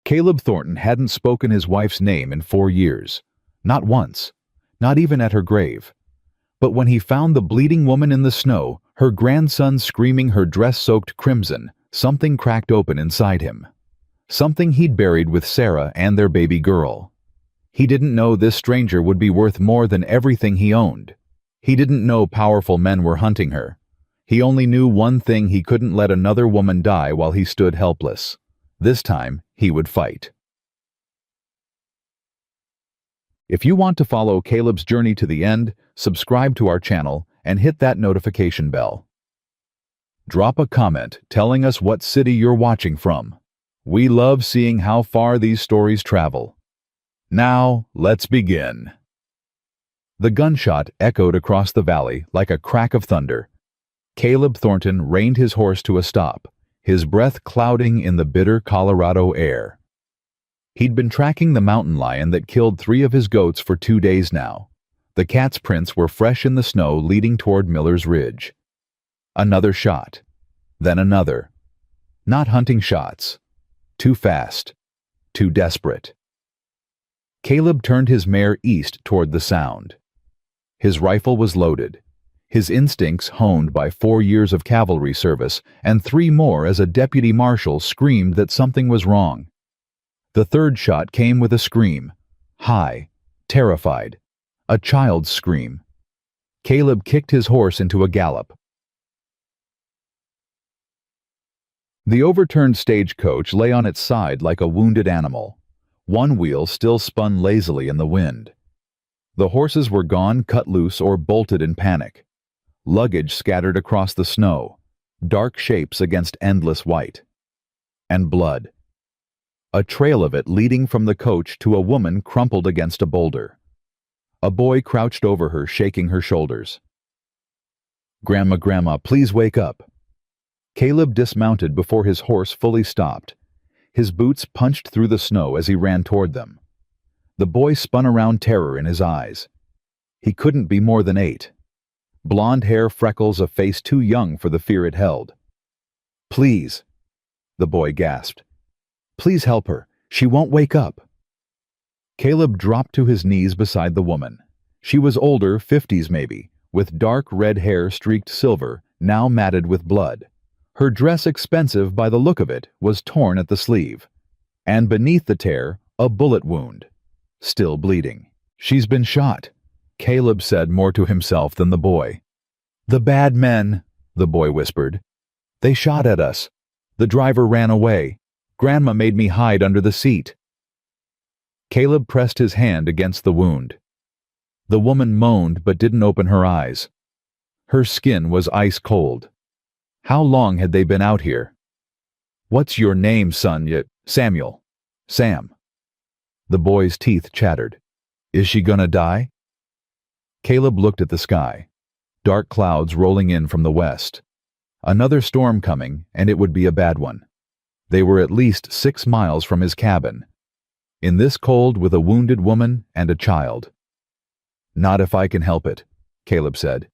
Caleb Thornton hadn't spoken his wife's name in 4 years. Not once. Not even at her grave. But when he found the bleeding woman in the snow, her grandson screaming her dress soaked crimson, something cracked open inside him. Something he'd buried with Sarah and their baby girl. He didn't know this stranger would be worth more than everything he owned. He didn't know powerful men were hunting her. He only knew one thing: he couldn't let another woman die while he stood helpless. This time, he would fight. If you want to follow Caleb's journey to the end, subscribe to our channel and hit that notification bell. Drop a comment telling us what city you're watching from. We love seeing how far these stories travel. Now, let's begin. The gunshot echoed across the valley like a crack of thunder. Caleb Thornton reined his horse to a stop, his breath clouding in the bitter Colorado air. He'd been tracking the mountain lion that killed 3 of his goats for 2 days now. The cat's prints were fresh in the snow leading toward Miller's Ridge. Another shot. Then another. Not hunting shots. Too fast. Too desperate. Caleb turned his mare east toward the sound. His rifle was loaded, his instincts honed by 4 years of cavalry service, and 3 more as a deputy marshal screamed that something was wrong. The third shot came with a scream, high, terrified, a child's scream. Caleb kicked his horse into a gallop. The overturned stagecoach lay on its side like a wounded animal. One wheel still spun lazily in the wind. The horses were gone, cut loose, or bolted in panic. Luggage scattered across the snow, dark shapes against endless white. And blood. A trail of it leading from the coach to a woman crumpled against a boulder. A boy crouched over her, shaking her shoulders. Grandma, please wake up." Caleb dismounted before his horse fully stopped. His boots punched through the snow as he ran toward them. The boy spun around, terror in his eyes. He couldn't be more than 8. Blonde hair, freckles, a face too young for the fear it held. "Please," the boy gasped. "Please help her. She won't wake up." Caleb dropped to his knees beside the woman. She was older, 50s maybe, with dark red hair streaked silver, now matted with blood. Her dress, expensive by the look of it, was torn at the sleeve. And beneath the tear, a bullet wound. Still bleeding. "She's been shot," Caleb said more to himself than the boy. "The bad men," the boy whispered. "They shot at us. The driver ran away. Grandma made me hide under the seat." Caleb pressed his hand against the wound. The woman moaned but didn't open her eyes. Her skin was ice cold. How long had they been out here? "What's your name, son? Samuel." "Sam." The boy's teeth chattered. "Is she gonna die?" Caleb looked at the sky. Dark clouds rolling in from the west. Another storm coming, and it would be a bad one. They were at least 6 miles from his cabin. In this cold with a wounded woman and a child. "Not if I can help it," Caleb said.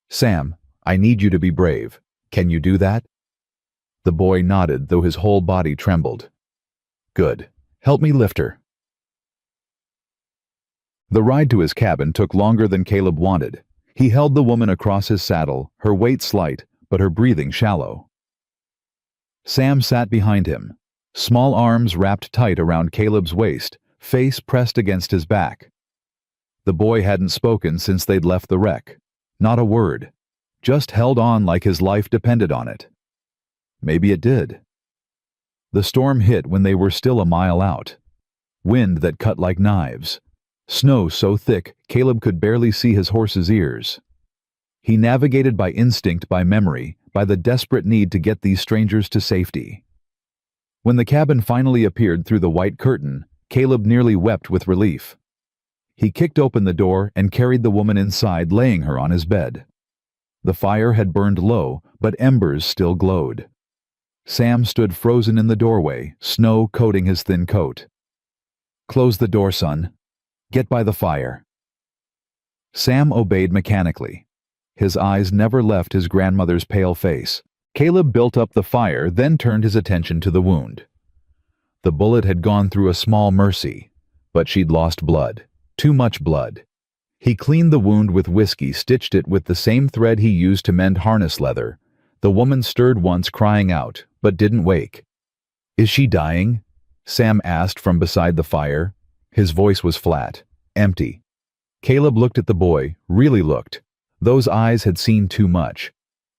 "Sam, I need you to be brave. Can you do that?" The boy nodded, though his whole body trembled. "Good. Help me lift her." The ride to his cabin took longer than Caleb wanted. He held the woman across his saddle, her weight slight, but her breathing shallow. Sam sat behind him, small arms wrapped tight around Caleb's waist, face pressed against his back. The boy hadn't spoken since they'd left the wreck. Not a word. Just held on like his life depended on it. Maybe it did. The storm hit when they were still a mile out. Wind that cut like knives. Snow so thick Caleb could barely see his horse's ears. He navigated by instinct, by memory, by the desperate need to get these strangers to safety. When the cabin finally appeared through the white curtain, Caleb nearly wept with relief. He kicked open the door and carried the woman inside, laying her on his bed. The fire had burned low, but embers still glowed. Sam stood frozen in the doorway, snow coating his thin coat. "Close the door, son. Get by the fire." Sam obeyed mechanically. His eyes never left his grandmother's pale face. Caleb built up the fire, then turned his attention to the wound. The bullet had gone through a small mercy, but she'd lost blood. Too much blood. He cleaned the wound with whiskey, stitched it with the same thread he used to mend harness leather. The woman stirred once, crying out, but didn't wake. "Is she dying?" Sam asked from beside the fire. His voice was flat, empty. Caleb looked at the boy, really looked. Those eyes had seen too much.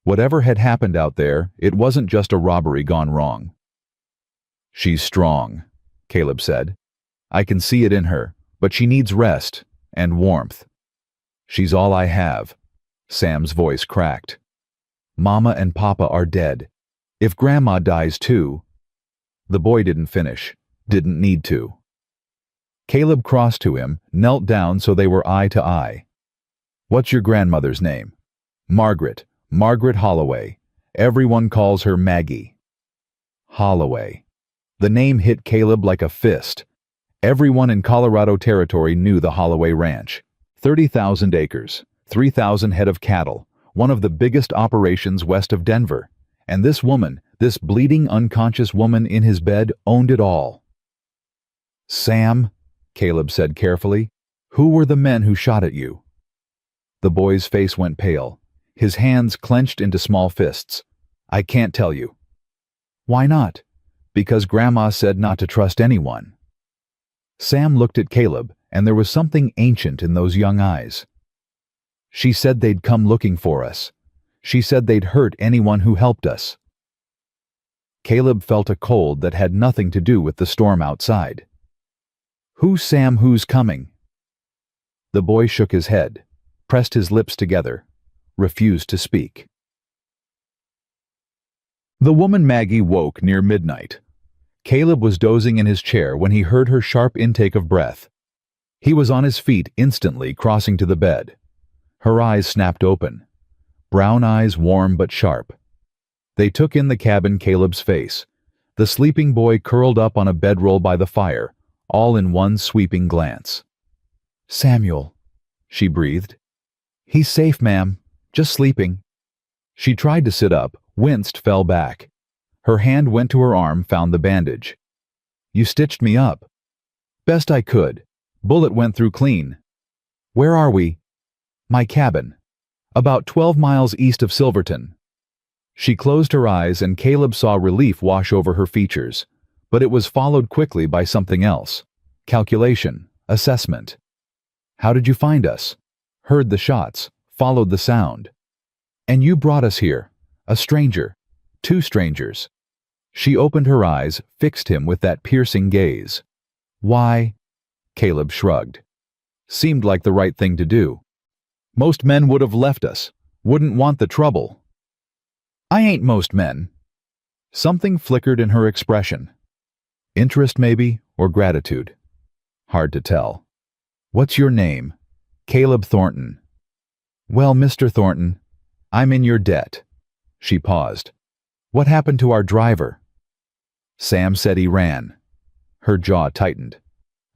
Whatever had happened out there, it wasn't just a robbery gone wrong. "She's strong," Caleb said. "I can see it in her, but she needs rest and warmth." "She's all I have." Sam's voice cracked. "Mama and Papa are dead. If Grandma dies too—" The boy didn't finish, didn't need to. Caleb crossed to him, knelt down so they were eye to eye. "What's your grandmother's name?" "Margaret. Margaret Holloway. Everyone calls her Maggie." Holloway. The name hit Caleb like a fist. Everyone in Colorado Territory knew the Holloway Ranch. 30,000 acres, 3,000 head of cattle, one of the biggest operations west of Denver. And this woman, this bleeding, unconscious woman in his bed, owned it all. "Sam," Caleb said carefully, "who were the men who shot at you?" The boy's face went pale. His hands clenched into small fists. "I can't tell you." "Why not?" "Because Grandma said not to trust anyone." Sam looked at Caleb, and there was something ancient in those young eyes. "She said they'd come looking for us. She said they'd hurt anyone who helped us." Caleb felt a cold that had nothing to do with the storm outside. "Who's Sam? Who's coming?" The boy shook his head, pressed his lips together, refused to speak. The woman Maggie woke near midnight. Caleb was dozing in his chair when he heard her sharp intake of breath. He was on his feet instantly, crossing to the bed. Her eyes snapped open. Brown eyes, warm but sharp. They took in the cabin, Caleb's face. The sleeping boy curled up on a bedroll by the fire, all in one sweeping glance. "Samuel," she breathed. "He's safe, ma'am. Just sleeping." She tried to sit up, winced, fell back. Her hand went to her arm, found the bandage. "You stitched me up." "Best I could. Bullet went through clean." "Where are we?" "My cabin. About 12 miles east of Silverton." She closed her eyes and Caleb saw relief wash over her features, but it was followed quickly by something else. Calculation, assessment. "How did you find us?" "Heard the shots, followed the sound." "And you brought us here, a stranger, 2 strangers." She opened her eyes, fixed him with that piercing gaze. "Why?" Caleb shrugged. "Seemed like the right thing to do. Most men would have left us, wouldn't want the trouble." "I ain't most men." Something flickered in her expression. Interest maybe, or gratitude. Hard to tell. "What's your name?" "Caleb Thornton." "Well, Mr. Thornton, I'm in your debt." She paused. "What happened to our driver?" "Sam said he ran." Her jaw tightened.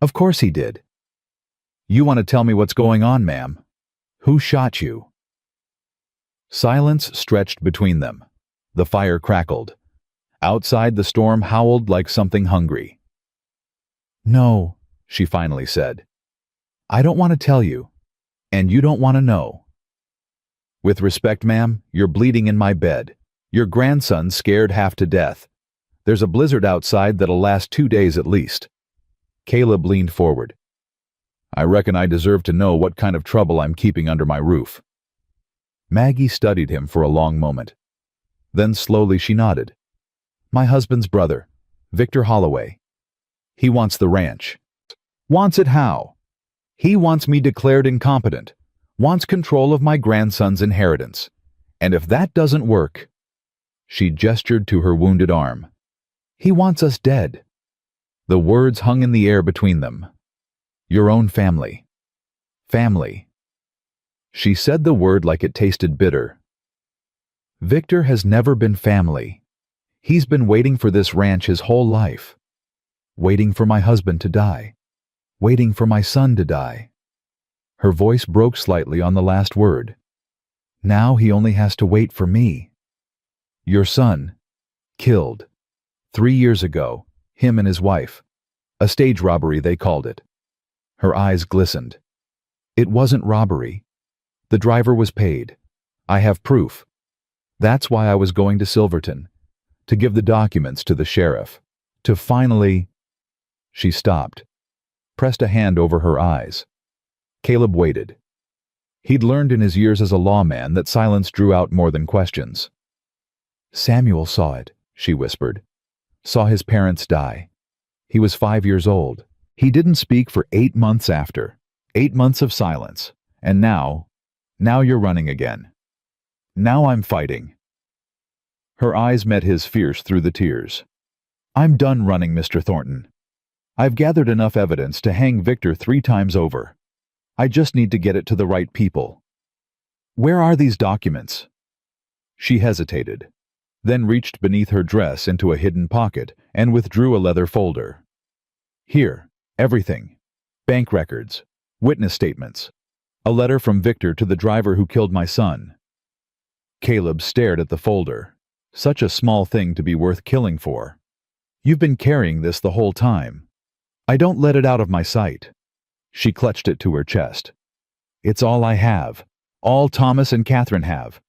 "Of course he did." "You want to tell me what's going on, ma'am? Who shot you?" Silence stretched between them. The fire crackled. Outside, the storm howled like something hungry. "No," she finally said. "I don't want to tell you, and you don't want to know." "With respect, ma'am, you're bleeding in my bed. Your grandson's scared half to death. There's a blizzard outside that'll last 2 days at least." Caleb leaned forward. "I reckon I deserve to know what kind of trouble I'm keeping under my roof." Maggie studied him for a long moment. Then slowly she nodded. "My husband's brother, Victor Holloway. He wants the ranch." "Wants it how?" "He wants me declared incompetent, wants control of my grandson's inheritance. And if that doesn't work—" She gestured to her wounded arm. "He wants us dead." The words hung in the air between them. "Your own family." Family. She said the word like it tasted bitter. "Victor has never been family. He's been waiting for this ranch his whole life. Waiting for my husband to die. Waiting for my son to die." Her voice broke slightly on the last word. "Now he only has to wait for me. Your son, killed. 3 years ago, Him and his wife. A stage robbery, they called it. Her eyes glistened. It wasn't robbery. The driver was paid. I have proof. That's why I was going to Silverton. To give the documents to the sheriff. To finally... She stopped, pressed a hand over her eyes. Caleb waited. He'd learned in his years as a lawman that silence drew out more than questions. Samuel saw it, she whispered. Saw his parents die. He was 5 years old. He didn't speak for 8 months after. 8 months of silence. And now you're running again. Now I'm fighting. Her eyes met his fierce through the tears. I'm done running, Mr. Thornton. I've gathered enough evidence to hang Victor 3 times over. I just need to get it to the right people. Where are these documents? She hesitated, then reached beneath her dress into a hidden pocket and withdrew a leather folder. Here, everything. Bank records, witness statements, a letter from Victor to the driver who killed my son. Caleb stared at the folder. Such a small thing to be worth killing for. You've been carrying this the whole time. I don't let it out of my sight. She clutched it to her chest. It's all I have. All Thomas and Catherine have.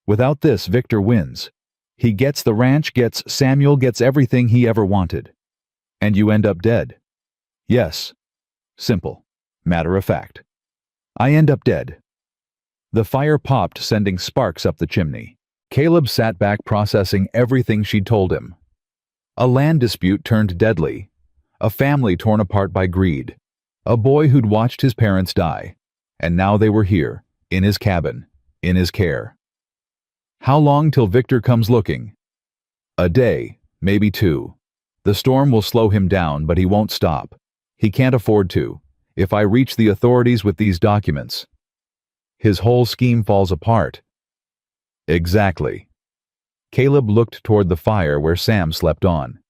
Without this, Victor wins. He gets the ranch, gets Samuel, gets everything he ever wanted. And you end up dead. Yes. Simple. Matter of fact. I end up dead. The fire popped, sending sparks up the chimney. Caleb sat back, processing everything she'd told him. A land dispute turned deadly. A family torn apart by greed. A boy who'd watched his parents die. And now they were here, in his cabin, in his care. How long till Victor comes looking? A day, maybe 2. The storm will slow him down, but he won't stop. He can't afford to. If I reach the authorities with these documents, his whole scheme falls apart. Exactly. Caleb looked toward the fire where Sam slept on.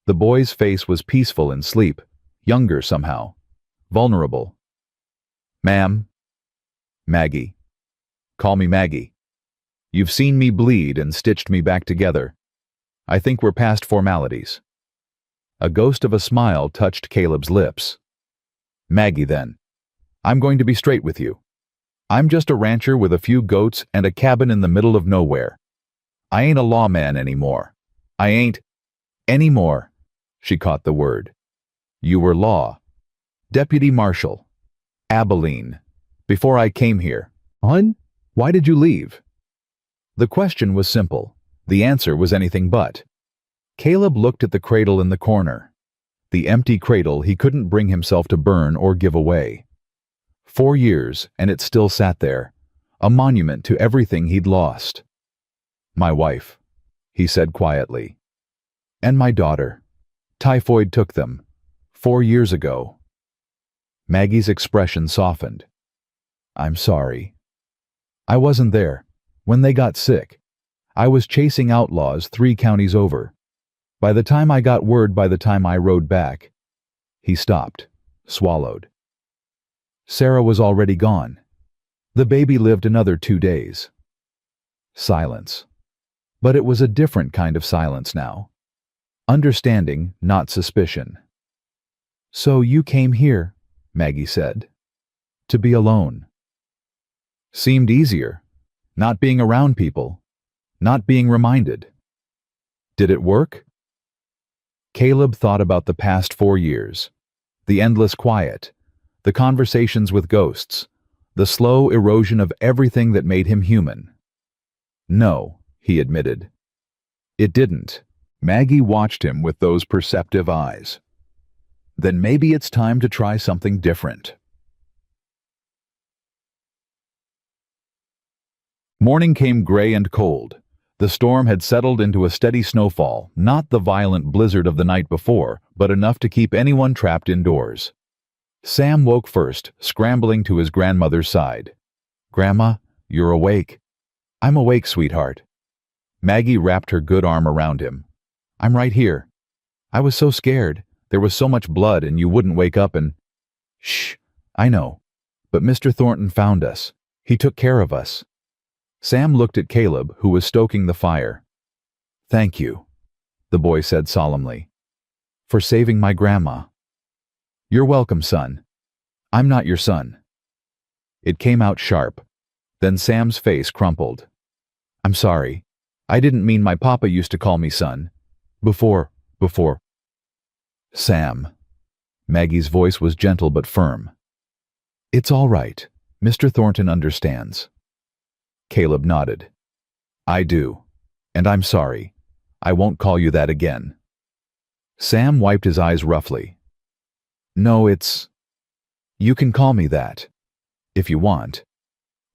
The boy's face was peaceful in sleep, younger somehow, vulnerable. Ma'am. Maggie. Call me Maggie. You've seen me bleed and stitched me back together. I think we're past formalities. A ghost of a smile touched Caleb's lips. Maggie, then. I'm going to be straight with you. I'm just a rancher with a few goats and a cabin in the middle of nowhere. I ain't a lawman anymore. I ain't anymore. She caught the word. You were law. Deputy Marshal. Abilene. Before I came here. Hun? Why did you leave? The question was simple. The answer was anything but. Caleb looked at the cradle in the corner. The empty cradle he couldn't bring himself to burn or give away. 4 years, and it still sat there, a monument to everything he'd lost. My wife, he said quietly. And my daughter. Typhoid took them. 4 years ago. Maggie's expression softened. I'm sorry. I wasn't there. When they got sick. I was chasing outlaws 3 counties over. By the time I got word, by the time I rode back. He stopped, swallowed. Sarah was already gone. The baby lived another 2 days. Silence. But it was a different kind of silence now. Understanding, not suspicion. So you came here, Maggie said. To be alone. Seemed easier. Not being around people. Not being reminded. Did it work? Caleb thought about the past 4 years. The endless quiet. The conversations with ghosts. The slow erosion of everything that made him human. No, he admitted. It didn't. Maggie watched him with those perceptive eyes. Then maybe it's time to try something different. Morning came gray and cold. The storm had settled into a steady snowfall, not the violent blizzard of the night before, but enough to keep anyone trapped indoors. Sam woke first, scrambling to his grandmother's side. Grandma, you're awake. I'm awake, sweetheart. Maggie wrapped her good arm around him. I'm right here. I was so scared. There was so much blood and you wouldn't wake up and... Shh, I know. But Mr. Thornton found us. He took care of us. Sam looked at Caleb, who was stoking the fire. Thank you, the boy said solemnly. for saving my grandma." "You're welcome, son. I'm not your son." It came out sharp. Then Sam's face crumpled. "I'm sorry. I didn't mean my papa used to call me son. Before. Sam." Maggie's voice was gentle but firm. "It's all right. Mr. Thornton understands." Caleb nodded. "I do. And I'm sorry. I won't call you that again." Sam wiped his eyes roughly. "No, you can call me that. If you want.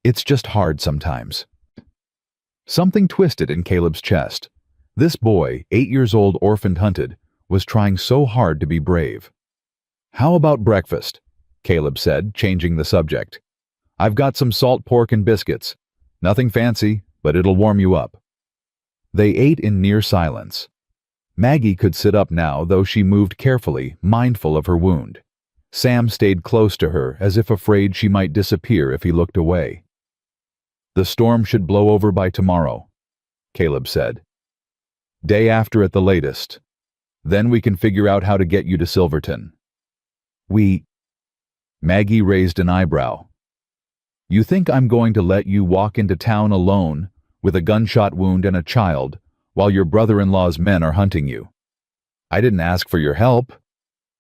It's just hard sometimes." Something twisted in Caleb's chest. This boy, 8 years old, orphaned, hunted, was trying so hard to be brave. "How about breakfast?" Caleb said, changing the subject. "I've got some salt pork and biscuits. Nothing fancy, but it'll warm you up." They ate in near silence. Maggie could sit up now, though she moved carefully, mindful of her wound. Sam stayed close to her, as if afraid she might disappear if he looked away. "The storm should blow over by tomorrow," Caleb said. "Day after at the latest. Then we can figure out how to get you to Silverton." Maggie raised an eyebrow. "You think I'm going to let you walk into town alone, with a gunshot wound and a child, while your brother-in-law's men are hunting you? I didn't ask for your help."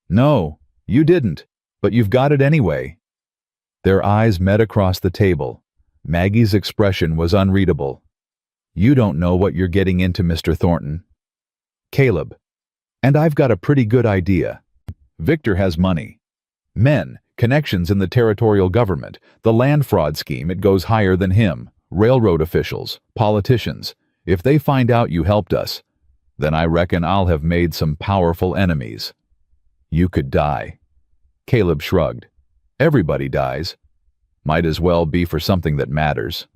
"No, you didn't, but you've got it anyway." Their eyes met across the table. Maggie's expression was unreadable. "You don't know what you're getting into, Mr. Thornton." "Caleb. And I've got a pretty good idea. Victor has money. Men, connections in the territorial government, the land fraud scheme, it goes higher than him, railroad officials, politicians. If they find out you helped us, then I reckon I'll have made some powerful enemies. You could die." Caleb shrugged. "Everybody dies. Might as well be for something that matters."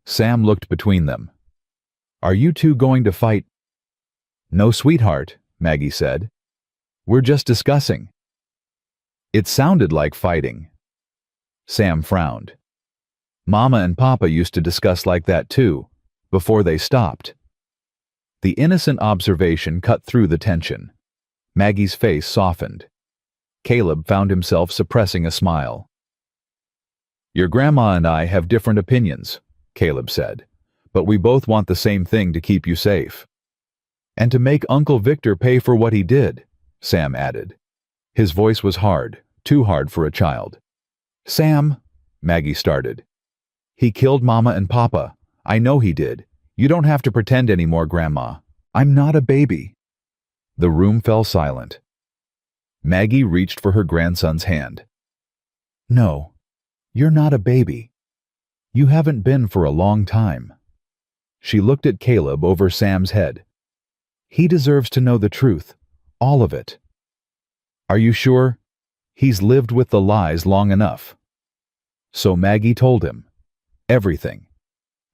Sam looked between them. "Are you two going to fight?" "No, sweetheart," Maggie said. "We're just discussing." It sounded like fighting. Sam frowned. "Mama and Papa used to discuss like that too, before they stopped." The innocent observation cut through the tension. Maggie's face softened. Caleb found himself suppressing a smile. "Your grandma and I have different opinions," Caleb said, "but we both want the same thing, to keep you safe." "And to make Uncle Victor pay for what he did," Sam added. His voice was hard, too hard for a child. "Sam," Maggie started. "He killed Mama and Papa. I know he did. You don't have to pretend anymore, Grandma. I'm not a baby." The room fell silent. Maggie reached for her grandson's hand. "No, you're not a baby. You haven't been for a long time." She looked at Caleb over Sam's head. "He deserves to know the truth, all of it." "Are you sure? He's lived with the lies long enough." So Maggie told him. Everything.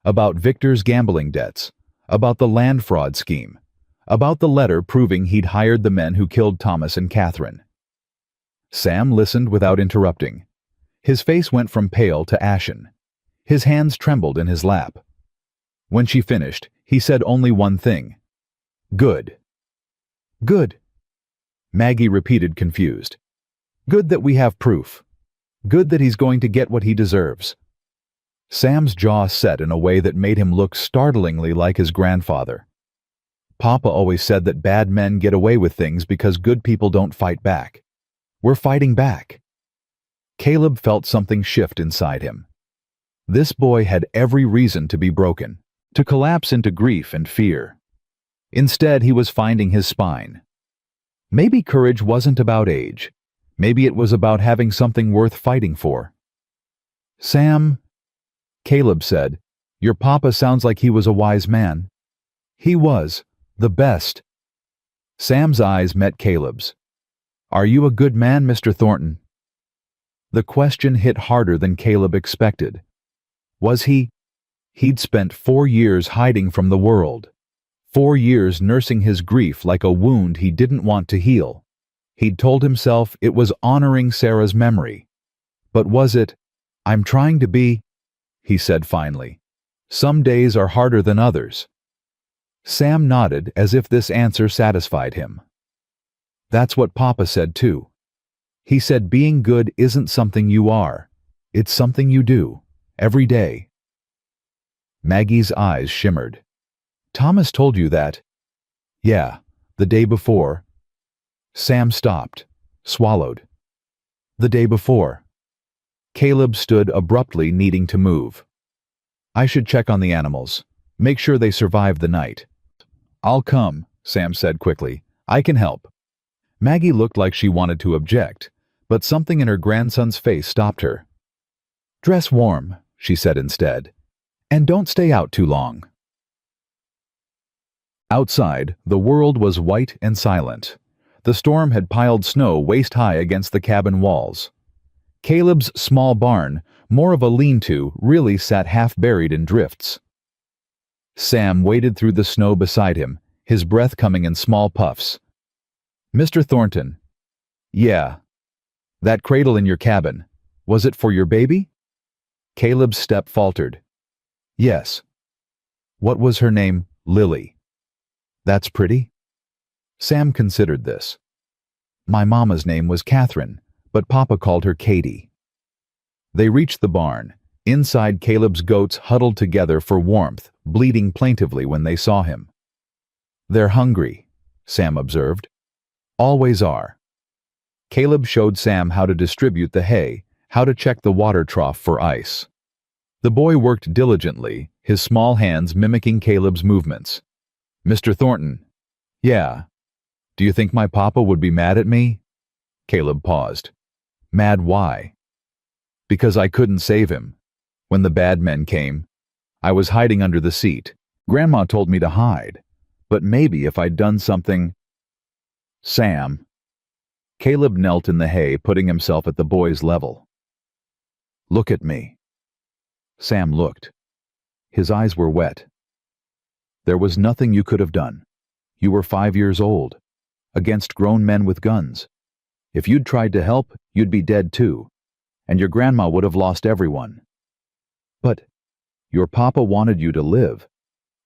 About Victor's gambling debts, about the land fraud scheme, about the letter proving he'd hired the men who killed Thomas and Catherine. Sam listened without interrupting. His face went from pale to ashen. His hands trembled in his lap. When she finished, he said only one thing. "Good." "Good," Maggie repeated, confused. "Good that we have proof. Good that he's going to get what he deserves." Sam's jaw set in a way that made him look startlingly like his grandfather. "Papa always said that bad men get away with things because good people don't fight back. We're fighting back." Caleb felt something shift inside him. This boy had every reason to be broken, to collapse into grief and fear. Instead, he was finding his spine. Maybe courage wasn't about age. Maybe it was about having something worth fighting for. "Sam," Caleb said, "your papa sounds like he was a wise man." "He was. The best." Sam's eyes met Caleb's. "Are you a good man, Mr. Thornton?" The question hit harder than Caleb expected. Was he? He'd spent 4 years hiding from the world. 4 years nursing his grief like a wound he didn't want to heal. He'd told himself it was honoring Sarah's memory. But was it, "I'm trying to be," he said finally. "Some days are harder than others." Sam nodded as if this answer satisfied him. That's what Papa said too. He said being good isn't something you are. It's something you do. Every day. Maggie's eyes shimmered. Thomas told you that? Yeah, the day before. Sam stopped, swallowed. The day before. Caleb stood abruptly, needing to move. I should check on the animals. Make sure they survive the night. I'll come, Sam said quickly. I can help. Maggie looked like she wanted to object, but something in her grandson's face stopped her. Dress warm, she said instead, and don't stay out too long. Outside, the world was white and silent. The storm had piled snow waist-high against the cabin walls. Caleb's small barn, more of a lean-to, really sat half-buried in drifts. Sam waded through the snow beside him, his breath coming in small puffs. Mr. Thornton. Yeah. That cradle in your cabin, was it for your baby? Caleb's step faltered. Yes. What was her name? Lily. That's pretty. Sam considered this. My mama's name was Catherine, but Papa called her Katie. They reached the barn. Inside, Caleb's goats huddled together for warmth, bleating plaintively when they saw him. They're hungry, Sam observed. Always are. Caleb showed Sam how to distribute the hay, how to check the water trough for ice. The boy worked diligently, his small hands mimicking Caleb's movements. Mr. Thornton. Yeah. Do you think my papa would be mad at me? Caleb paused. Mad why? Because I couldn't save him. When the bad men came, I was hiding under the seat. Grandma told me to hide. But maybe if I'd done something... Sam. Caleb knelt in the hay, putting himself at the boy's level. Look at me. Sam looked. His eyes were wet. There was nothing you could have done. You were 5 years old, against grown men with guns. If you'd tried to help, you'd be dead too, and your grandma would have lost everyone. But your papa wanted you to live.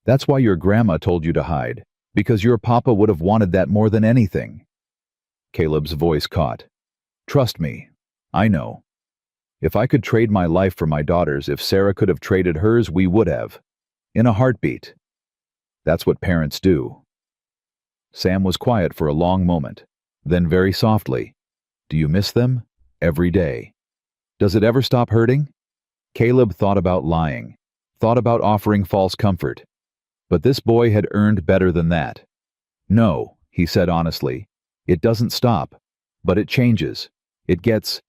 That's why your grandma told you to hide, because your papa would have wanted that more than anything. Caleb's voice caught. Trust me, I know. If I could trade my life for my daughter's, if Sarah could have traded hers, we would have. In a heartbeat. That's what parents do. Sam was quiet for a long moment, then very softly. Do you miss them? Every day. Does it ever stop hurting? Caleb thought about lying, thought about offering false comfort. But this boy had earned better than that. No, he said honestly. It doesn't stop, but it changes. It gets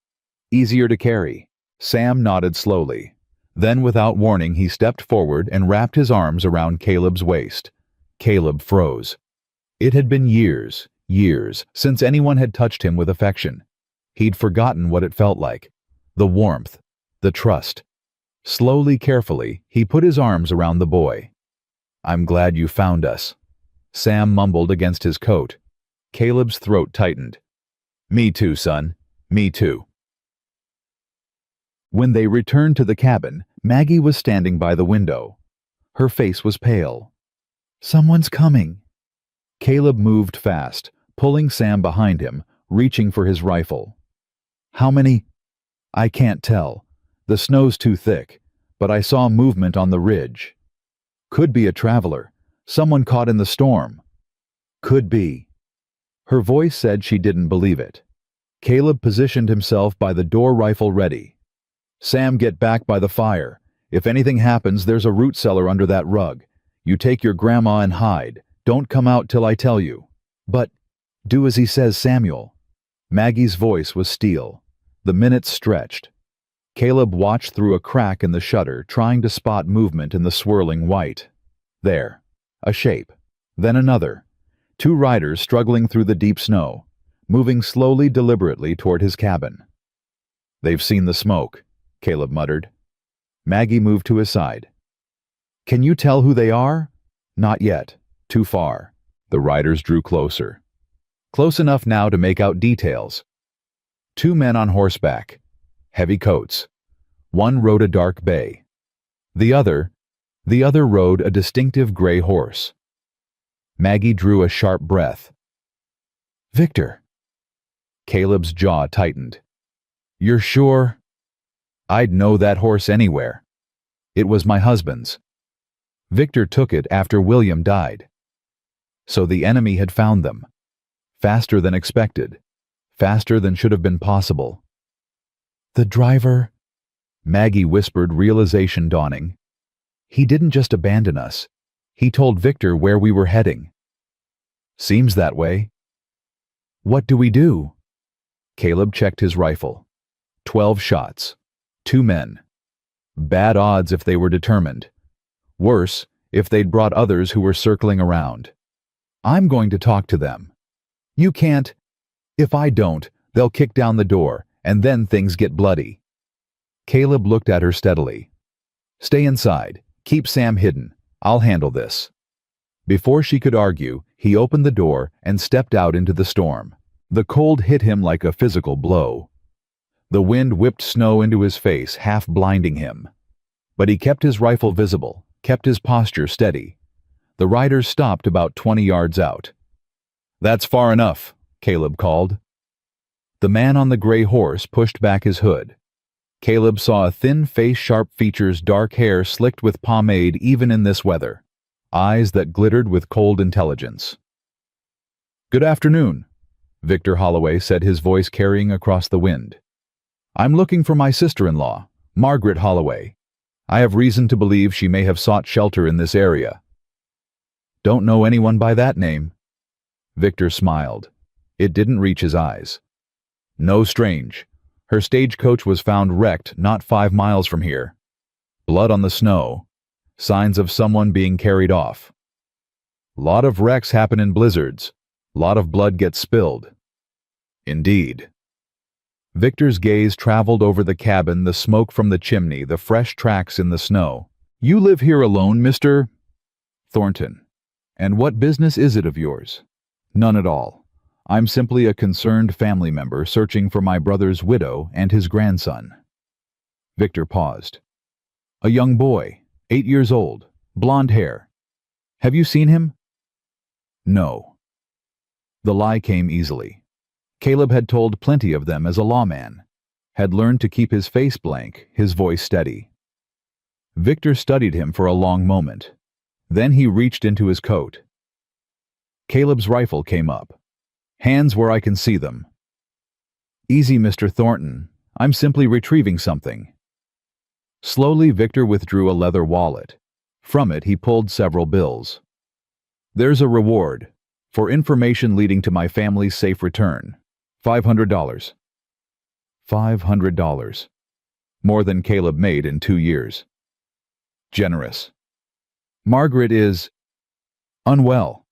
easier to carry. Sam nodded slowly. Then, without warning, he stepped forward and wrapped his arms around Caleb's waist. Caleb froze. It had been years, since anyone had touched him with affection. He'd forgotten what it felt like. The warmth, the trust. Slowly, carefully, he put his arms around the boy. I'm glad you found us. Sam mumbled against his coat. Caleb's throat tightened. Me too, son. Me too. When they returned to the cabin, Maggie was standing by the window. Her face was pale. Someone's coming. Caleb moved fast, pulling Sam behind him, reaching for his rifle. How many? I can't tell. The snow's too thick, but I saw movement on the ridge. Could be a traveler, someone caught in the storm. Could be. Her voice said she didn't believe it. Caleb positioned himself by the door, rifle ready. Sam, get back by the fire. If anything happens, there's a root cellar under that rug. You take your grandma and hide. Don't come out till I tell you. But do as he says, Samuel. Maggie's voice was steel. The minutes stretched. Caleb watched through a crack in the shutter, trying to spot movement in the swirling white. There. A shape. Then another. 2 riders struggling through the deep snow, moving slowly, deliberately toward his cabin. They've seen the smoke, Caleb muttered. Maggie moved to his side. Can you tell who they are? Not yet. Too far. The riders drew closer. Close enough now to make out details. 2 men on horseback. Heavy coats. One rode a dark bay. The other rode a distinctive gray horse. Maggie drew a sharp breath. Victor, Caleb's jaw tightened. You're sure? I'd know that horse anywhere. It was my husband's. Victor took it after William died. So the enemy had found them. Faster than expected. Faster than should have been possible. The driver? Maggie whispered, realization dawning. He didn't just abandon us. He told Victor where we were heading. Seems that way. What do we do? Caleb checked his rifle. 12 shots. 2 men. Bad odds if they were determined. Worse, if they'd brought others who were circling around. I'm going to talk to them. You can't. If I don't, they'll kick down the door, and then things get bloody. Caleb looked at her steadily. Stay inside. Keep Sam hidden. I'll handle this. Before she could argue, he opened the door and stepped out into the storm. The cold hit him like a physical blow. The wind whipped snow into his face, half blinding him. But he kept his rifle visible, kept his posture steady. The riders stopped about 20 yards out. That's far enough, Caleb called. The man on the gray horse pushed back his hood. Caleb saw a thin face, sharp features, dark hair slicked with pomade even in this weather. Eyes that glittered with cold intelligence. Good afternoon, Victor Holloway said, his voice carrying across the wind. I'm looking for my sister-in-law, Margaret Holloway. I have reason to believe she may have sought shelter in this area. Don't know anyone by that name. Victor smiled. It didn't reach his eyes. No strange. Her stagecoach was found wrecked not 5 miles from here. Blood on the snow. Signs of someone being carried off. Lot of wrecks happen in blizzards. Lot of blood gets spilled. Indeed. Victor's gaze traveled over the cabin, the smoke from the chimney, the fresh tracks in the snow. You live here alone, Mr. Thornton. And what business is it of yours? None at all. I'm simply a concerned family member searching for my brother's widow and his grandson. Victor paused. A young boy, 8 years old, blonde hair. Have you seen him? No. The lie came easily. Caleb had told plenty of them as a lawman, had learned to keep his face blank, his voice steady. Victor studied him for a long moment. Then he reached into his coat. Caleb's rifle came up. Hands where I can see them. Easy, Mr. Thornton. I'm simply retrieving something. Slowly, Victor withdrew a leather wallet. From it, he pulled several bills. There's a reward for information leading to my family's safe return. $500. $500. More than Caleb made in 2 years. Generous. Margaret is unwell.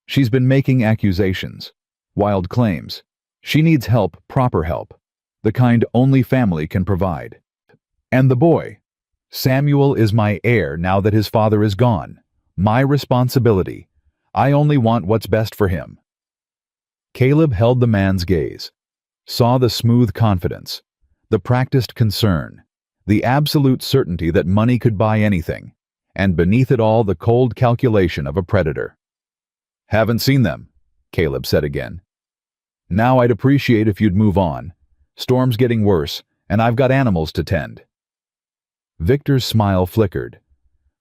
She's been making accusations, wild claims. She needs help, proper help, the kind only family can provide. And the boy, Samuel, is my heir now that his father is gone. My responsibility. I only want what's best for him. Caleb held the man's gaze, saw the smooth confidence, the practiced concern, the absolute certainty that money could buy anything, and beneath it all the cold calculation of a predator. Haven't seen them, Caleb said again. Now I'd appreciate if you'd move on. Storm's getting worse, and I've got animals to tend. Victor's smile flickered.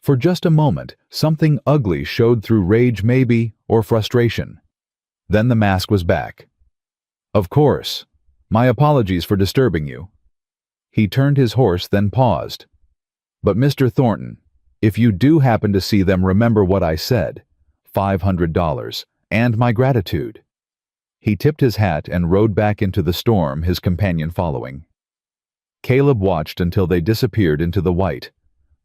For just a moment, something ugly showed through rage maybe, or frustration. Then the mask was back. Of course. My apologies for disturbing you. He turned his horse, then paused. But Mr. Thornton, if you do happen to see them, remember what I said. $500, and my gratitude. He tipped his hat and rode back into the storm, his companion following. Caleb watched until they disappeared into the white.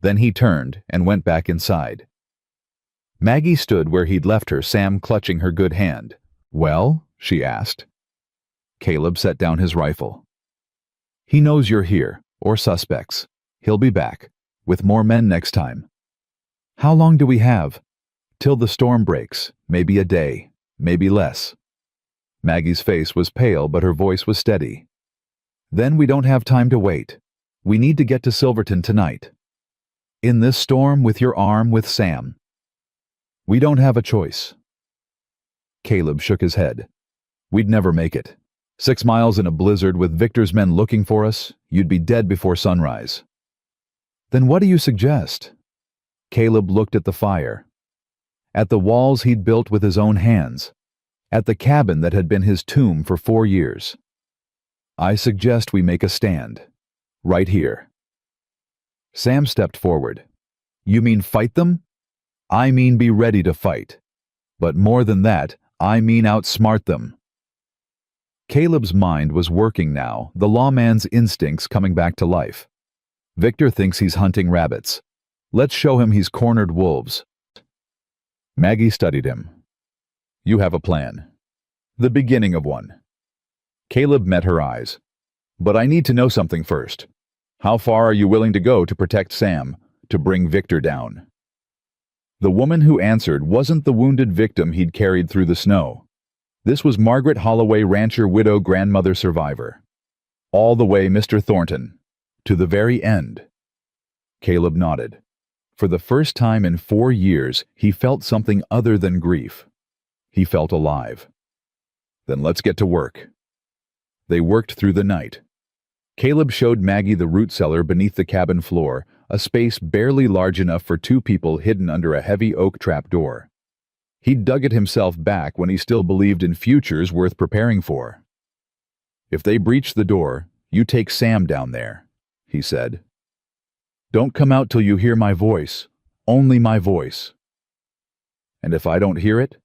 Then he turned and went back inside. Maggie stood where he'd left her, Sam clutching her good hand. Well? She asked. Caleb set down his rifle. He knows you're here, or suspects. He'll be back, with more men next time. How long do we have? Till the storm breaks, maybe a day, maybe less. Maggie's face was pale, but her voice was steady. Then we don't have time to wait. We need to get to Silverton tonight. In this storm, with your arm, with Sam. We don't have a choice. Caleb shook his head. We'd never make it. 6 miles in a blizzard with Victor's men looking for us, you'd be dead before sunrise. Then what do you suggest? Caleb looked at the fire, at the walls he'd built with his own hands, at the cabin that had been his tomb for 4 years. I suggest we make a stand. Right here. Sam stepped forward. You mean fight them? I mean be ready to fight. But more than that, I mean outsmart them. Caleb's mind was working now, the lawman's instincts coming back to life. Victor thinks he's hunting rabbits. Let's show him he's cornered wolves. Maggie studied him. You have a plan. The beginning of one. Caleb met her eyes. But I need to know something first. How far are you willing to go to protect Sam, to bring Victor down? The woman who answered wasn't the wounded victim he'd carried through the snow. This was Margaret Holloway, rancher, widow, grandmother, survivor. All the way, Mr. Thornton. To the very end. Caleb nodded. For the first time in 4 years, he felt something other than grief. He felt alive. Then let's get to work. They worked through the night. Caleb showed Maggie the root cellar beneath the cabin floor, a space barely large enough for 2 people hidden under a heavy oak trap door. He'd dug it himself back when he still believed in futures worth preparing for. If they breach the door, you take Sam down there, he said. Don't come out till you hear my voice, only my voice. And if I don't hear it,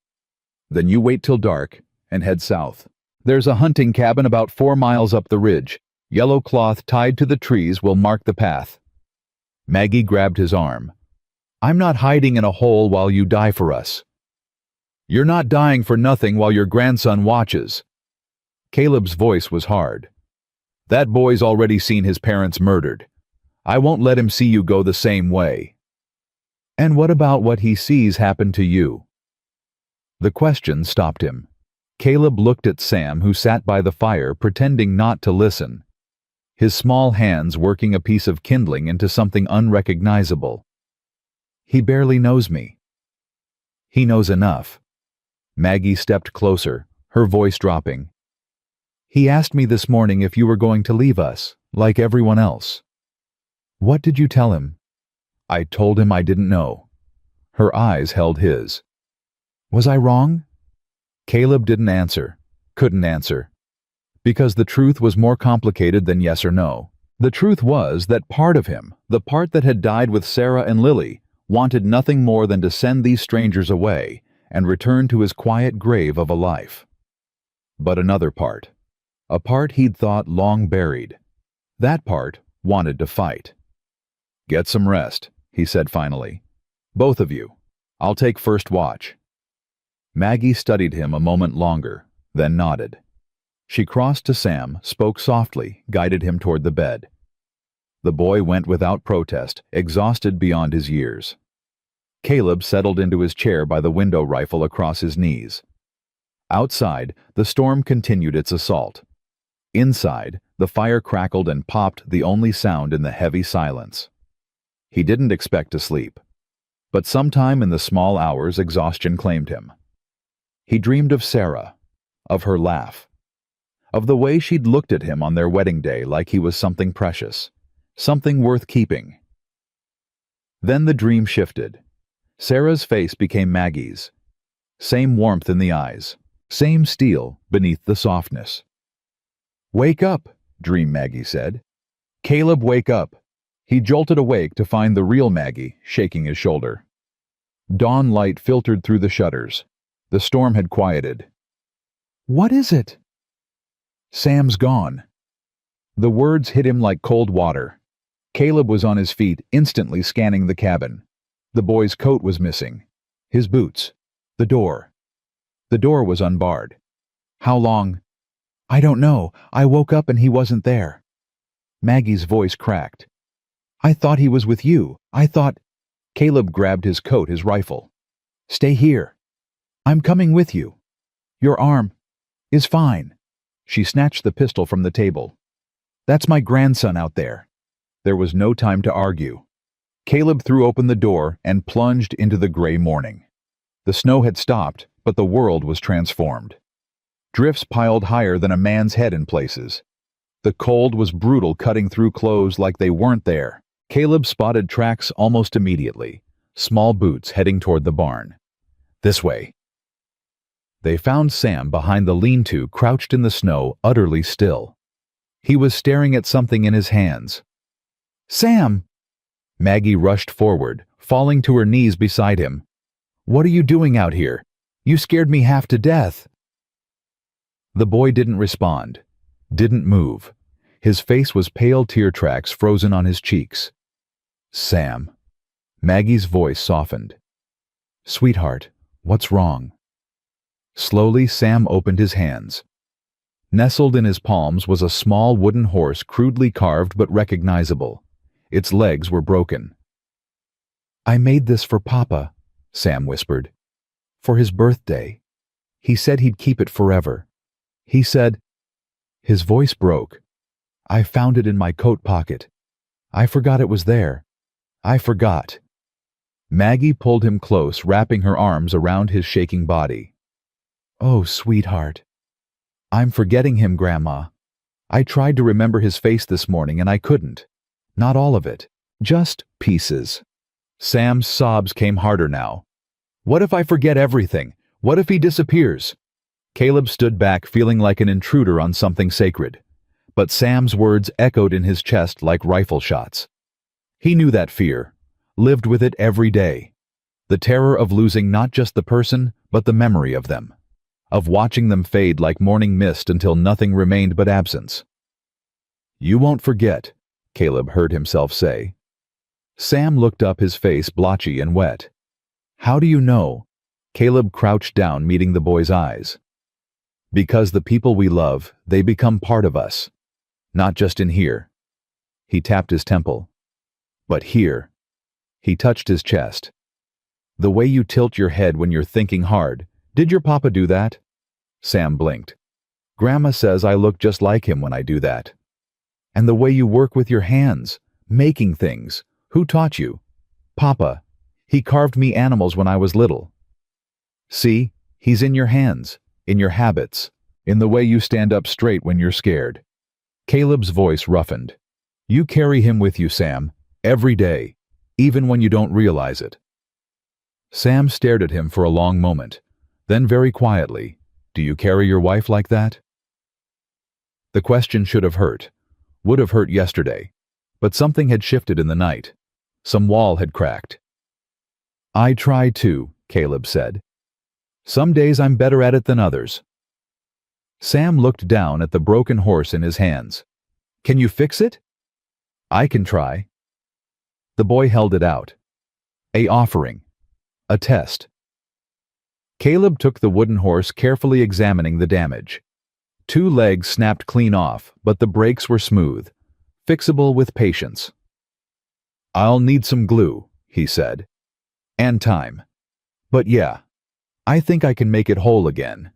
then you wait till dark and head south. There's a hunting cabin about 4 miles up the ridge. Yellow cloth tied to the trees will mark the path. Maggie grabbed his arm. I'm not hiding in a hole while you die for us. You're not dying for nothing while your grandson watches. Caleb's voice was hard. That boy's already seen his parents murdered. I won't let him see you go the same way. And what about what he sees happen to you? The question stopped him. Caleb looked at Sam, who sat by the fire, pretending not to listen. His small hands working a piece of kindling into something unrecognizable. He barely knows me. He knows enough. Maggie stepped closer, her voice dropping. He asked me this morning if you were going to leave us, like everyone else. What did you tell him? I told him I didn't know. Her eyes held his. Was I wrong? Caleb didn't answer, couldn't answer. Because the truth was more complicated than yes or no. The truth was that part of him, the part that had died with Sarah and Lily, wanted nothing more than to send these strangers away and return to his quiet grave of a life. But another part, a part he'd thought long buried, that part wanted to fight. Get some rest, he said finally. Both of you. I'll take first watch. Maggie studied him a moment longer, then nodded. She crossed to Sam, spoke softly, guided him toward the bed. The boy went without protest, exhausted beyond his years. Caleb settled into his chair by the window rifle across his knees. Outside, the storm continued its assault. Inside, the fire crackled and popped, the only sound in the heavy silence. He didn't expect to sleep. But sometime in the small hours, exhaustion claimed him. He dreamed of Sarah, of her laugh, of the way she'd looked at him on their wedding day like he was something precious, something worth keeping. Then the dream shifted. Sarah's face became Maggie's. Same warmth in the eyes, same steel beneath the softness. Wake up, Dream Maggie said. Caleb, wake up. He jolted awake to find the real Maggie shaking his shoulder. Dawn light filtered through the shutters. The storm had quieted. What is it? Sam's gone. The words hit him like cold water. Caleb was on his feet, instantly scanning the cabin. The boy's coat was missing. His boots. The door. The door was unbarred. How long? I don't know. I woke up and he wasn't there. Maggie's voice cracked. I thought he was with you. I thought... Caleb grabbed his coat, his rifle. Stay here. I'm coming with you. Your arm is fine. She snatched the pistol from the table. That's my grandson out there. There was no time to argue. Caleb threw open the door and plunged into the gray morning. The snow had stopped, but the world was transformed. drifts piled higher than a man's head in places. The cold was brutal, cutting through clothes like they weren't there. Caleb spotted tracks almost immediately, small boots heading toward the barn. This way. They found Sam behind the lean-to, crouched in the snow, utterly still. He was staring at something in his hands. "Sam!" Maggie rushed forward, falling to her knees beside him. "What are you doing out here? You scared me half to death." The boy didn't respond, didn't move. His face was pale tear tracks frozen on his cheeks. "Sam." Maggie's voice softened. "Sweetheart, what's wrong?" Slowly, Sam opened his hands. Nestled in his palms was a small wooden horse, crudely carved but recognizable. Its legs were broken. "I made this for Papa," Sam whispered. "For his birthday. He said he'd keep it forever. He said—" His voice broke. "I found it in my coat pocket. I forgot it was there. I forgot." Maggie pulled him close, wrapping her arms around his shaking body. "Oh, sweetheart." "I'm forgetting him, Grandma. I tried to remember his face this morning and I couldn't. Not all of it. Just pieces." Sam's sobs came harder now. "What if I forget everything? What if he disappears?" Caleb stood back, feeling like an intruder on something sacred. But Sam's words echoed in his chest like rifle shots. He knew that fear, lived with it every day. The terror of losing not just the person, but the memory of them. Of watching them fade like morning mist until nothing remained but absence. "You won't forget," Caleb heard himself say. Sam looked up, his face blotchy and wet. "How do you know?" Caleb crouched down, meeting the boy's eyes. "Because the people we love, they become part of us. Not just in here." He tapped his temple. "But here." He touched his chest. "The way you tilt your head when you're thinking hard. Did your papa do that?" Sam blinked. "Grandma says I look just like him when I do that." "And the way you work with your hands, making things. Who taught you?" "Papa. He carved me animals when I was little." "See, he's in your hands, in your habits, in the way you stand up straight when you're scared." Caleb's voice roughened. "You carry him with you, Sam, every day, even when you don't realize it." Sam stared at him for a long moment, then very quietly, "Do you carry your wife like that?" The question should have hurt, would have hurt yesterday, but something had shifted in the night. Some wall had cracked. "I try to," Caleb said. "Some days I'm better at it than others." Sam looked down at the broken horse in his hands. "Can you fix it?" "I can try." The boy held it out. A offering. A test. Caleb took the wooden horse, carefully examining the damage. 2 legs snapped clean off, but the brakes were smooth, fixable with patience. "I'll need some glue," he said. "And time. But yeah, I think I can make it whole again."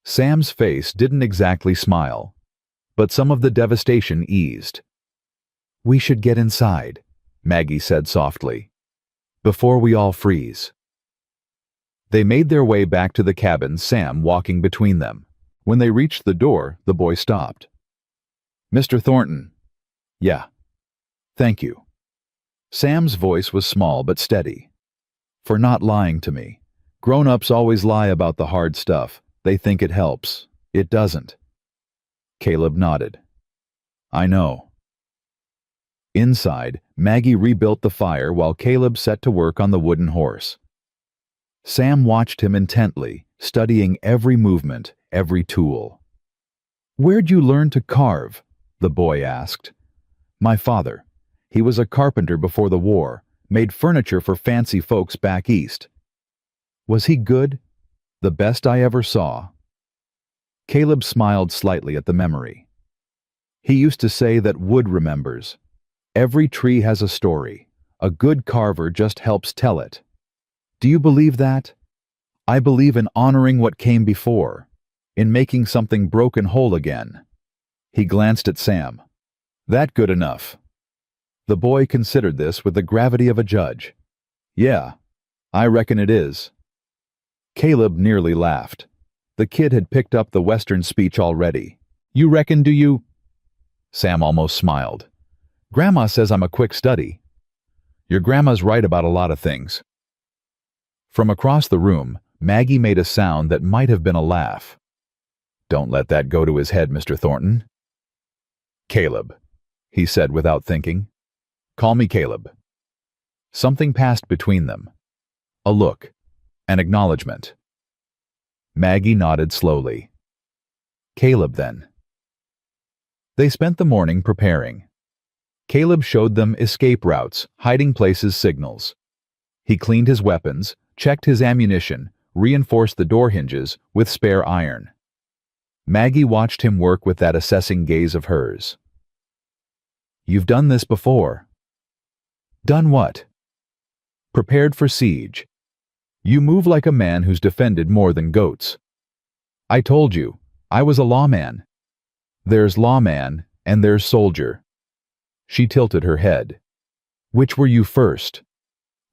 Sam's face didn't exactly smile, but some of the devastation eased. "We should get inside," Maggie said softly, "before we all freeze." They made their way back to the cabin, Sam walking between them. When they reached the door, the boy stopped. "Mr. Thornton." "Yeah." "Thank you." Sam's voice was small but steady. "For not lying to me. Grown-ups always lie about the hard stuff. They think it helps. It doesn't." Caleb nodded. "I know." Inside, Maggie rebuilt the fire while Caleb set to work on the wooden horse. Sam watched him intently, studying every movement, every tool. "Where'd you learn to carve?" the boy asked. "My father. He was a carpenter before the war, made furniture for fancy folks back east." "Was he good?" "The best I ever saw." Caleb smiled slightly at the memory. "He used to say that wood remembers. Every tree has a story. A good carver just helps tell it." "Do you believe that?" "I believe in honoring what came before, in making something broken whole again." He glanced at Sam. "That good enough?" The boy considered this with the gravity of a judge. "Yeah, I reckon it is." Caleb nearly laughed. The kid had picked up the Western speech already. "You reckon, do you?" Sam almost smiled. "Grandma says I'm a quick study." "Your grandma's right about a lot of things." From across the room, Maggie made a sound that might have been a laugh. "Don't let that go to his head, Mr. Thornton." "Caleb," he said without thinking. "Call me Caleb." Something passed between them. A look. An acknowledgement. Maggie nodded slowly. "Caleb, then." They spent the morning preparing. Caleb showed them escape routes, hiding places, signals. He cleaned his weapons, checked his ammunition, reinforced the door hinges with spare iron. Maggie watched him work with that assessing gaze of hers. "You've done this before." "Done what?" "Prepared for siege. You move like a man who's defended more than goats." "I told you, I was a lawman." "There's lawman, and there's soldier." She tilted her head. "Which were you first?"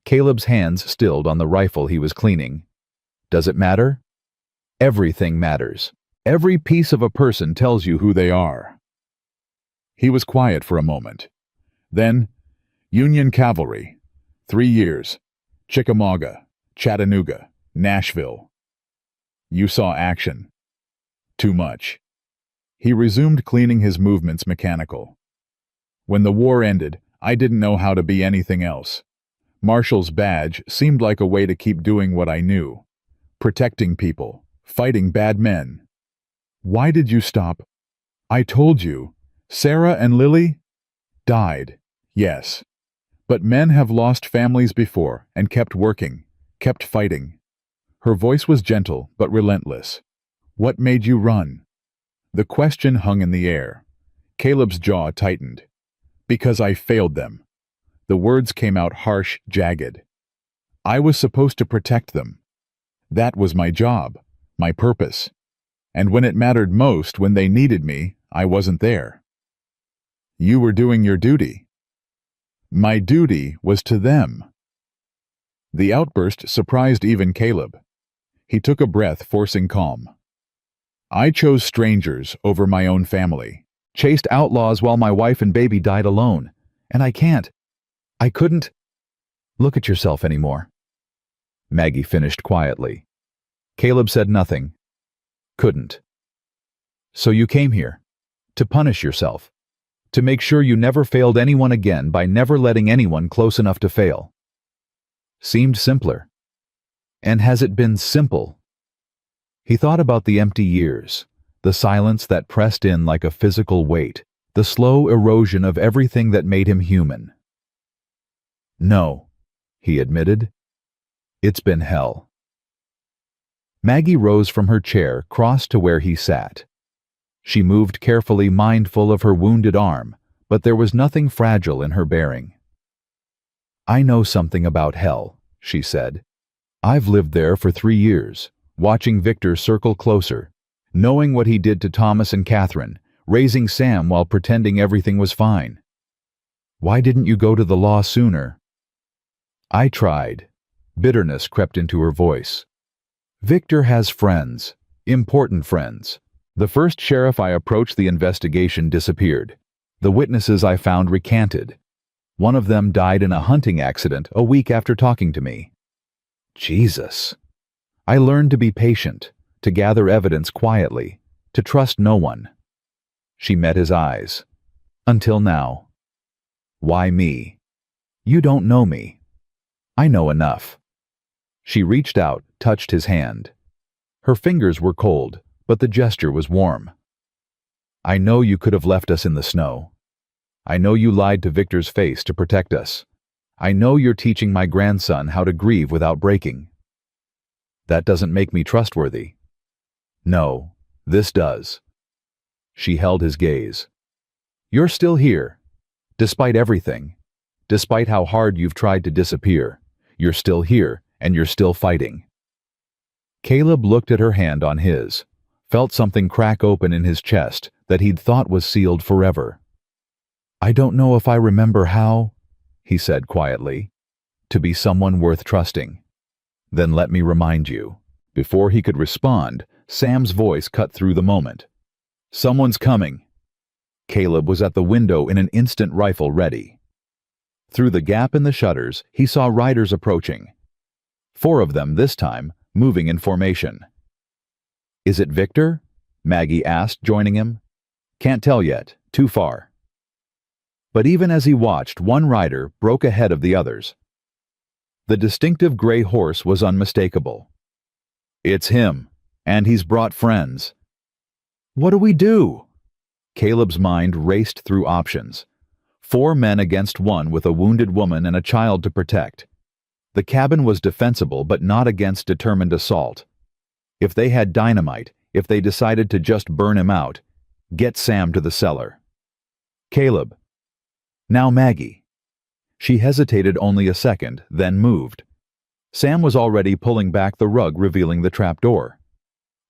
Caleb's hands stilled on the rifle he was cleaning. "Does it matter?" "Everything matters. Every piece of a person tells you who they are." He was quiet for a moment. Then, "Union Cavalry. 3 years. Chickamauga, Chattanooga, Nashville." "You saw action." "Too much." He resumed cleaning, his movements mechanical. "When the war ended, I didn't know how to be anything else. Marshal's badge seemed like a way to keep doing what I knew. Protecting people, fighting bad men." "Why did you stop?" "I told you. Sarah and Lily died, yes. But men have lost families before and kept working, kept fighting." Her voice was gentle but relentless. "What made you run?" The question hung in the air. Caleb's jaw tightened. "Because I failed them." The words came out harsh, jagged. "I was supposed to protect them. That was my job, my purpose. And when it mattered most, when they needed me, I wasn't there." "You were doing your duty." "My duty was to them." The outburst surprised even Caleb. He took a breath, forcing calm. "I chose strangers over my own family. Chased outlaws while my wife and baby died alone. And I couldn't look at yourself anymore." Maggie finished quietly. Caleb said nothing. "Couldn't." "So you came here. To punish yourself. To make sure you never failed anyone again by never letting anyone close enough to fail." Seemed simpler. And has it been simple? He thought about the empty years, the silence that pressed in like a physical weight, the slow erosion of everything that made him human. "No," he admitted. "It's been hell." Maggie rose from her chair, crossed to where he sat. She moved carefully, mindful of her wounded arm, but there was nothing fragile in her bearing. "I know something about hell," she said. "I've lived there for 3 years, watching Victor circle closer, knowing what he did to Thomas and Catherine, raising Sam while pretending everything was fine. Why didn't you go to the law sooner?" "I tried." Bitterness crept into her voice. "Victor has friends, important friends. The first sheriff I approached, the investigation disappeared. The witnesses I found recanted. One of them died in a hunting accident a week after talking to me." Jesus. "I learned to be patient, to gather evidence quietly, to trust no one." She met his eyes. "Until now." "Why me?" "You don't know me." "I know enough." She reached out, touched his hand. Her fingers were cold, but the gesture was warm. "I know you could have left us in the snow. I know you lied to Victor's face to protect us. I know you're teaching my grandson how to grieve without breaking. That doesn't make me trustworthy." "No, this does." She held his gaze. "You're still here. Despite everything. Despite how hard you've tried to disappear. You're still here, and you're still fighting." Caleb looked at her hand on his, felt something crack open in his chest that he'd thought was sealed forever. "I don't know if I remember how," he said quietly, "to be someone worth trusting." "Then let me remind you." Before he could respond, Sam's voice cut through the moment. "Someone's coming." Caleb was at the window in an instant, rifle ready. Through the gap in the shutters, he saw riders approaching. 4 of them this time, moving in formation. "Is it Victor?" Maggie asked, joining him. "Can't tell yet. Too far." But even as he watched, one rider broke ahead of the others. The distinctive gray horse was unmistakable. "It's him, and he's brought friends." "What do we do?" Caleb's mind raced through options. 4 men against 1 with a wounded woman and a child to protect. The cabin was defensible but not against determined assault. If they had dynamite, if they decided to just burn him out, get Sam to the cellar. "Caleb." Now Maggie. She hesitated only a second, then moved. Sam was already pulling back the rug, revealing the trapdoor.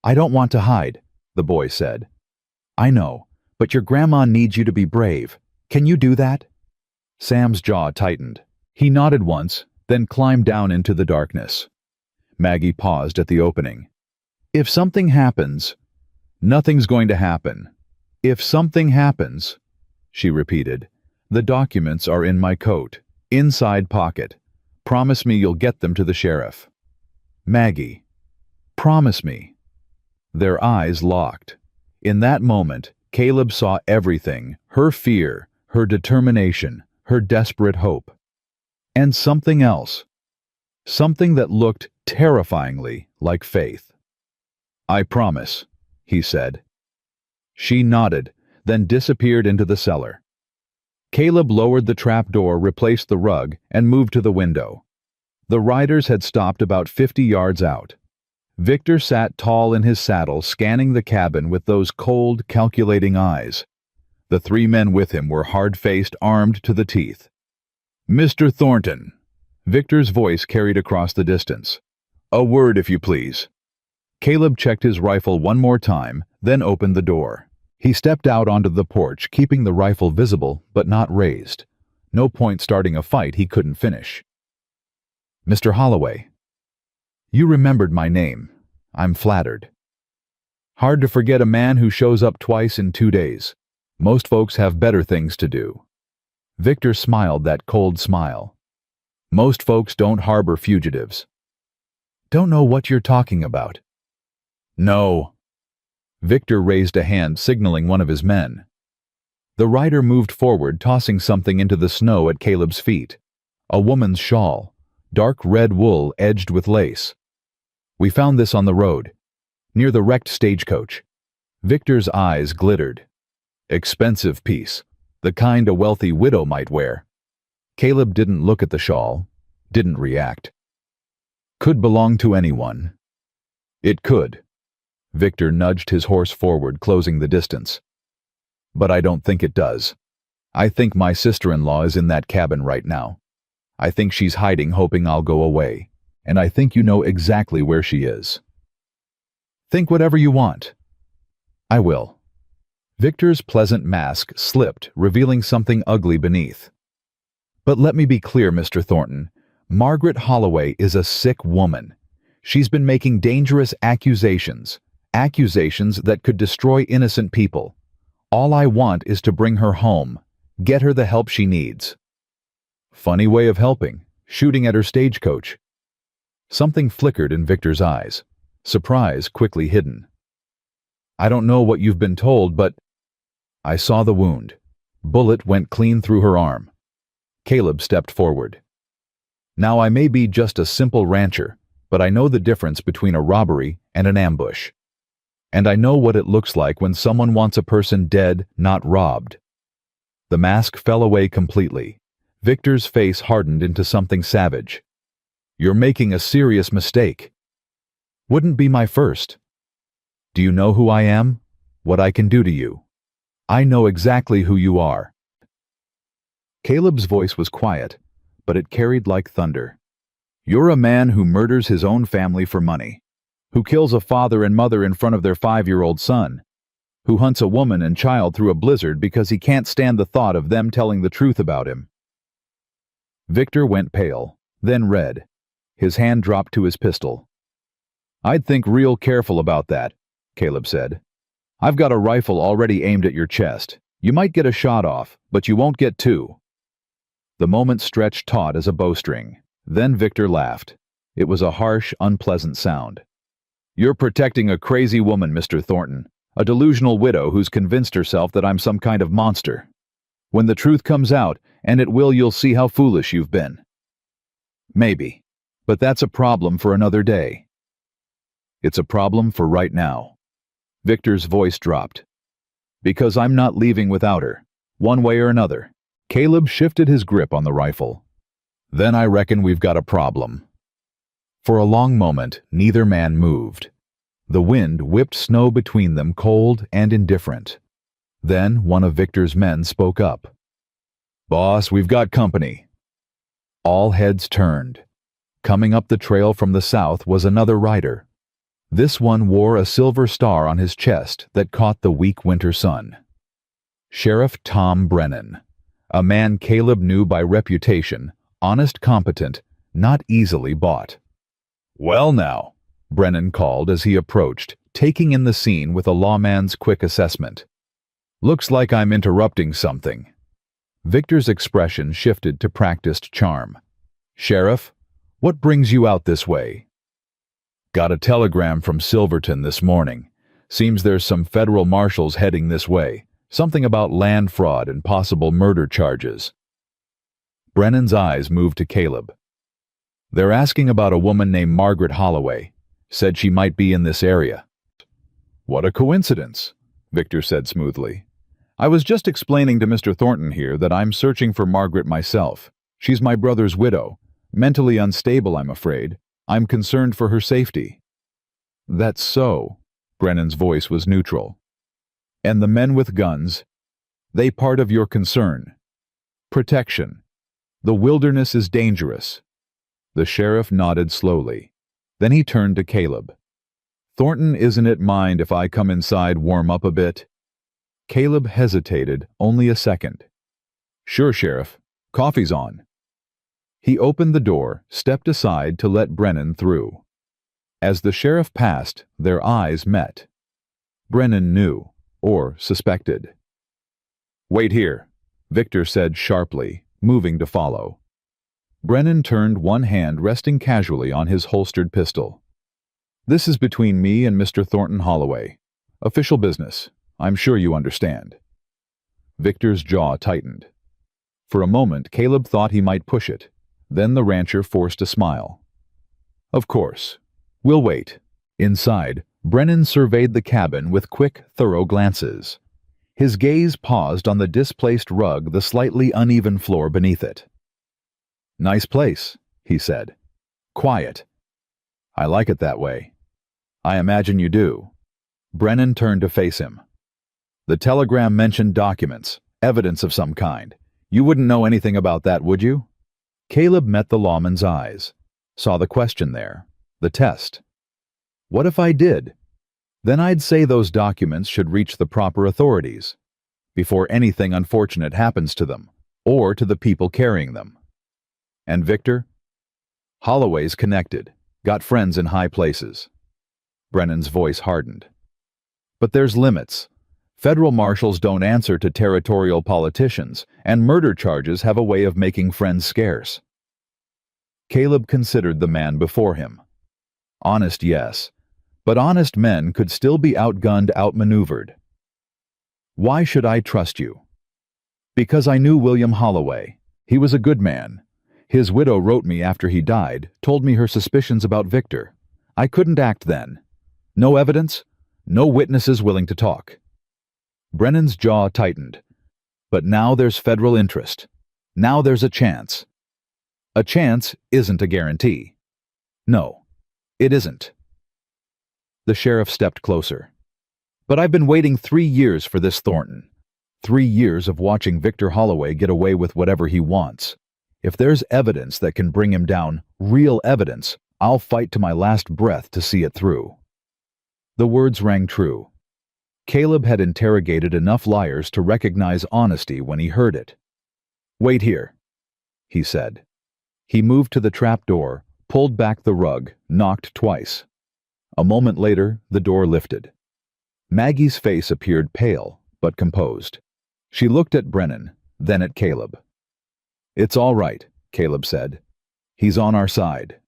"I don't want to hide," the boy said. "I know, but your grandma needs you to be brave. Can you do that?" Sam's jaw tightened. He nodded once, then climbed down into the darkness. Maggie paused at the opening. "If something happens..." "Nothing's going to happen. If something happens," she repeated. "The documents are in my coat, inside pocket. Promise me you'll get them to the sheriff." "Maggie, promise me." Their eyes locked. In that moment, Caleb saw everything, her fear, her determination, her desperate hope. And something else. Something that looked terrifyingly like faith. "I promise," he said. She nodded, then disappeared into the cellar. Caleb lowered the trapdoor, replaced the rug, and moved to the window. The riders had stopped about 50 yards out. Victor sat tall in his saddle, scanning the cabin with those cold, calculating eyes. The 3 men with him were hard-faced, armed to the teeth. "Mr. Thornton," Victor's voice carried across the distance. "A word, if you please." Caleb checked his rifle one more time, then opened the door. He stepped out onto the porch, keeping the rifle visible but not raised. No point starting a fight he couldn't finish. "Mr. Holloway." "You remembered my name. I'm flattered." "Hard to forget a man who shows up twice in 2 days. Most folks have better things to do." Victor smiled that cold smile. "Most folks don't harbor fugitives." "Don't know what you're talking about." "No." Victor raised a hand, signaling one of his men. The rider moved forward, tossing something into the snow at Caleb's feet. A woman's shawl, dark red wool edged with lace. "We found this on the road, near the wrecked stagecoach." Victor's eyes glittered. "Expensive piece, the kind a wealthy widow might wear." Caleb didn't look at the shawl, didn't react. "Could belong to anyone." "It could." Victor nudged his horse forward, closing the distance. "But I don't think it does. I think my sister-in-law is in that cabin right now. I think she's hiding, hoping I'll go away. And I think you know exactly where she is." "Think whatever you want." "I will." Victor's pleasant mask slipped, revealing something ugly beneath. "But let me be clear, Mr. Thornton. Margaret Holloway is a sick woman. She's been making dangerous accusations that could destroy innocent people. All I want is to bring her home, get her the help she needs." Funny way of helping, shooting at her stagecoach. Something flickered in Victor's eyes, surprise quickly hidden. "I don't know what you've been told, but..." "I saw the wound. Bullet went clean through her arm." Caleb stepped forward. "Now I may be just a simple rancher, but I know the difference between a robbery and an ambush. And I know what it looks like when someone wants a person dead, not robbed." The mask fell away completely. Victor's face hardened into something savage. "You're making a serious mistake." "Wouldn't be my first." "Do you know who I am? What I can do to you?" "I know exactly who you are." Caleb's voice was quiet, but it carried like thunder. "You're a man who murders his own family for money, who kills a father and mother in front of their 5-year-old son, who hunts a woman and child through a blizzard because he can't stand the thought of them telling the truth about him." Victor went pale, then red. His hand dropped to his pistol. "I'd think real careful about that. Caleb said. "I've got a rifle already aimed at your chest. You might get a shot off, but you won't get two." The moment stretched taut as a bowstring. Then Victor laughed. It was a harsh, unpleasant sound. "You're protecting a crazy woman, Mr. Thornton, a delusional widow who's convinced herself that I'm some kind of monster. When the truth comes out, and it will, you'll see how foolish you've been." "Maybe. But that's a problem for another day." "It's a problem for right now." Victor's voice dropped. "Because I'm not leaving without her, one way or another." Caleb shifted his grip on the rifle. "Then I reckon we've got a problem." For a long moment, neither man moved. The wind whipped snow between them, cold and indifferent. Then one of Victor's men spoke up. "Boss, we've got company." All heads turned. Coming up the trail from the south was another rider. This one wore a silver star on his chest that caught the weak winter sun. Sheriff Tom Brennan, a man Caleb knew by reputation, honest, competent, not easily bought. "Well now," Brennan called as he approached, taking in the scene with a lawman's quick assessment. "Looks like I'm interrupting something." Victor's expression shifted to practiced charm. "Sheriff, what brings you out this way?" "Got a telegram from Silverton this morning. Seems there's some federal marshals heading this way. Something about land fraud and possible murder charges." Brennan's eyes moved to Caleb. "They're asking about a woman named Margaret Holloway. Said she might be in this area." "What a coincidence," Victor said smoothly. "I was just explaining to Mr. Thornton here that I'm searching for Margaret myself. She's my brother's widow. Mentally unstable, I'm afraid. I'm concerned for her safety." "That's so." Brennan's voice was neutral. "And the men with guns, they part of your concern?" "Protection. The wilderness is dangerous." The sheriff nodded slowly. Then he turned to Caleb. "Thornton, isn't it mind if I come inside, warm up a bit?" Caleb hesitated only a second. "Sure, Sheriff. Coffee's on." He opened the door, stepped aside to let Brennan through. As the sheriff passed, their eyes met. Brennan knew, or suspected. "Wait here," Victor said sharply, moving to follow. Brennan turned, one hand resting casually on his holstered pistol. "This is between me and Mr. Thornton Holloway. Official business. I'm sure you understand." Victor's jaw tightened. For a moment, Caleb thought he might push it. Then the rancher forced a smile. "Of course. We'll wait." Inside, Brennan surveyed the cabin with quick, thorough glances. His gaze paused on the displaced rug, the slightly uneven floor beneath it. "Nice place," he said. "Quiet. I like it that way." "I imagine you do." Brennan turned to face him. "The telegram mentioned documents, evidence of some kind. You wouldn't know anything about that, would you?" Caleb met the lawman's eyes, saw the question there, the test. "What if I did? Then I'd say those documents should reach the proper authorities before anything unfortunate happens to them, or to the people carrying them." "And Victor?" "Holloway's connected, got friends in high places." Brennan's voice hardened. "But there's limits. Federal marshals don't answer to territorial politicians, and murder charges have a way of making friends scarce." Caleb considered the man before him. Honest, yes, but honest men could still be outgunned, outmaneuvered. "Why should I trust you?" "Because I knew William Holloway. He was a good man. His widow wrote me after he died, told me her suspicions about Victor. I couldn't act then. No evidence, no witnesses willing to talk." Brennan's jaw tightened. "But now there's federal interest. Now there's a chance." "A chance isn't a guarantee." "No, it isn't." The sheriff stepped closer. "But I've been waiting 3 years for this Thornton. 3 years of watching Victor Holloway get away with whatever he wants. If there's evidence that can bring him down, real evidence, I'll fight to my last breath to see it through." The words rang true. Caleb had interrogated enough liars to recognize honesty when he heard it. "Wait here," he said. He moved to the trap door, pulled back the rug, knocked twice. A moment later, the door lifted. Maggie's face appeared pale, but composed. She looked at Brennan, then at Caleb. "It's all right," Caleb said. "He's on our side."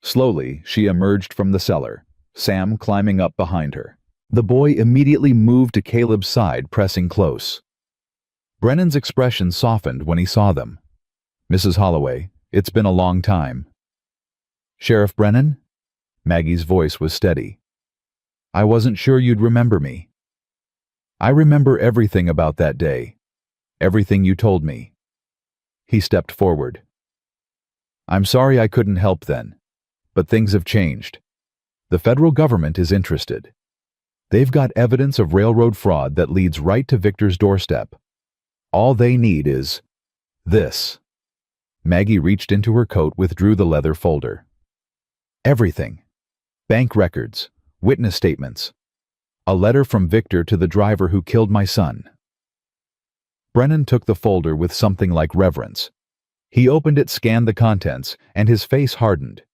Slowly, she emerged from the cellar, Sam climbing up behind her. The boy immediately moved to Caleb's side, pressing close. Brennan's expression softened when he saw them. "Mrs. Holloway, it's been a long time." "Sheriff Brennan?" Maggie's voice was steady. "I wasn't sure you'd remember me." "I remember everything about that day. Everything you told me." He stepped forward. "I'm sorry I couldn't help then, but things have changed. The federal government is interested. They've got evidence of railroad fraud that leads right to Victor's doorstep. All they need is this." Maggie reached into her coat, withdrew the leather folder. "Everything. Bank records, witness statements, a letter from Victor to the driver who killed my son." Brennan took the folder with something like reverence. He opened it, scanned the contents, and his face hardened.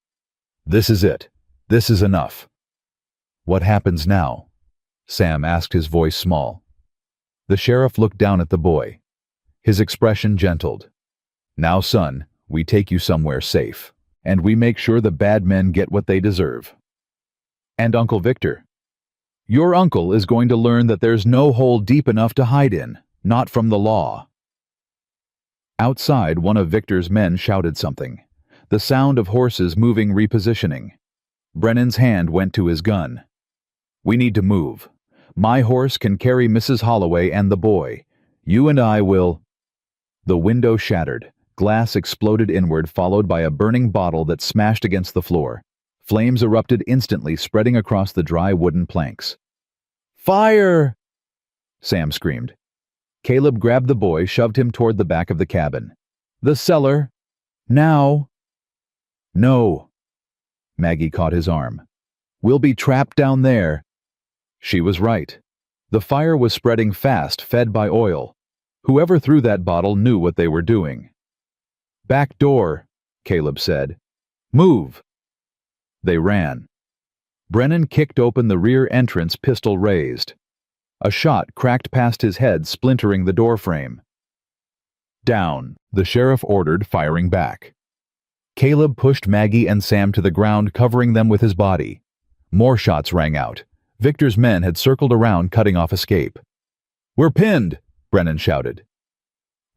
"This is it. This is enough." "What happens now?" Sam asked, his voice small. The sheriff looked down at the boy. His expression gentled. "Now, son, we take you somewhere safe, and we make sure the bad men get what they deserve. And Uncle Victor? Your uncle is going to learn that there's no hole deep enough to hide in, not from the law." Outside, one of Victor's men shouted something. The sound of horses moving, repositioning. Brennan's hand went to his gun. "We need to move. My horse can carry Mrs. Holloway and the boy. You and I will—" The window shattered. Glass exploded inward, followed by a burning bottle that smashed against the floor. Flames erupted instantly, spreading across the dry wooden planks. "Fire!" Sam screamed. Caleb grabbed the boy, shoved him toward the back of the cabin. "The cellar! Now!" "No!" Maggie caught his arm. "We'll be trapped down there." She was right. The fire was spreading fast, fed by oil. Whoever threw that bottle knew what they were doing. "Back door," Caleb said. "Move!" They ran. Brennan kicked open the rear entrance, pistol raised. A shot cracked past his head, splintering the doorframe. "Down," the sheriff ordered, firing back. Caleb pushed Maggie and Sam to the ground, covering them with his body. More shots rang out. Victor's men had circled around, cutting off escape. "We're pinned!" Brennan shouted.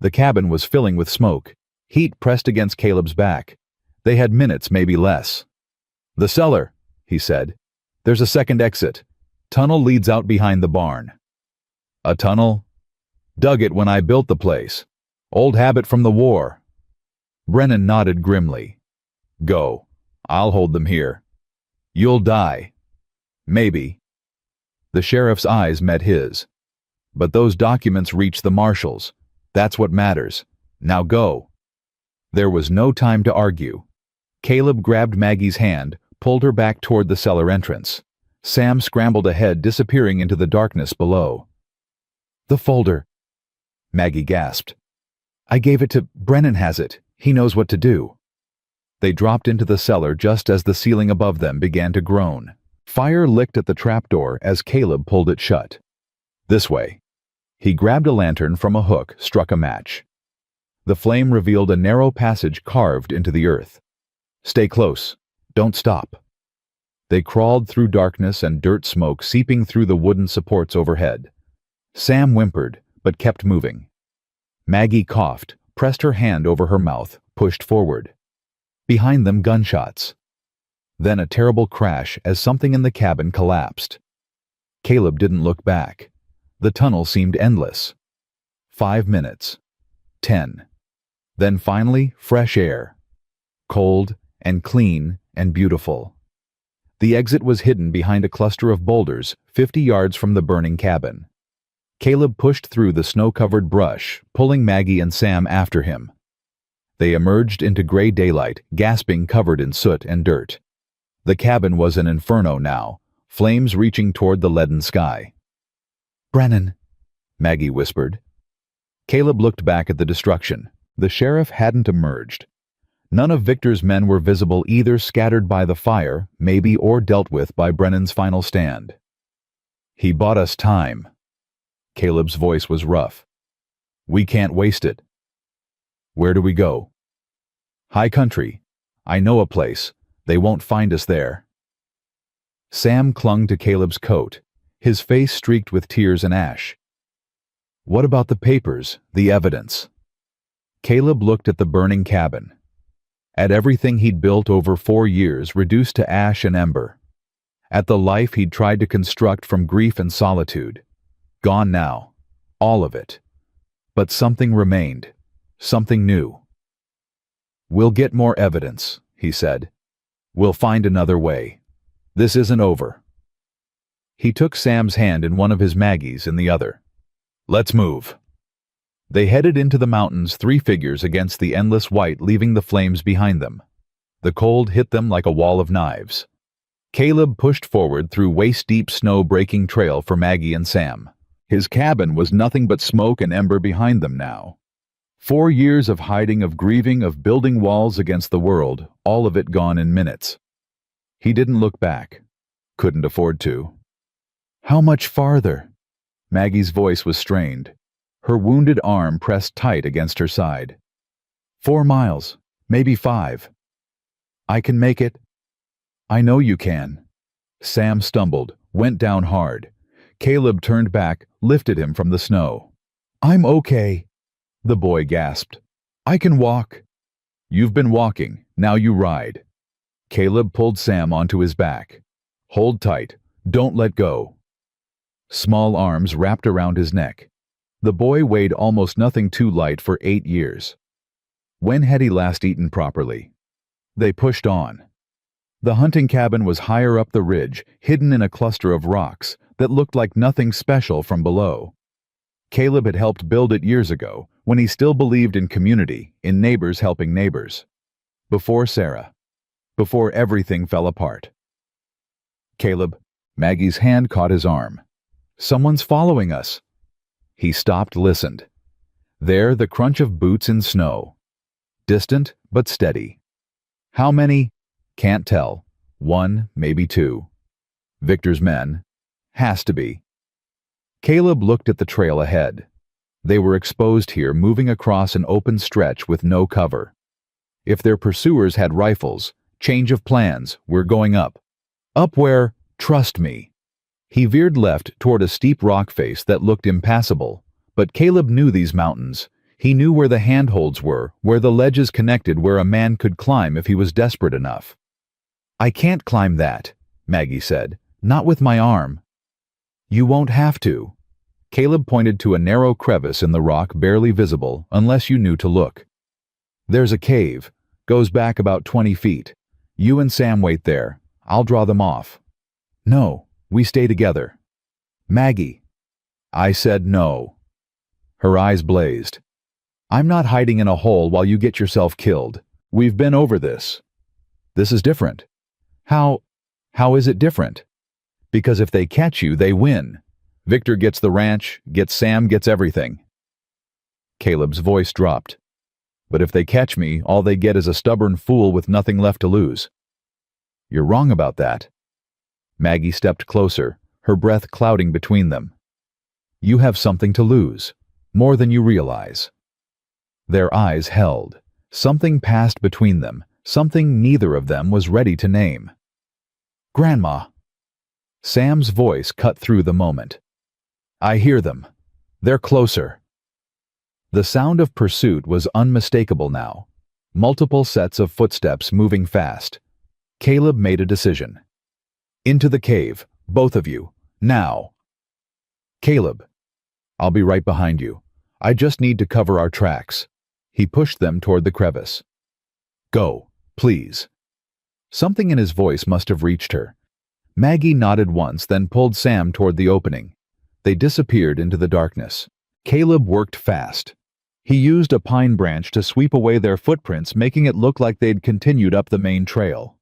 The cabin was filling with smoke. Heat pressed against Caleb's back. They had minutes, maybe less. "The cellar," he said. "There's a second exit. Tunnel leads out behind the barn." "A tunnel?" "Dug it when I built the place. Old habit from the war." Brennan nodded grimly. "Go. I'll hold them here." "You'll die." "Maybe." The sheriff's eyes met his. "But those documents reached the marshals. That's what matters. Now go." There was no time to argue. Caleb grabbed Maggie's hand, pulled her back toward the cellar entrance. Sam scrambled ahead, disappearing into the darkness below. "The folder," Maggie gasped. "I gave it to Brennan. Has it. He knows what to do." They dropped into the cellar just as the ceiling above them began to groan. Fire licked at the trapdoor as Caleb pulled it shut. "This way." He grabbed a lantern from a hook, struck a match. The flame revealed a narrow passage carved into the earth. "Stay close. Don't stop." They crawled through darkness and dirt smoke seeping through the wooden supports overhead. Sam whimpered, but kept moving. Maggie coughed, pressed her hand over her mouth, pushed forward. Behind them, gunshots. Then a terrible crash as something in the cabin collapsed. Caleb didn't look back. The tunnel seemed endless. 5 minutes. 10. Then finally, fresh air. Cold and clean and beautiful. The exit was hidden behind a cluster of boulders 50 yards from the burning cabin. Caleb pushed through the snow-covered brush, pulling Maggie and Sam after him. They emerged into gray daylight, gasping, covered in soot and dirt. The cabin was an inferno now, flames reaching toward the leaden sky. "Brennan," Maggie whispered. Caleb looked back at the destruction. The sheriff hadn't emerged. None of Victor's men were visible, either scattered by the fire, maybe, or dealt with by Brennan's final stand. He bought us time. Caleb's voice was rough. We can't waste it. Where do we go? High country. I know a place. They won't find us there. Sam clung to Caleb's coat, his face streaked with tears and ash. What about the papers, the evidence? Caleb looked at the burning cabin, at everything he'd built over 4 years reduced to ash and ember, at the life he'd tried to construct from grief and solitude. Gone now, all of it. But something remained, something new. We'll get more evidence, he said. We'll find another way. This isn't over. He took Sam's hand in one of his, Maggie's in the other. Let's move. They headed into the mountains, 3 figures against the endless white, leaving the flames behind them. The cold hit them like a wall of knives. Caleb pushed forward through waist-deep snow-breaking trail for Maggie and Sam. His cabin was nothing but smoke and ember behind them now. 4 years of hiding, of grieving, of building walls against the world, all of it gone in minutes. He didn't look back. Couldn't afford to. How much farther? Maggie's voice was strained. Her wounded arm pressed tight against her side. 4 miles, maybe 5. I can make it. I know you can. Sam stumbled, went down hard. Caleb turned back, lifted him from the snow. I'm okay, the boy gasped. I can walk. You've been walking, now you ride. Caleb pulled Sam onto his back. Hold tight, don't let go. Small arms wrapped around his neck. The boy weighed almost nothing too light for 8 years. When had he last eaten properly? They pushed on. The hunting cabin was higher up the ridge, hidden in a cluster of rocks that looked like nothing special from below. Caleb had helped build it years ago, when he still believed in community, in neighbors helping neighbors. Before Sarah. Before everything fell apart. Caleb, Maggie's hand caught his arm. Someone's following us. He stopped, listened. There, the crunch of boots in snow. Distant, but steady. How many? Can't tell. 1, maybe 2. Victor's men. Has to be. Caleb looked at the trail ahead. They were exposed here, moving across an open stretch with no cover. If their pursuers had rifles, change of plans, we're going up. Up where? Trust me. He veered left toward a steep rock face that looked impassable, but Caleb knew these mountains. He knew where the handholds were, where the ledges connected, where a man could climb if he was desperate enough. I can't climb that, Maggie said. Not with my arm. You won't have to. Caleb pointed to a narrow crevice in the rock, barely visible unless you knew to look. There's a cave. Goes back about 20 feet. You and Sam wait there. I'll draw them off. No, we stay together. Maggie. I said no. Her eyes blazed. I'm not hiding in a hole while you get yourself killed. We've been over this. This is different. How is it different? Because if they catch you, they win. Victor gets the ranch, gets Sam, gets everything. Caleb's voice dropped. But if they catch me, all they get is a stubborn fool with nothing left to lose. You're wrong about that. Maggie stepped closer, her breath clouding between them. You have something to lose, more than you realize. Their eyes held. Something passed between them, something neither of them was ready to name. Grandma. Sam's voice cut through the moment. I hear them. They're closer. The sound of pursuit was unmistakable now. Multiple sets of footsteps moving fast. Caleb made a decision. Into the cave, both of you, now. Caleb. I'll be right behind you. I just need to cover our tracks. He pushed them toward the crevice. Go, please. Something in his voice must have reached her. Maggie nodded once, then pulled Sam toward the opening. They disappeared into the darkness. Caleb worked fast. He used a pine branch to sweep away their footprints, making it look like they'd continued up the main trail.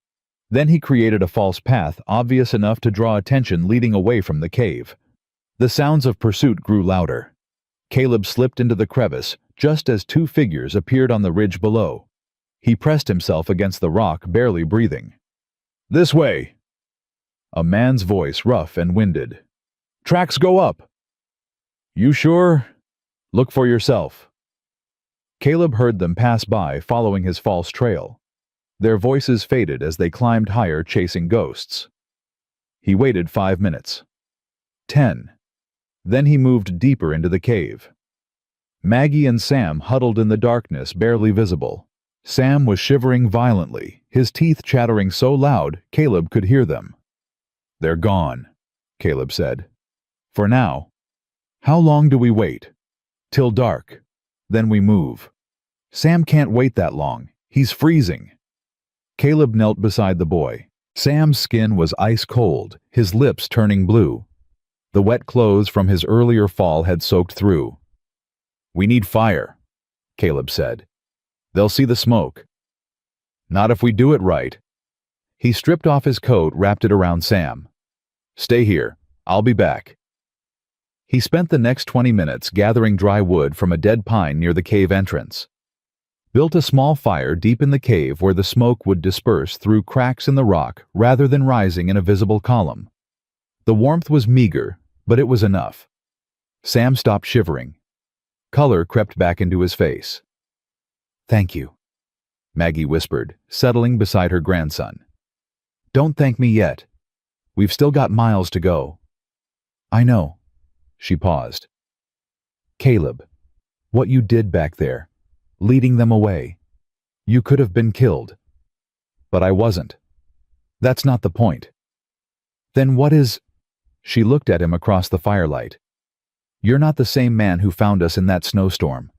Then he created a false path, obvious enough to draw attention, leading away from the cave. The sounds of pursuit grew louder. Caleb slipped into the crevice, just as 2 figures appeared on the ridge below. He pressed himself against the rock, barely breathing. This way! A man's voice, rough and winded. Tracks go up. You sure? Look for yourself. Caleb heard them pass by, following his false trail. Their voices faded as they climbed higher, chasing ghosts. He waited 5 minutes. 10. Then he moved deeper into the cave. Maggie and Sam huddled in the darkness, barely visible. Sam was shivering violently, his teeth chattering so loud Caleb could hear them. They're gone, Caleb said. For now. How long do we wait? Till dark. Then we move. Sam can't wait that long. He's freezing. Caleb knelt beside the boy. Sam's skin was ice cold, his lips turning blue. The wet clothes from his earlier fall had soaked through. We need fire, Caleb said. They'll see the smoke. Not if we do it right. He stripped off his coat, wrapped it around Sam. Stay here. I'll be back. He spent the next 20 minutes gathering dry wood from a dead pine near the cave entrance. Built a small fire deep in the cave where the smoke would disperse through cracks in the rock rather than rising in a visible column. The warmth was meager, but it was enough. Sam stopped shivering. Color crept back into his face. Thank you, Maggie whispered, settling beside her grandson. Don't thank me yet. We've still got miles to go. I know. She paused. Caleb, what you did back there, leading them away. You could have been killed. But I wasn't. That's not the point. Then what is... She looked at him across the firelight. You're not the same man who found us in that snowstorm.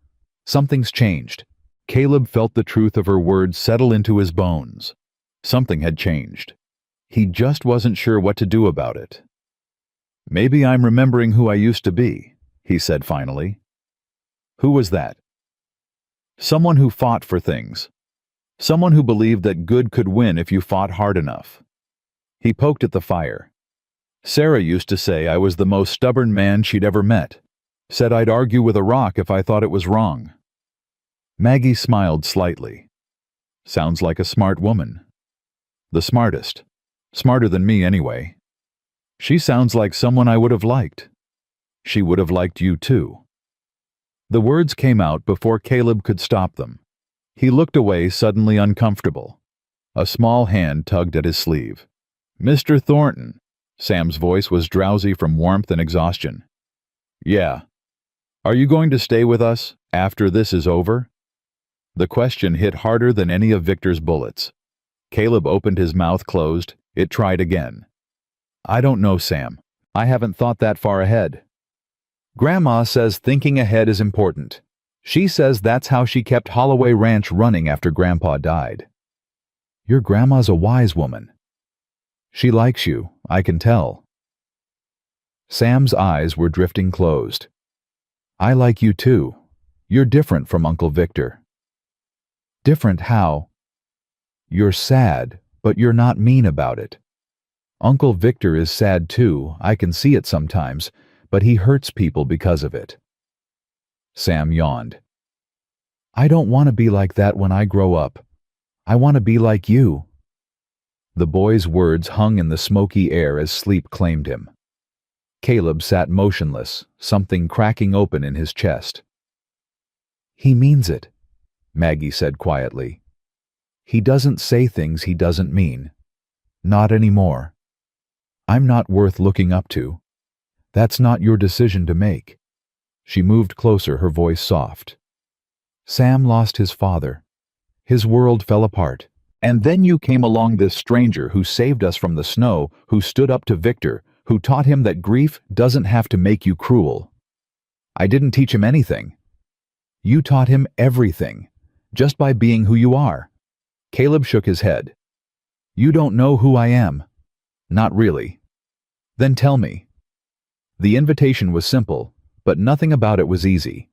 Something's changed. Caleb felt the truth of her words settle into his bones. Something had changed. He just wasn't sure what to do about it. Maybe I'm remembering who I used to be, he said finally. Who was that? Someone who fought for things. Someone who believed that good could win if you fought hard enough. He poked at the fire. Sarah used to say I was the most stubborn man she'd ever met. Said I'd argue with a rock if I thought it was wrong. Maggie smiled slightly. Sounds like a smart woman. The smartest. Smarter than me anyway. She sounds like someone I would have liked. She would have liked you too. The words came out before Caleb could stop them. He looked away, suddenly uncomfortable. A small hand tugged at his sleeve. Mr. Thornton. Sam's voice was drowsy from warmth and exhaustion. Yeah. Are you going to stay with us after this is over? The question hit harder than any of Victor's bullets. Caleb opened his mouth closed. It tried again. I don't know, Sam. I haven't thought that far ahead. Grandma says thinking ahead is important. She says that's how she kept Holloway Ranch running after Grandpa died. Your grandma's a wise woman. She likes you, I can tell. Sam's eyes were drifting closed. I like you too. You're different from Uncle Victor. Different how? You're sad, but you're not mean about it. Uncle Victor is sad too, I can see it sometimes, but he hurts people because of it. Sam yawned. I don't want to be like that when I grow up. I want to be like you. The boy's words hung in the smoky air as sleep claimed him. Caleb sat motionless, something cracking open in his chest. He means it, Maggie said quietly. He doesn't say things he doesn't mean. Not anymore. I'm not worth looking up to. That's not your decision to make. She moved closer, her voice soft. Sam lost his father. His world fell apart. And then you came along, this stranger who saved us from the snow, who stood up to Victor, who taught him that grief doesn't have to make you cruel. I didn't teach him anything. You taught him everything, just by being who you are. Caleb shook his head. You don't know who I am. Not really. Then tell me. The invitation was simple, but nothing about it was easy.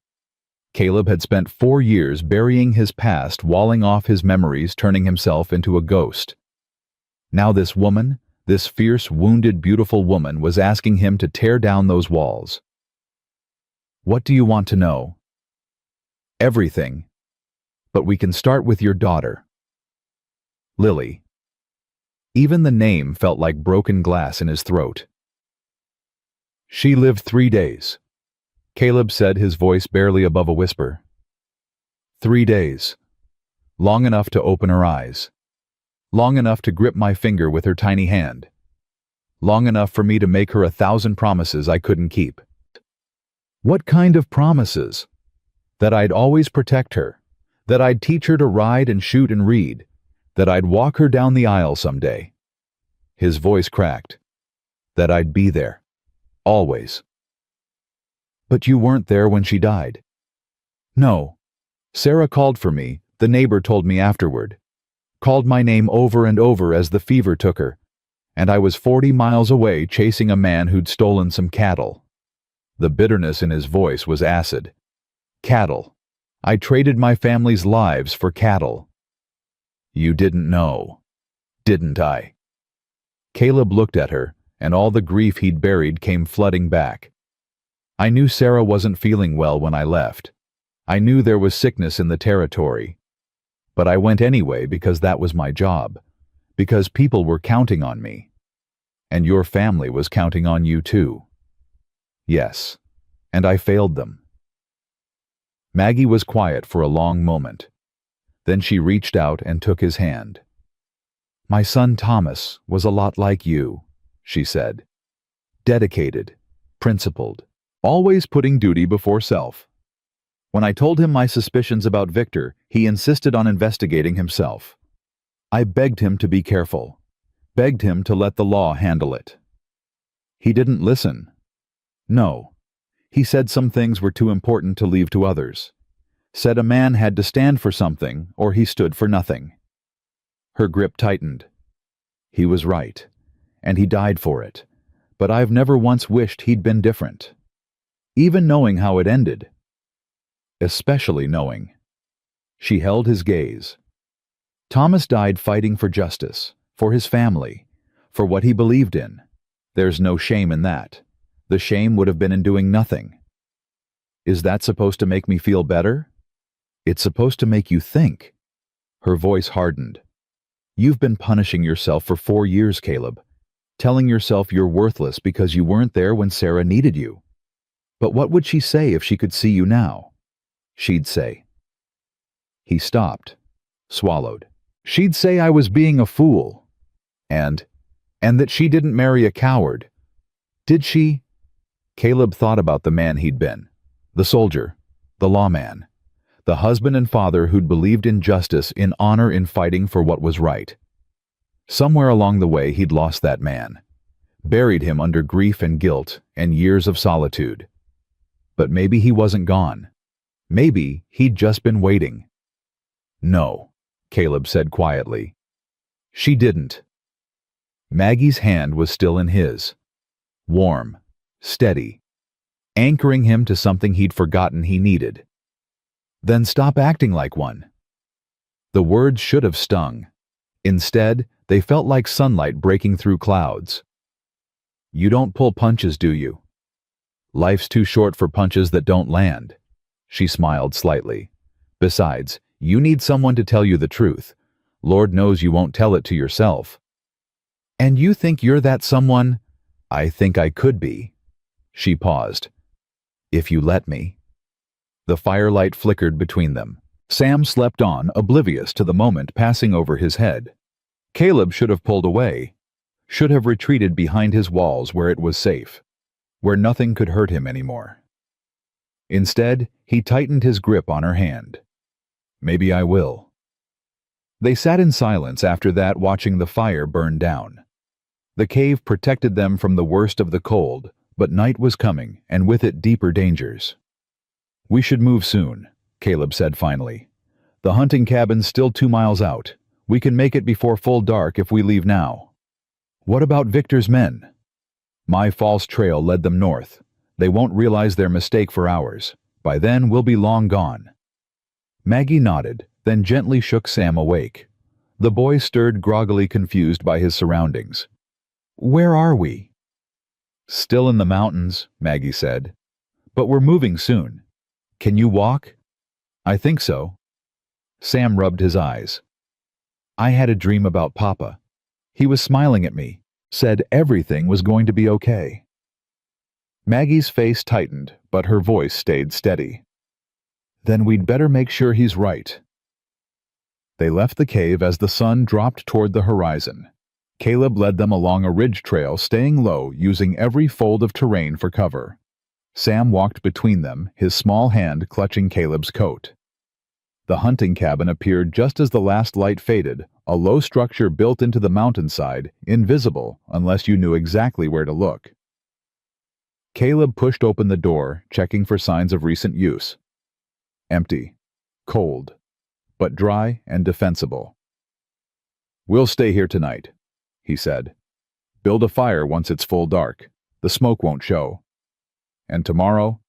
Caleb had spent 4 years burying his past, walling off his memories, turning himself into a ghost. Now this woman, this fierce, wounded, beautiful woman, was asking him to tear down those walls. What do you want to know? Everything. But we can start with your daughter. Lily. Even the name felt like broken glass in his throat. She lived 3 days. Caleb said, his voice barely above a whisper. 3 days. Long enough to open her eyes. Long enough to grip my finger with her tiny hand. Long enough for me to make her 1,000 promises I couldn't keep. What kind of promises? That I'd always protect her. That I'd teach her to ride and shoot and read. That I'd walk her down the aisle someday. His voice cracked. That I'd be there. Always. But you weren't there when she died. No. Sarah called for me, the neighbor told me afterward. Called my name over and over as the fever took her, and I was 40 miles away chasing a man who'd stolen some cattle. The bitterness in his voice was acid. Cattle. I traded my family's lives for cattle. You didn't know, didn't I? Caleb looked at her, and all the grief he'd buried came flooding back. I knew Sarah wasn't feeling well when I left. I knew there was sickness in the territory. But I went anyway because that was my job, because people were counting on me. And your family was counting on you too. Yes, and I failed them. Maggie was quiet for a long moment. Then she reached out and took his hand. My son Thomas was a lot like you, she said. Dedicated, principled, always putting duty before self. When I told him my suspicions about Victor, he insisted on investigating himself. I begged him to be careful, begged him to let the law handle it. He didn't listen. No. He said some things were too important to leave to others. Said a man had to stand for something or he stood for nothing. Her grip tightened. He was right, and he died for it, but I've never once wished he'd been different. Even knowing how it ended. Especially knowing. She held his gaze. Thomas died fighting for justice, for his family, for what he believed in. There's no shame in that. The shame would have been in doing nothing. Is that supposed to make me feel better? It's supposed to make you think. Her voice hardened. You've been punishing yourself for 4 years, Caleb. Telling yourself you're worthless because you weren't there when Sarah needed you. But what would she say if she could see you now? She'd say. He stopped, swallowed. She'd say I was being a fool. And that she didn't marry a coward. Did she? Caleb thought about the man he'd been. The soldier, the lawman, the husband and father who'd believed in justice, in honor, in fighting for what was right. Somewhere along the way he'd lost that man, buried him under grief and guilt and years of solitude. But maybe he wasn't gone. Maybe he'd just been waiting. No, Caleb said quietly. She didn't. Maggie's hand was still in his. Warm, steady, anchoring him to something he'd forgotten he needed. Then stop acting like one. The words should have stung. Instead, they felt like sunlight breaking through clouds. You don't pull punches, do you? Life's too short for punches that don't land. She smiled slightly. Besides, you need someone to tell you the truth. Lord knows you won't tell it to yourself. And you think you're that someone? I think I could be. She paused. If you let me. The firelight flickered between them. Sam slept on, oblivious to the moment passing over his head. Caleb should have pulled away, should have retreated behind his walls where it was safe, where nothing could hurt him anymore. Instead, he tightened his grip on her hand. Maybe I will. They sat in silence after that, watching the fire burn down. The cave protected them from the worst of the cold, but night was coming, and with it deeper dangers. We should move soon, Caleb said finally. The hunting cabin's still 2 miles out. We can make it before full dark if we leave now. What about Victor's men? My false trail led them north. They won't realize their mistake for hours. By then, we'll be long gone. Maggie nodded, then gently shook Sam awake. The boy stirred groggily, confused by his surroundings. Where are we? Still in the mountains, Maggie said. But we're moving soon. Can you walk? I think so. Sam rubbed his eyes. I had a dream about Papa. He was smiling at me, said everything was going to be okay. Maggie's face tightened, but her voice stayed steady. Then we'd better make sure he's right. They left the cave as the sun dropped toward the horizon. Caleb led them along a ridge trail, staying low, using every fold of terrain for cover. Sam walked between them, his small hand clutching Caleb's coat. The hunting cabin appeared just as the last light faded, a low structure built into the mountainside, invisible unless you knew exactly where to look. Caleb pushed open the door, checking for signs of recent use. Empty. Cold. But dry and defensible. "We'll stay here tonight," he said. "Build a fire once it's full dark. The smoke won't show. And tomorrow,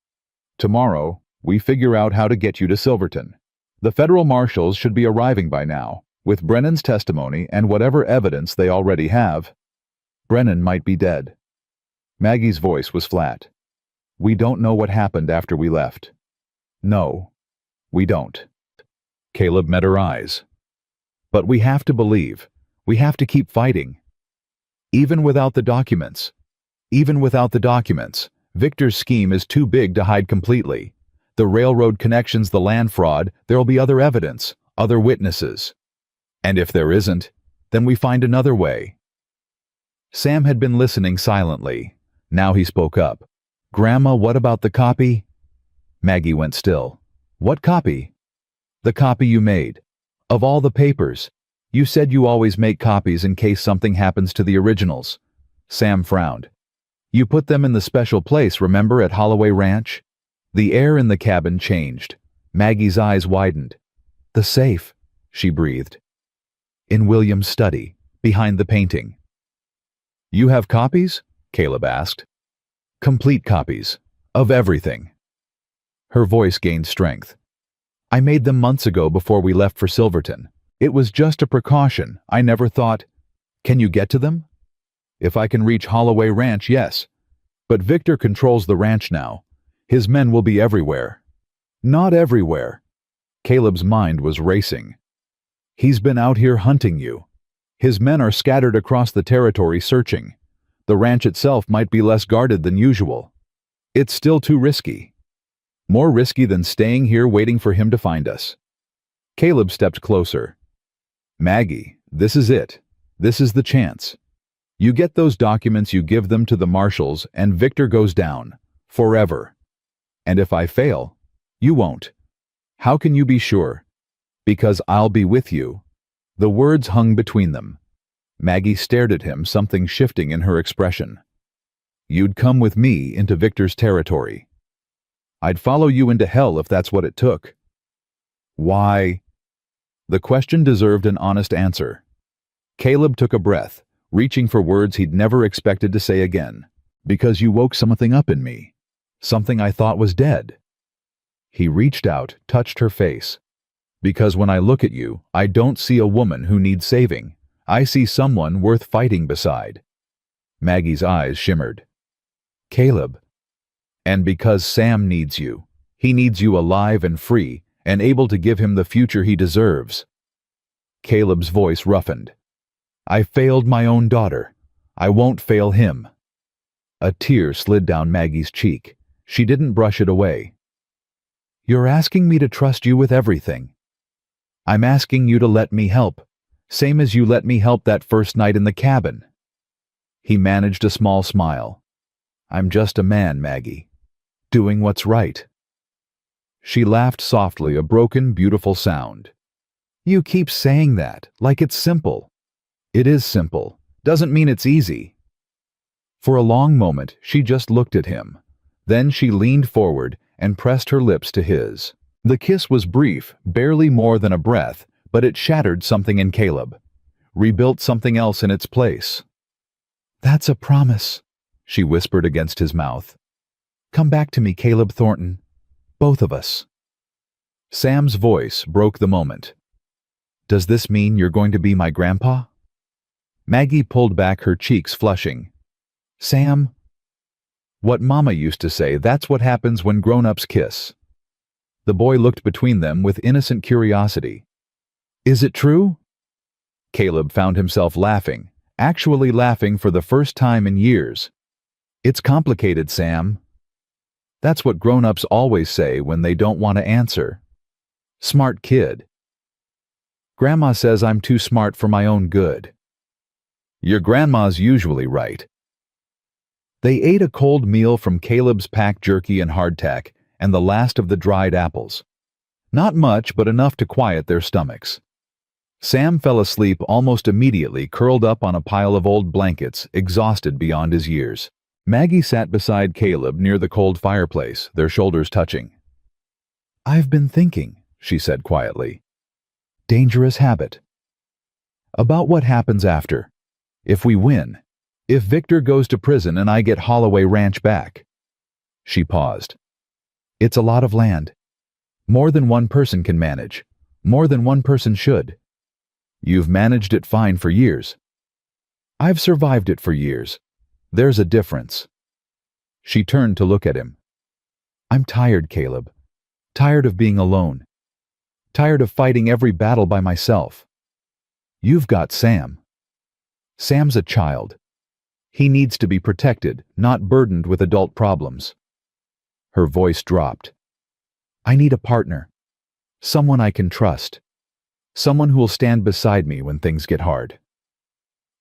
we figure out how to get you to Silverton. The federal marshals should be arriving by now, with Brennan's testimony and whatever evidence they already have. Brennan might be dead." Maggie's voice was flat. "We don't know what happened after we left." "No, we don't." Caleb met her eyes. "But we have to believe. We have to keep fighting. Even without the documents. Victor's scheme is too big to hide completely. The railroad connections, the land fraud, there'll be other evidence, other witnesses. And if there isn't, then we find another way." Sam had been listening silently. Now he spoke up. "Grandma, what about the copy?" Maggie went still. "What copy?" "The copy you made. Of all the papers. You said you always make copies in case something happens to the originals." Sam frowned. "You put them in the special place, remember, at Holloway Ranch?" The air in the cabin changed. Maggie's eyes widened. "The safe," she breathed. "In William's study, behind the painting." "You have copies?" Caleb asked. "Complete copies. Of everything." Her voice gained strength. "I made them months ago before we left for Silverton. It was just a precaution. I never thought—" "Can you get to them?" "If I can reach Holloway Ranch, yes. But Victor controls the ranch now. His men will be everywhere." "Not everywhere." Caleb's mind was racing. "He's been out here hunting you. His men are scattered across the territory searching. The ranch itself might be less guarded than usual. It's still too risky. More risky than staying here waiting for him to find us." Caleb stepped closer. "Maggie, this is it. This is the chance. You get those documents, you give them to the marshals, and Victor goes down. Forever. And if I fail, you won't. How can you be sure? Because I'll be with you." The words hung between them. Maggie stared at him, something shifting in her expression. "You'd come with me into Victor's territory. I'd follow you into hell if that's what it took." "Why?" The question deserved an honest answer. Caleb took a breath, reaching for words he'd never expected to say again. "Because you woke something up in me. Something I thought was dead." He reached out, touched her face. "Because when I look at you, I don't see a woman who needs saving. I see someone worth fighting beside." Maggie's eyes shimmered. "Caleb. And because Sam needs you. He needs you alive and free, and able to give him the future he deserves." Caleb's voice roughened. "I failed my own daughter. I won't fail him." A tear slid down Maggie's cheek. She didn't brush it away. "You're asking me to trust you with everything. I'm asking you to let me help, same as you let me help that first night in the cabin." He managed a small smile. "I'm just a man, Maggie, doing what's right." She laughed softly, a broken, beautiful sound. "You keep saying that, like it's simple." "It is simple. Doesn't mean it's easy." For a long moment, she just looked at him. Then she leaned forward and pressed her lips to his. The kiss was brief, barely more than a breath, but it shattered something in Caleb, rebuilt something else in its place. "That's a promise," she whispered against his mouth. "Come back to me, Caleb Thornton. Both of us." Sam's voice broke the moment. "Does this mean you're going to be my grandpa?" Maggie pulled back, her cheeks flushing. "Sam, what Mama used to say, that's what happens when grown-ups kiss." The boy looked between them with innocent curiosity. "Is it true?" Caleb found himself laughing, actually laughing for the first time in years. "It's complicated, Sam. That's what grown-ups always say when they don't want to answer. Smart kid. Grandma says I'm too smart for my own good. Your grandma's usually right. They ate a cold meal from Caleb's packed jerky and hardtack and the last of the dried apples. Not much, but enough to quiet their stomachs. Sam fell asleep almost immediately, curled up on a pile of old blankets, exhausted beyond his years. Maggie sat beside Caleb near the cold fireplace, their shoulders touching. "I've been thinking," she said quietly. "Dangerous habit. About what happens after. If we win. If Victor goes to prison and I get Holloway Ranch back." She paused. "It's a lot of land. More than one person can manage. More than one person should. You've managed it fine for years. I've survived it for years. There's a difference." She turned to look at him. "I'm tired, Caleb. Tired of being alone. Tired of fighting every battle by myself. You've got Sam. Sam's a child. He needs to be protected, not burdened with adult problems." Her voice dropped. "I need a partner. Someone I can trust. Someone who will stand beside me when things get hard."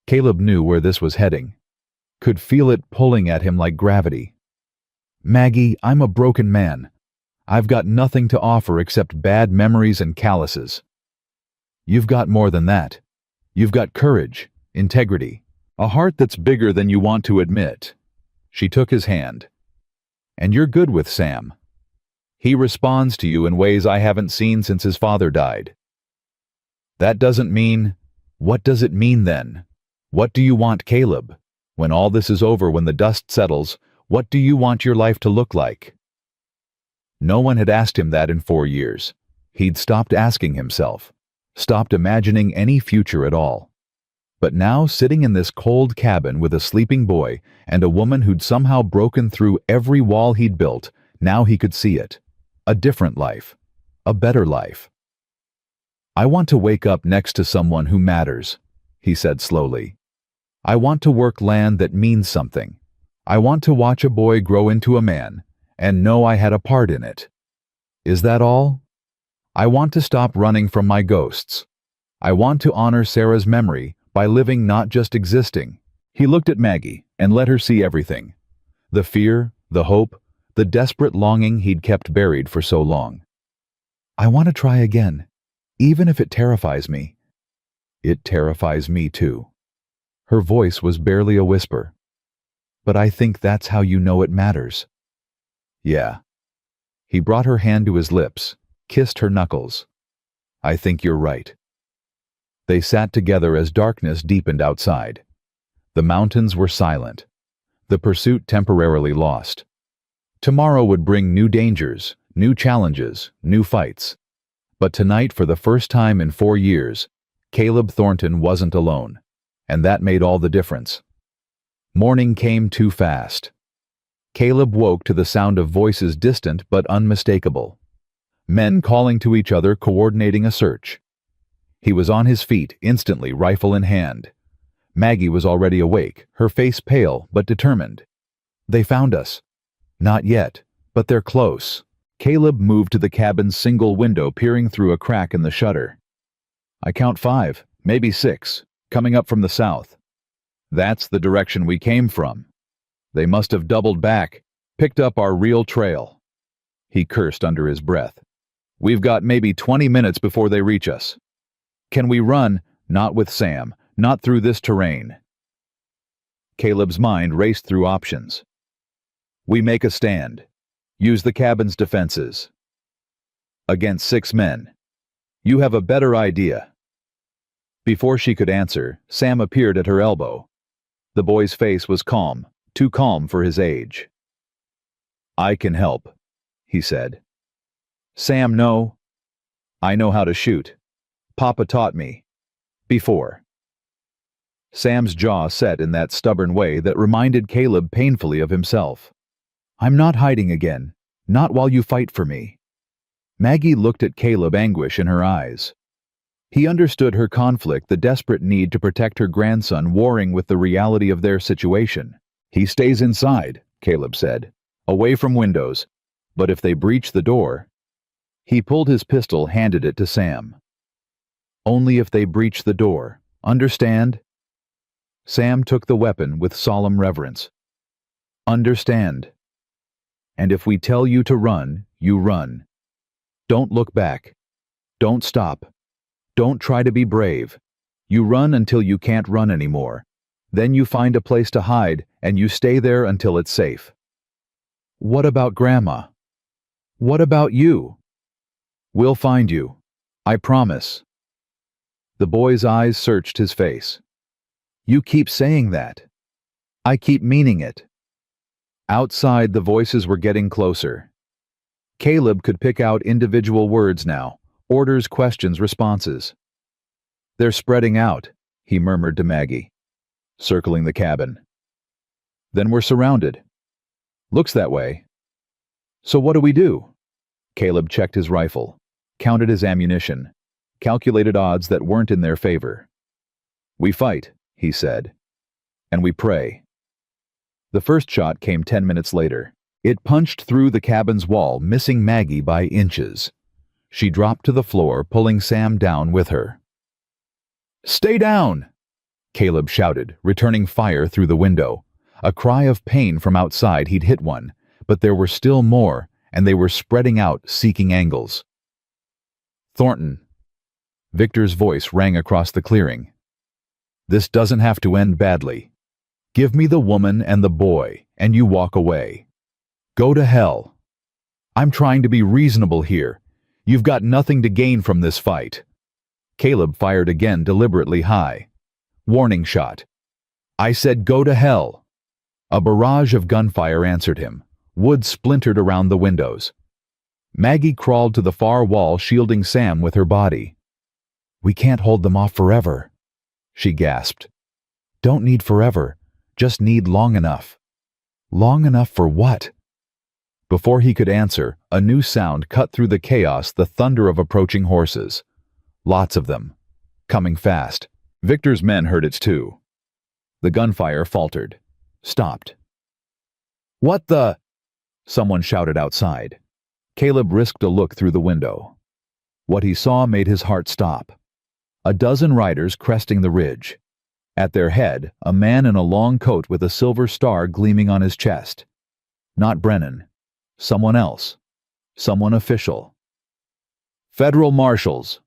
Caleb knew where this was heading. Could feel it pulling at him like gravity. "Maggie, I'm a broken man. I've got nothing to offer except bad memories and calluses. You've got more than that. You've got courage, integrity, a heart that's bigger than you want to admit." She took his hand. "And you're good with Sam. He responds to you in ways I haven't seen since his father died." "That doesn't mean—" "What does it mean then? What do you want, Caleb? When all this is over, when the dust settles, what do you want your life to look like?" No one had asked him that in 4 years. He'd stopped asking himself, stopped imagining any future at all. But now, sitting in this cold cabin with a sleeping boy and a woman who'd somehow broken through every wall he'd built, now he could see it. A different life. A better life. "I want to wake up next to someone who matters," he said slowly. "I want to work land that means something. I want to watch a boy grow into a man and know I had a part in it. Is that all? I want to stop running from my ghosts. I want to honor Sarah's memory by living, not just existing." He looked at Maggie and let her see everything. The fear, the hope, the desperate longing he'd kept buried for so long. "I want to try again, even if it terrifies me." "It terrifies me too." Her voice was barely a whisper. "But I think that's how you know it matters." "Yeah." He brought her hand to his lips, kissed her knuckles. "I think you're right." They sat together as darkness deepened outside. The mountains were silent. The pursuit temporarily lost. Tomorrow would bring new dangers, new challenges, new fights. But tonight, for the first time in 4 years, Caleb Thornton wasn't alone, and that made all the difference. Morning came too fast. Caleb woke to the sound of voices distant but unmistakable. Men calling to each other, coordinating a search. He was on his feet, instantly, rifle in hand. Maggie was already awake, her face pale but determined. "They found us." "Not yet, but they're close." Caleb moved to the cabin's single window, peering through a crack in the shutter. "I count 5, maybe 6, coming up from the south. That's the direction we came from. They must have doubled back, picked up our real trail." He cursed under his breath. "We've got maybe 20 minutes before they reach us. Can we run? Not with Sam, not through this terrain." Caleb's mind raced through options. "We make a stand. Use the cabin's defenses. Against 6 men. You have a better idea." Before she could answer, Sam appeared at her elbow. The boy's face was calm, too calm for his age. "I can help," he said. "Sam, no. I know how to shoot. Papa taught me. Before." Sam's jaw set in that stubborn way that reminded Caleb painfully of himself. "I'm not hiding again. Not while you fight for me." Maggie looked at Caleb, anguish in her eyes. He understood her conflict, the desperate need to protect her grandson warring with the reality of their situation. "He stays inside," Caleb said. away from windows. But if they breach the door... He pulled his pistol, handed it to Sam. Only if they breach the door. Understand? Sam took the weapon with solemn reverence. Understand. And if we tell you to run, you run. Don't look back. Don't stop. Don't try to be brave. You run until you can't run anymore. Then you find a place to hide, and you stay there until it's safe. What about Grandma? What about you? We'll find you. I promise. The boy's eyes searched his face. You keep saying that. I keep meaning it. Outside, the voices were getting closer. Caleb could pick out individual words now, orders, questions, responses. They're spreading out, he murmured to Maggie, circling the cabin. Then we're surrounded. Looks that way. So what do we do? Caleb checked his rifle, counted his ammunition, calculated odds that weren't in their favor. We fight, he said, and we pray. The first shot came 10 minutes later. It punched through the cabin's wall, missing Maggie by inches. She dropped to the floor, pulling Sam down with her. Stay down! Caleb shouted, returning fire through the window. A cry of pain from outside. He'd hit one, but there were still more, and they were spreading out, seeking angles. Thornton. Victor's voice rang across the clearing. This doesn't have to end badly. Give me the woman and the boy, and you walk away. Go to hell. I'm trying to be reasonable here. You've got nothing to gain from this fight. Caleb fired again, deliberately high. Warning shot. I said go to hell. A barrage of gunfire answered him. Wood splintered around the windows. Maggie crawled to the far wall, shielding Sam with her body. We can't hold them off forever, she gasped. Don't need forever, just need long enough. Long enough for what? Before he could answer, a new sound cut through the chaos, the thunder of approaching horses. Lots of them. Coming fast. Victor's men heard it too. The gunfire faltered. Stopped. What the? Someone shouted outside. Caleb risked a look through the window. What he saw made his heart stop. A dozen riders cresting the ridge. At their head, a man in a long coat with a silver star gleaming on his chest. Not Brennan. Someone else. Someone official. Federal Marshals.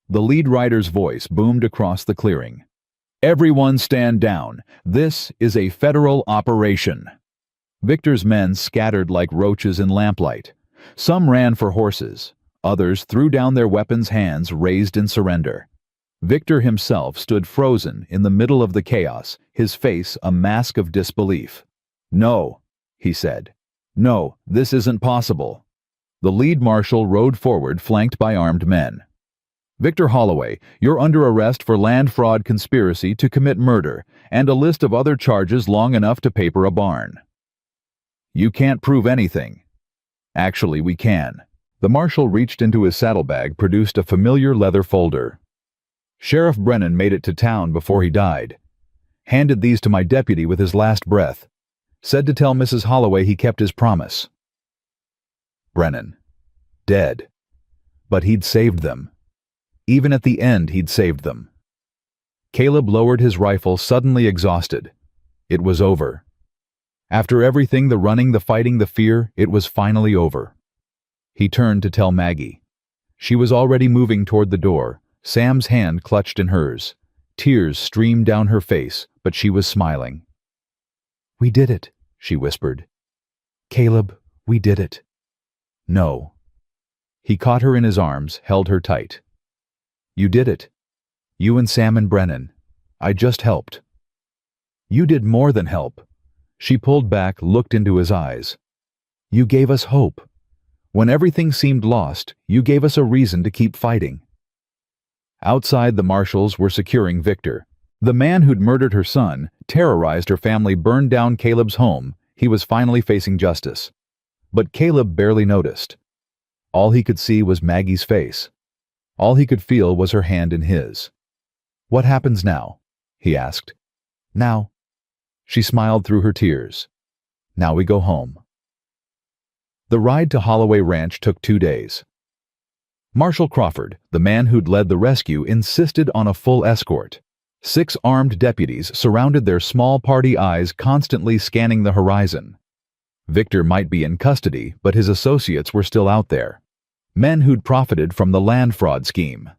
The lead rider's voice boomed across the clearing. Everyone stand down. This is a federal operation. Victor's men scattered like roaches in lamplight. Some ran for horses. Others threw down their weapons, hands raised in surrender. Victor himself stood frozen in the middle of the chaos, his face a mask of disbelief. No, he said. No, this isn't possible. The lead marshal rode forward, flanked by armed men. Victor Holloway, you're under arrest for land fraud conspiracy to commit murder, and a list of other charges long enough to paper a barn. You can't prove anything. Actually, we can. The marshal reached into his saddlebag, produced a familiar leather folder. Sheriff Brennan made it to town before he died. Handed these to my deputy with his last breath. Said to tell Mrs. Holloway he kept his promise. Brennan. Dead. But he'd saved them. Even at the end, he'd saved them. Caleb lowered his rifle, suddenly exhausted. It was over. After everything, the running, the fighting, the fear, it was finally over. He turned to tell Maggie. She was already moving toward the door, Sam's hand clutched in hers. Tears streamed down her face, but she was smiling. We did it, she whispered. Caleb, we did it. No. He caught her in his arms, held her tight. You did it. You and Sam and Brennan. I just helped. You did more than help. She pulled back, looked into his eyes. You gave us hope. When everything seemed lost, you gave us a reason to keep fighting. Outside, the marshals were securing Victor. The man who'd murdered her son, terrorized her family, burned down Caleb's home. He was finally facing justice. But Caleb barely noticed. All he could see was Maggie's face. All he could feel was her hand in his. What happens now? He asked. Now. She smiled through her tears. Now we go home. The ride to Holloway Ranch took 2 days. Marshal Crawford, the man who'd led the rescue, insisted on a full escort. 6 armed deputies surrounded their small party eyes, constantly scanning the horizon. Victor might be in custody, but his associates were still out there. Men who'd profited from the land fraud scheme.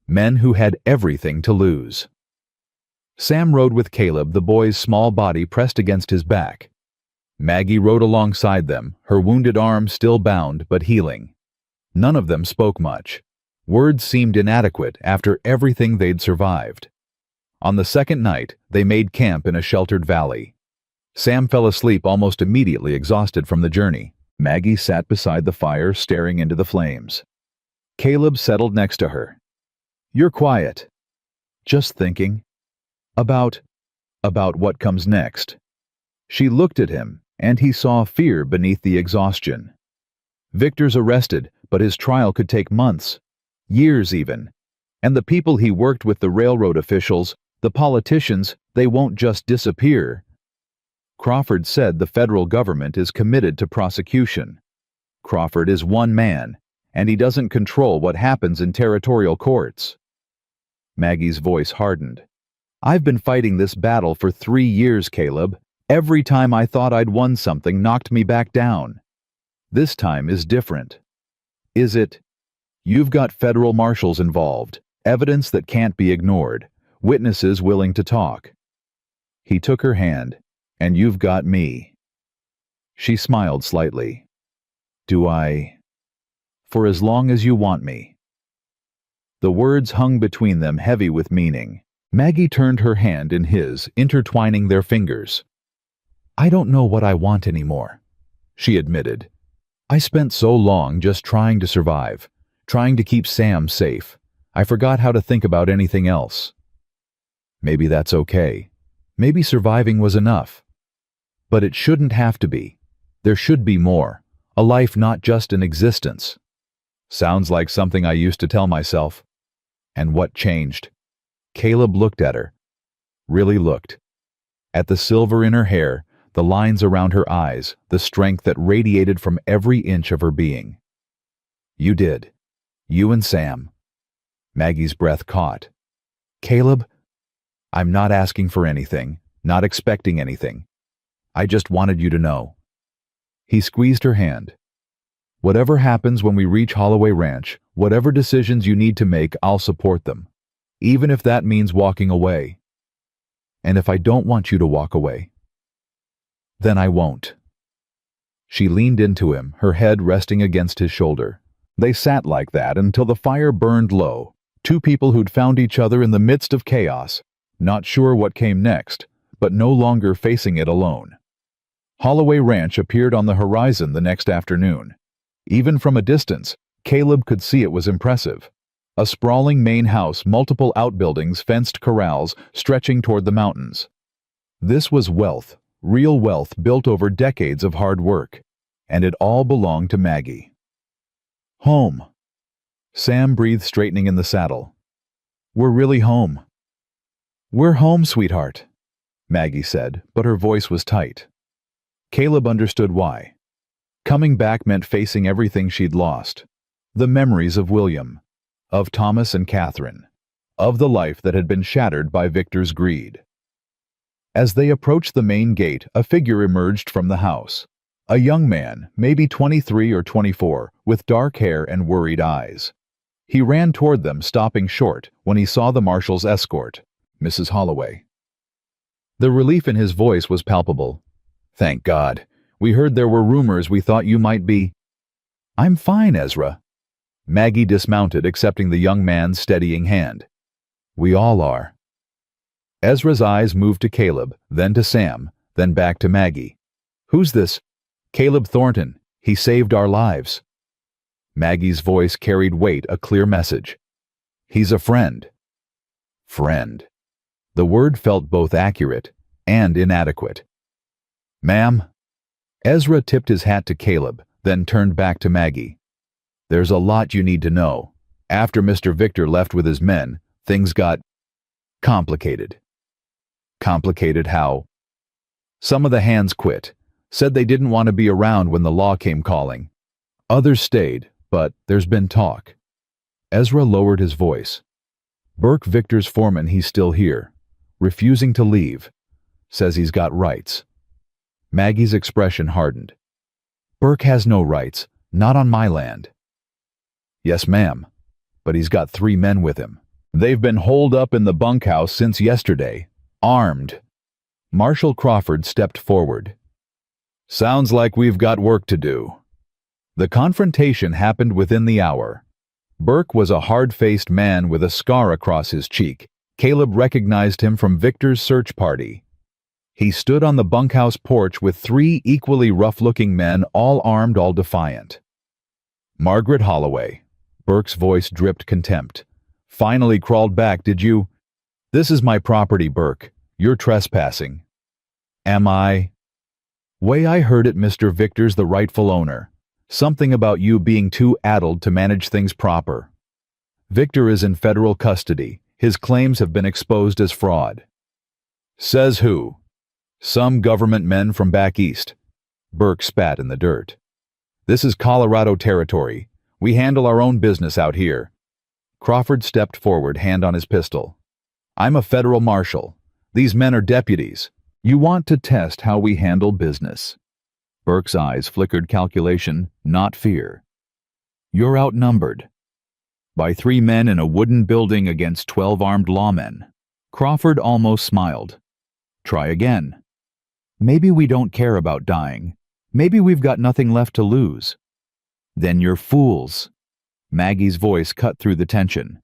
Men who had everything to lose. Sam rode with Caleb, the boy's small body pressed against his back. Maggie rode alongside them, her wounded arm still bound but healing. None of them spoke much. Words seemed inadequate after everything they'd survived. On the second night, they made camp in a sheltered valley. Sam fell asleep almost immediately, exhausted from the journey. Maggie sat beside the fire, staring into the flames. Caleb settled next to her. "You're quiet." "Just thinking." About what comes next." She looked at him, and he saw fear beneath the exhaustion. "Victor's arrested, but his trial could take months, years even. And the people he worked with, the railroad officials, the politicians, they won't just disappear." Crawford said the federal government is committed to prosecution. Crawford is one man, and he doesn't control what happens in territorial courts. Maggie's voice hardened. "I've been fighting this battle for 3 years, Caleb. Every time I thought I'd won something knocked me back down. This time is different." "Is it?" "You've got federal marshals involved, evidence that can't be ignored, witnesses willing to talk." He took her hand. "And you've got me." She smiled slightly. "Do I?" "For as long as you want me." The words hung between them, heavy with meaning. Maggie turned her hand in his, intertwining their fingers. "I don't know what I want anymore," she admitted. "I spent so long just trying to survive, trying to keep Sam safe. I forgot how to think about anything else." Maybe that's okay. Maybe surviving was enough. But it shouldn't have to be. There should be more. A life, not just an existence. Sounds like something I used to tell myself. And what changed? Caleb looked at her. Really looked. At the silver in her hair, the lines around her eyes, the strength that radiated from every inch of her being. "You did. You and Sam." Maggie's breath caught. "Caleb, I'm not asking for anything, not expecting anything. I just wanted you to know." He squeezed her hand. "Whatever happens when we reach Holloway Ranch, whatever decisions you need to make, I'll support them. Even if that means walking away. And if I don't want you to walk away, then I won't." She leaned into him, her head resting against his shoulder. They sat like that until the fire burned low, 2 people who'd found each other in the midst of chaos, not sure what came next, but no longer facing it alone. Holloway Ranch appeared on the horizon the next afternoon. Even from a distance, Caleb could see it was impressive. A sprawling main house, multiple outbuildings, fenced corrals stretching toward the mountains. This was wealth, real wealth built over decades of hard work, and it all belonged to Maggie. "Home." Sam breathed, straightening in the saddle. "We're really home." "We're home, sweetheart," Maggie said, but her voice was tight. Caleb understood why. Coming back meant facing everything she'd lost. The memories of William, of Thomas and Catherine, of the life that had been shattered by Victor's greed. As they approached the main gate, a figure emerged from the house. A young man, maybe 23 or 24, with dark hair and worried eyes. He ran toward them, stopping short when he saw the marshal's escort, Mrs. Holloway. The relief in his voice was palpable. "Thank God. We heard there were rumors. We thought you might be—" "I'm fine, Ezra." Maggie dismounted, accepting the young man's steadying hand. "We all are." Ezra's eyes moved to Caleb, then to Sam, then back to Maggie. "Who's this?" "Caleb Thornton. He saved our lives." Maggie's voice carried weight, a clear message. "He's a friend." Friend. The word felt both accurate and inadequate. "Ma'am?" Ezra tipped his hat to Caleb, then turned back to Maggie. "There's a lot you need to know. After Mr. Victor left with his men, things got complicated." "Complicated how?" "Some of the hands quit. Said they didn't want to be around when the law came calling. Others stayed, but there's been talk. Ezra lowered his voice. Burke Victor's foreman, he's still here, refusing to leave. Says he's got rights. Maggie's expression hardened. Burke has no rights, not on my land. Yes, ma'am, but he's got 3 men with him. They've been holed up in the bunkhouse since yesterday, armed. Marshal Crawford stepped forward. Sounds like we've got work to do. The confrontation happened within the hour. Burke was a hard-faced man with a scar across his cheek. Caleb recognized him from Victor's search party. He stood on the bunkhouse porch with 3 equally rough-looking men, all armed, all defiant. Margaret Holloway. Burke's voice dripped contempt. Finally crawled back, did you? This is my property, Burke. You're trespassing. Am I? Way I heard it, Mr. Victor's the rightful owner. Something about you being too addled to manage things proper. Victor is in federal custody. His claims have been exposed as fraud. Says who? Some government men from back east. Burke spat in the dirt. This is Colorado territory. We handle our own business out here. Crawford stepped forward, hand on his pistol. I'm a federal marshal. These men are deputies. You want to test how we handle business. Burke's eyes flickered calculation, not fear. You're outnumbered. By 3 men in a wooden building against 12 armed lawmen. Crawford almost smiled. Try again. Maybe we don't care about dying. Maybe we've got nothing left to lose. Then you're fools. Maggie's voice cut through the tension.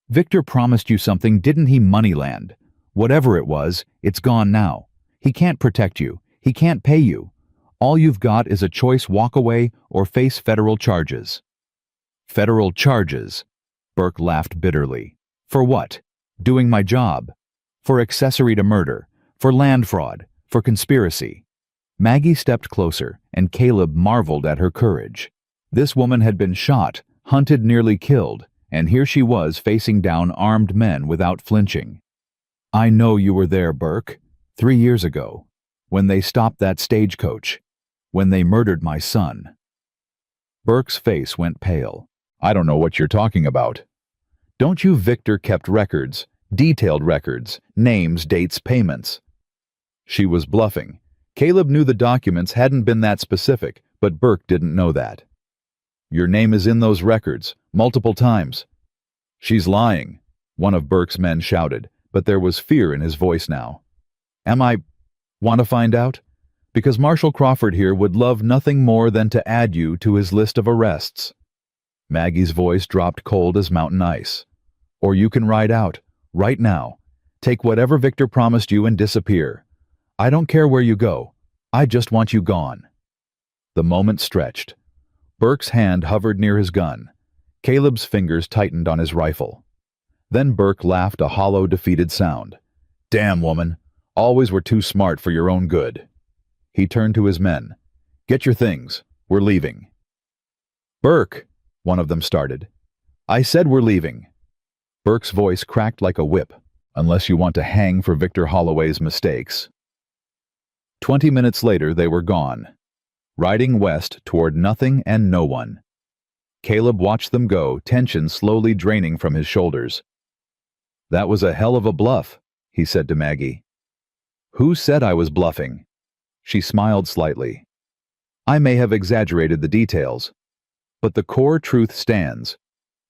Victor promised you something, didn't he, Moneyland? Whatever it was, it's gone now. He can't protect you. He can't pay you. All you've got is a choice: walk away or face federal charges. Federal charges? Burke laughed bitterly. For what? Doing my job. For accessory to murder. For land fraud. For conspiracy. Maggie stepped closer, and Caleb marveled at her courage. This woman had been shot, hunted, nearly killed, and here she was facing down armed men without flinching. I know you were there, Burke, 3 years ago, when they stopped that stagecoach, when they murdered my son. Burke's face went pale. I don't know what you're talking about. Don't you? Victor kept records, detailed records, names, dates, payments. She was bluffing. Caleb knew the documents hadn't been that specific, but Burke didn't know that. Your name is in those records, multiple times. She's lying, one of Burke's men shouted, but there was fear in his voice now. Am I? Want to find out? Because Marshal Crawford here would love nothing more than to add you to his list of arrests. Maggie's voice dropped cold as mountain ice. Or you can ride out, right now. Take whatever Victor promised you and disappear. I don't care where you go. I just want you gone. The moment stretched. Burke's hand hovered near his gun. Caleb's fingers tightened on his rifle. Then Burke laughed a hollow, defeated sound. Damn, woman. Always were too smart for your own good. He turned to his men. Get your things. We're leaving. Burke, one of them started. I said we're leaving. Burke's voice cracked like a whip. Unless you want to hang for Victor Holloway's mistakes. 20 minutes later, they were gone, riding west toward nothing and no one. Caleb watched them go, tension slowly draining from his shoulders. That was a hell of a bluff, he said to Maggie. Who said I was bluffing? She smiled slightly. I may have exaggerated the details, but the core truth stands.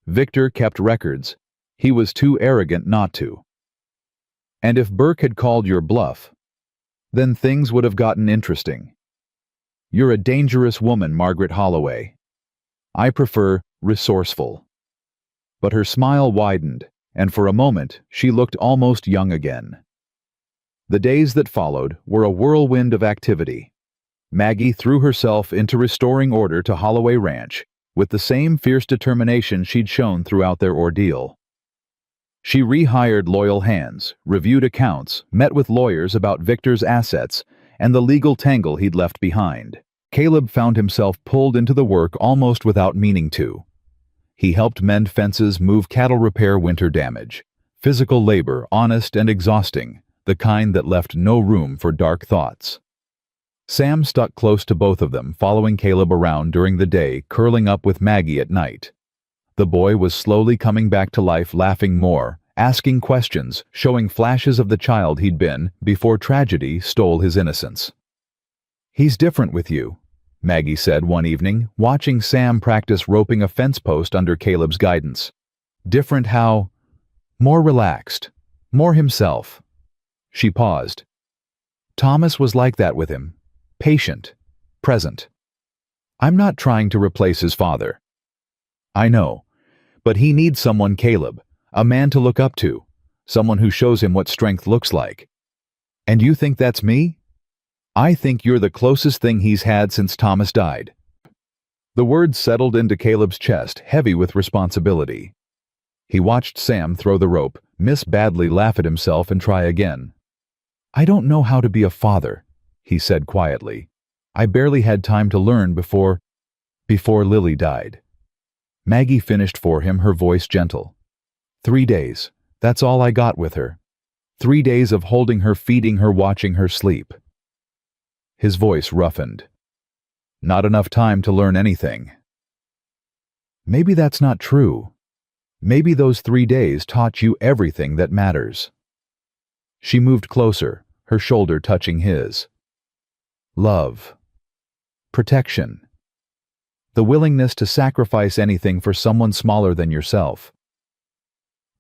Victor kept records. He was too arrogant not to. And if Burke had called your bluff, then things would have gotten interesting. You're a dangerous woman, Margaret Holloway. I prefer resourceful. But her smile widened, and for a moment she looked almost young again. The days that followed were a whirlwind of activity. Maggie threw herself into restoring order to Holloway Ranch with the same fierce determination she'd shown throughout their ordeal. She rehired loyal hands, reviewed accounts, met with lawyers about Victor's assets and the legal tangle he'd left behind. Caleb found himself pulled into the work almost without meaning to. He helped mend fences, move cattle, repair winter damage. Physical labor, honest and exhausting, the kind that left no room for dark thoughts. Sam stuck close to both of them, following Caleb around during the day, curling up with Maggie at night. The boy was slowly coming back to life, laughing more, asking questions, showing flashes of the child he'd been before tragedy stole his innocence. "He's different with you," Maggie said one evening, watching Sam practice roping a fence post under Caleb's guidance. "Different how? More relaxed. More himself." She paused. "Thomas was like that with him. Patient. Present. I'm not trying to replace his father. I know. But he needs someone, Caleb. A man to look up to. Someone who shows him what strength looks like. And you think that's me? I think you're the closest thing he's had since Thomas died." The words settled into Caleb's chest, heavy with responsibility. He watched Sam throw the rope, miss badly, laugh at himself, and try again. "I don't know how to be a father," he said quietly. "I barely had time to learn before Lily died." Maggie finished for him, her voice gentle. 3 days. That's all I got with her. 3 days of holding her, feeding her, watching her sleep." His voice roughened. "Not enough time to learn anything." "Maybe that's not true. Maybe those 3 days taught you everything that matters." She moved closer, her shoulder touching his. Love. Protection. The willingness to sacrifice anything for someone smaller than yourself.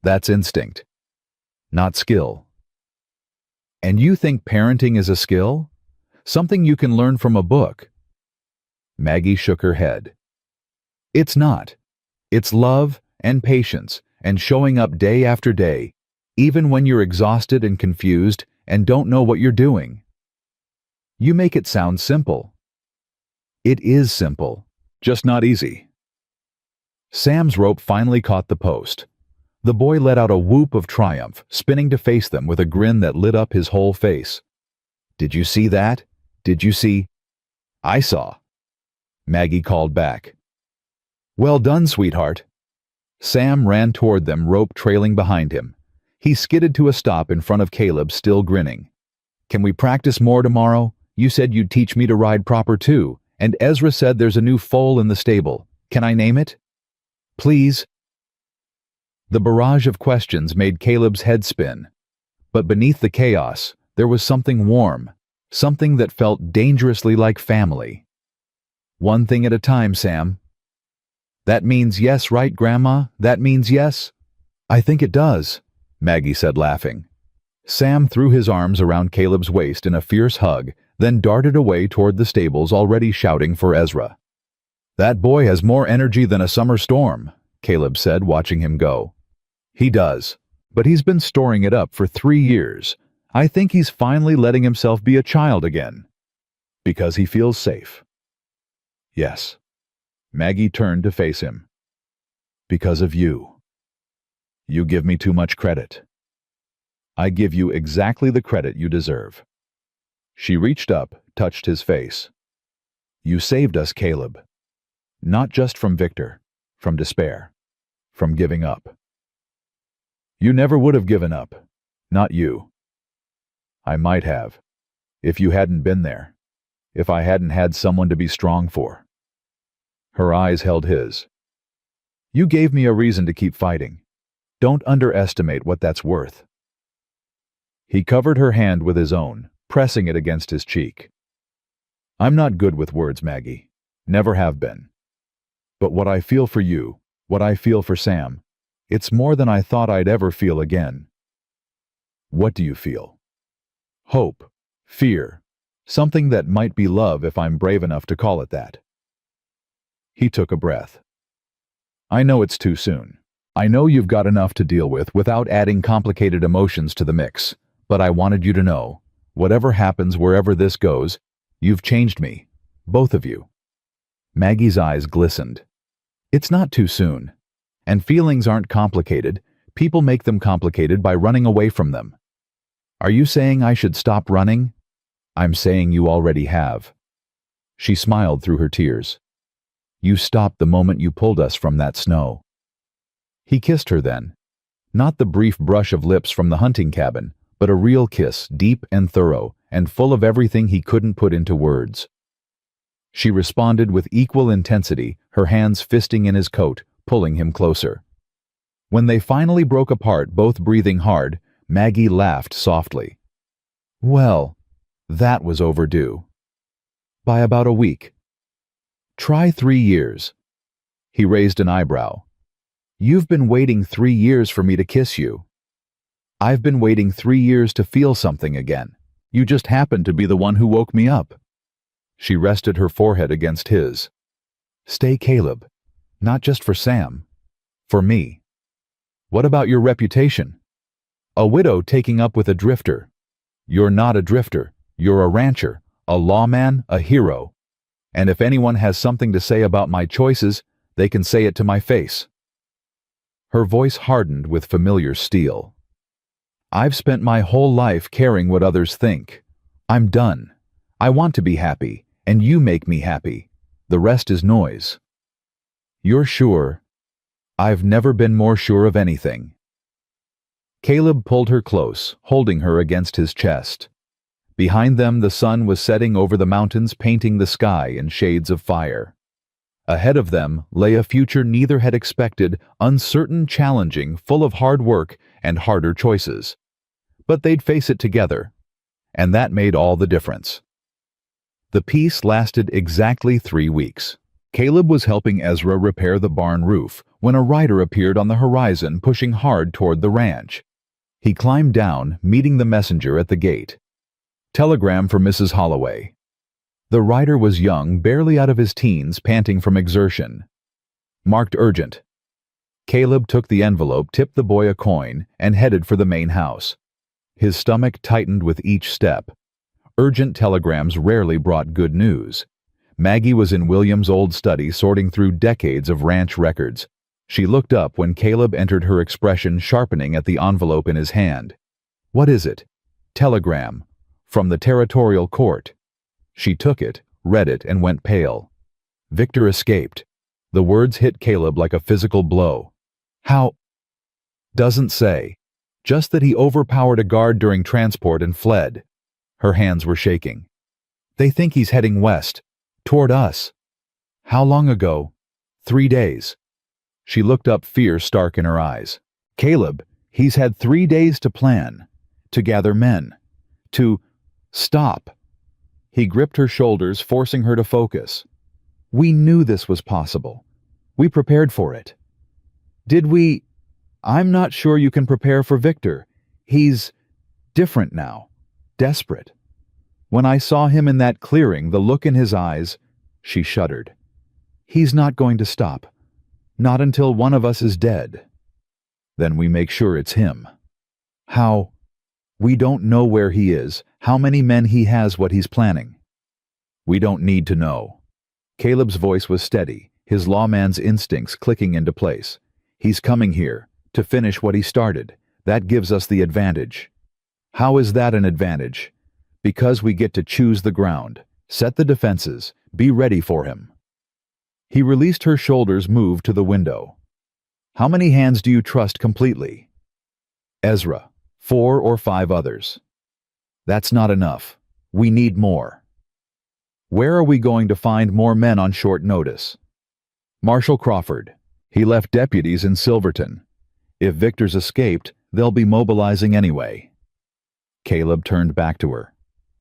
That's instinct, not skill. And you think parenting is a skill? Something you can learn from a book? Maggie shook her head. It's not. It's love and patience and showing up day after day, even when you're exhausted and confused and don't know what you're doing. You make it sound simple. It is simple, just not easy. Sam's rope finally caught the post. The boy let out a whoop of triumph, spinning to face them with a grin that lit up his whole face. "Did you see that? Did you see?" "I saw," Maggie called back. "Well done, sweetheart." Sam ran toward them, rope trailing behind him. He skidded to a stop in front of Caleb, still grinning. "Can we practice more tomorrow? You said you'd teach me to ride proper too, and Ezra said there's a new foal in the stable. Can I name it? Please?" The barrage of questions made Caleb's head spin. But beneath the chaos, there was something warm, something that felt dangerously like family. "One thing at a time, Sam." "That means yes, right, Grandma? That means yes?" "I think it does," Maggie said, laughing. Sam threw his arms around Caleb's waist in a fierce hug, then darted away toward the stables, already shouting for Ezra. "That boy has more energy than a summer storm," Caleb said, watching him go. "He does, but he's been storing it up for 3 years. I think he's finally letting himself be a child again. Because he feels safe." "Yes." Maggie turned to face him. "Because of you. You give me too much credit. I give you exactly the credit you deserve." She reached up, touched his face. "You saved us, Caleb. Not just from Victor, from despair, from giving up. You never would have given up. Not you. I might have, if you hadn't been there, if I hadn't had someone to be strong for." Her eyes held his. "You gave me a reason to keep fighting. Don't underestimate what that's worth." He covered her hand with his own, pressing it against his cheek. "I'm not good with words, Maggie. Never have been. But what I feel for you, what I feel for Sam, it's more than I thought I'd ever feel again." "What do you feel?" "Hope, fear, something that might be love if I'm brave enough to call it that." He took a breath. "I know it's too soon. I know you've got enough to deal with without adding complicated emotions to the mix, but I wanted you to know, whatever happens, wherever this goes, you've changed me, both of you." Maggie's eyes glistened. "It's not too soon. And feelings aren't complicated. People make them complicated by running away from them. Are you saying I should stop running? I'm saying you already have." She smiled through her tears. "You stopped the moment you pulled us from that snow." He kissed her then. Not the brief brush of lips from the hunting cabin, but a real kiss, deep and thorough, and full of everything he couldn't put into words. She responded with equal intensity, her hands fisting in his coat, pulling him closer. When they finally broke apart, both breathing hard, Maggie laughed softly. Well, that was overdue. By about a week. Try 3 years. He raised an eyebrow. You've been waiting 3 years for me to kiss you. I've been waiting 3 years to feel something again. You just happened to be the one who woke me up. She rested her forehead against his. Stay, Caleb. Not just for Sam. For me. What about your reputation? A widow taking up with a drifter. You're not a drifter. You're a rancher, a lawman, a hero. And if anyone has something to say about my choices, they can say it to my face. Her voice hardened with familiar steel. I've spent my whole life caring what others think. I'm done. I want to be happy, and you make me happy. The rest is noise. You're sure? I've never been more sure of anything. Caleb pulled her close, holding her against his chest. Behind them, the sun was setting over the mountains, painting the sky in shades of fire. Ahead of them lay a future neither had expected, uncertain, challenging, full of hard work and harder choices. But they'd face it together, and that made all the difference. The peace lasted exactly 3 weeks. Caleb was helping Ezra repair the barn roof when a rider appeared on the horizon, pushing hard toward the ranch. He climbed down, meeting the messenger at the gate. Telegram for Mrs. Holloway. The rider was young, barely out of his teens, panting from exertion. Marked urgent. Caleb took the envelope, tipped the boy a coin, and headed for the main house. His stomach tightened with each step. Urgent telegrams rarely brought good news. Maggie was in William's old study, sorting through decades of ranch records. She looked up when Caleb entered, her expression sharpening at the envelope in his hand. What is it? Telegram. From the territorial court. She took it, read it, and went pale. Victor escaped. The words hit Caleb like a physical blow. How? Doesn't say. Just that he overpowered a guard during transport and fled. Her hands were shaking. They think he's heading west. Toward us. How long ago? 3 days. She looked up, fear stark in her eyes. Caleb, he's had 3 days to plan. To gather men. To stop. He gripped her shoulders, forcing her to focus. We knew this was possible. We prepared for it. Did we? I'm not sure you can prepare for Victor. He's different now. Desperate. When I saw him in that clearing, the look in his eyes, she shuddered. He's not going to stop. Not until one of us is dead. Then we make sure it's him. How? We don't know where he is, how many men he has, what he's planning. We don't need to know. Caleb's voice was steady, his lawman's instincts clicking into place. He's coming here, to finish what he started. That gives us the advantage. How is that an advantage? Because we get to choose the ground, set the defenses, be ready for him. He released her shoulders, moved to the window. How many hands do you trust completely? Ezra, 4 or 5 others. That's not enough. We need more. Where are we going to find more men on short notice? Marshal Crawford. He left deputies in Silverton. If Victor's escaped, they'll be mobilizing anyway. Caleb turned back to her.